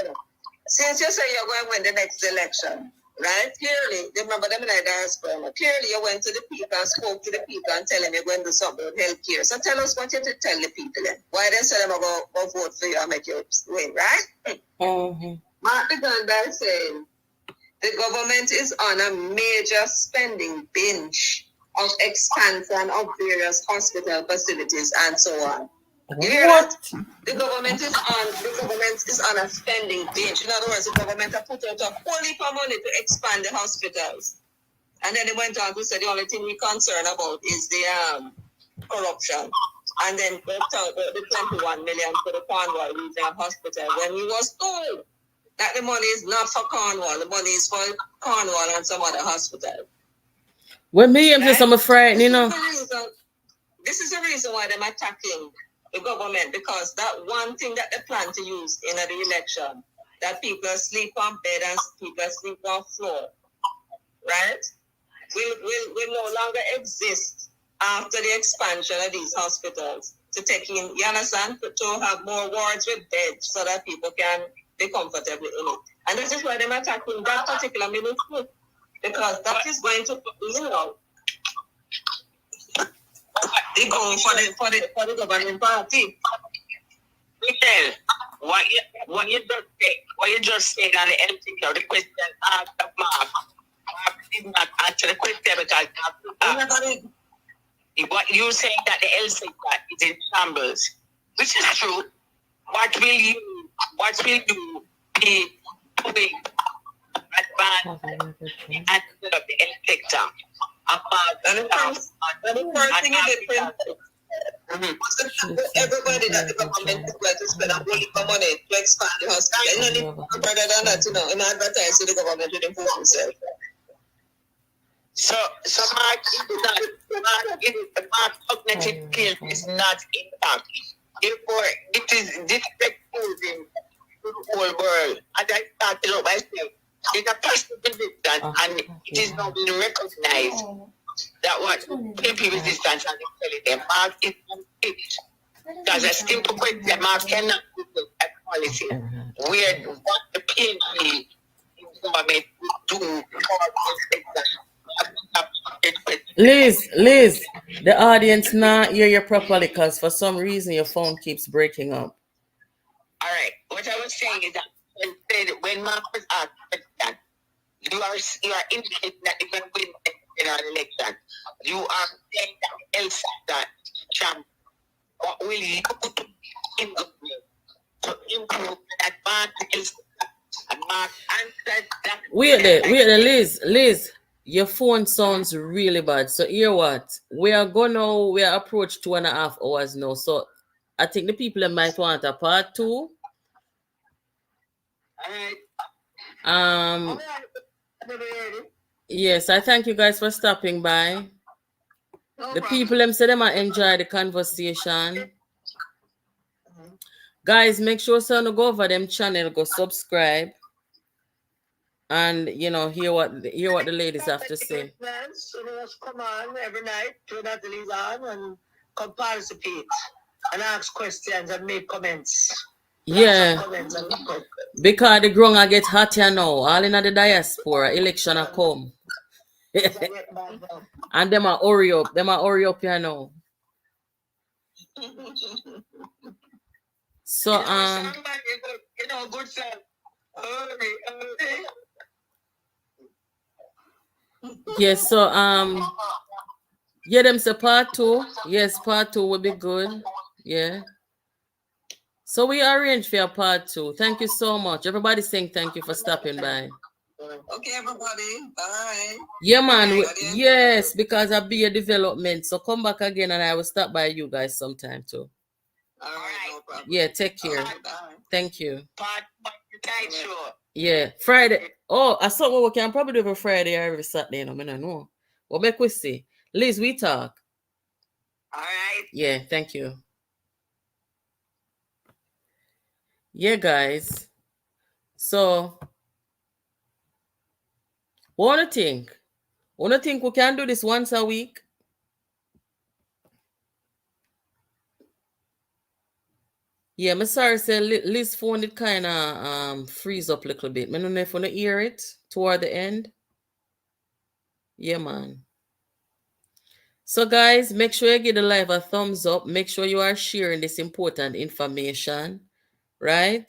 K: since you say you're going to win the next election, right? Clearly, remember them in the diaspora. Clearly, you went to the people and spoke to the people and tell them you're going to do something with health care. So tell us what you to tell the people then. Why they say them go vote for you and make you win, right?
A: Mm-hmm.
K: Mark began by saying the government is on a major spending binge of expansion of various hospital facilities and so on. You hear that? The government is on a spending binge. In other words, the government has put out a whole heap of money to expand the hospitals. And then they went on to say the only thing we're concerned about is the corruption. And then they talked about the 21 million for the Cornwall Regional Hospital when we was told that the money is not for Cornwall, the money is for Cornwall and some other hospital.
A: When me am just I'm frightened, you know.
K: This is the reason why they're attacking the government, because that one thing that they plan to use in the election, that people sleep on bed and people sleep on floor, right, will no longer exist after the expansion of these hospitals to take in, you understand, to have more wards with beds so that people can be comfortable in it. And this is why they're attacking that particular ministry, because that is going to, they go for the governing party.
L: Michelle, what you just said on the LTK, the question asked of Mark did not answer the question because what you saying that the LTK is in shambles, which is true. What will you be doing advance and develop the health sector?
K: And the first thing is different. Everybody that the government is going to spend a whole heap of money to expand the hospital. And then further than that, in advertise to the government to improve himself.
L: So Mark cognitive skill is not intact. Therefore, it is exposing to the whole world. And I started out by saying, it's a passive resistance, and it is now being recognized that what PP resistance and telling them, Mark is unfit. Because a simple question, Mark cannot do that policy. Where what the PNP government would do for the sector,
A: Liz, the audience not hear you properly because for some reason your phone keeps breaking up.
L: All right. What I was saying is that when Marcus asked that, you are indicating that if I win in our election, you are saying that else that champ, what will you do in government to improve that Mark else and Mark answered that?
A: Wait there, Liz. Your phone sounds really bad. So hear what? We are approach 2.5 hours now. So I think the people might want a part 2.
L: All right.
A: Um yes, I thank you guys for stopping by. The people them say them enjoy the conversation. Guys, make sure to go over them channel, go subscribe, and hear what the ladies have to say.
F: Come on every night to Natalie's on and come participate and ask questions and make comments.
A: Yeah, because the ground I get hotter now. All in the diaspora, election a come. And them a hurry up. Here now. So
L: good son.
A: yes, so yeah, them say part 2. Yes, part 2 will be good. Yeah. So we arrange for a part 2. Thank you so much. Everybody saying thank you for stopping by.
L: Okay, everybody. Bye.
A: Yeah, man. Yes, because I'll be a development. So come back again and I will stop by you guys sometime too.
L: All right, no problem.
A: Yeah, take care.
L: Right,
A: thank you.
L: Part show.
A: Yeah, Friday. Oh, I saw what we can probably do for Friday or every Saturday. No, I don't know. What make we see? Liz, we talk.
L: All right.
A: Yeah, thank you. Yeah, guys. So, what do you think? What do you think we can do this once a week? Yeah, I'm sorry, say Liz phone it kind of freeze up a little bit. I don't know if you want to hear it toward the end. Yeah, man. So, guys, make sure you give the live a thumbs up. Make sure you are sharing this important information, right?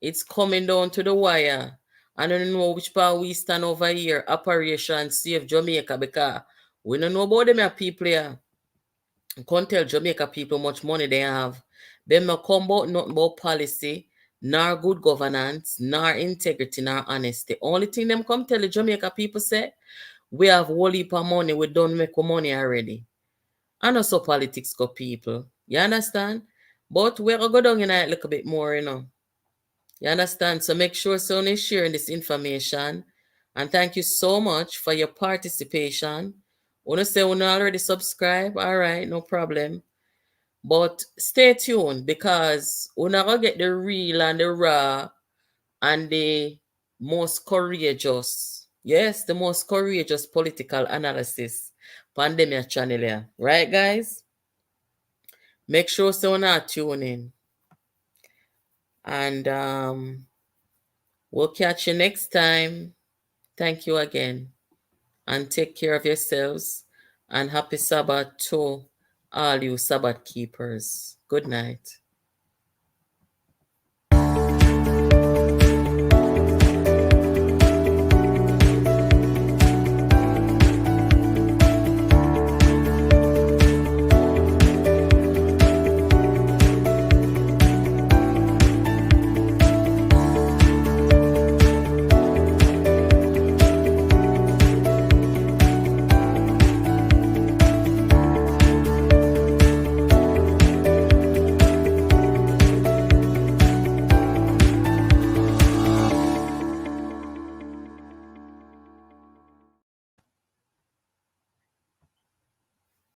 A: It's coming down to the wire. I don't know which part we stand over here. Operation Save Jamaica, because we don't know about them people here. Can't tell Jamaica people much money they have. Them not come about nothing about policy, nor good governance, nor integrity, nor honesty. Only thing them come tell the Jamaica people say, we have whole heap of money, we don't make money already. And also politics go people. You understand? But we're going to go down in a little bit more, You understand? So make sure someone is sharing this information. And thank you so much for your participation. Want to say when you already subscribe? All right, no problem. But stay tuned because we're not going to get the real and the raw and the most courageous, yes, the most courageous political analysis pandemic channel here. Right, guys? Make sure so not tune in. And we'll catch you next time. Thank you again. And take care of yourselves. And happy Sabbath to all you Sabbath keepers. Good night.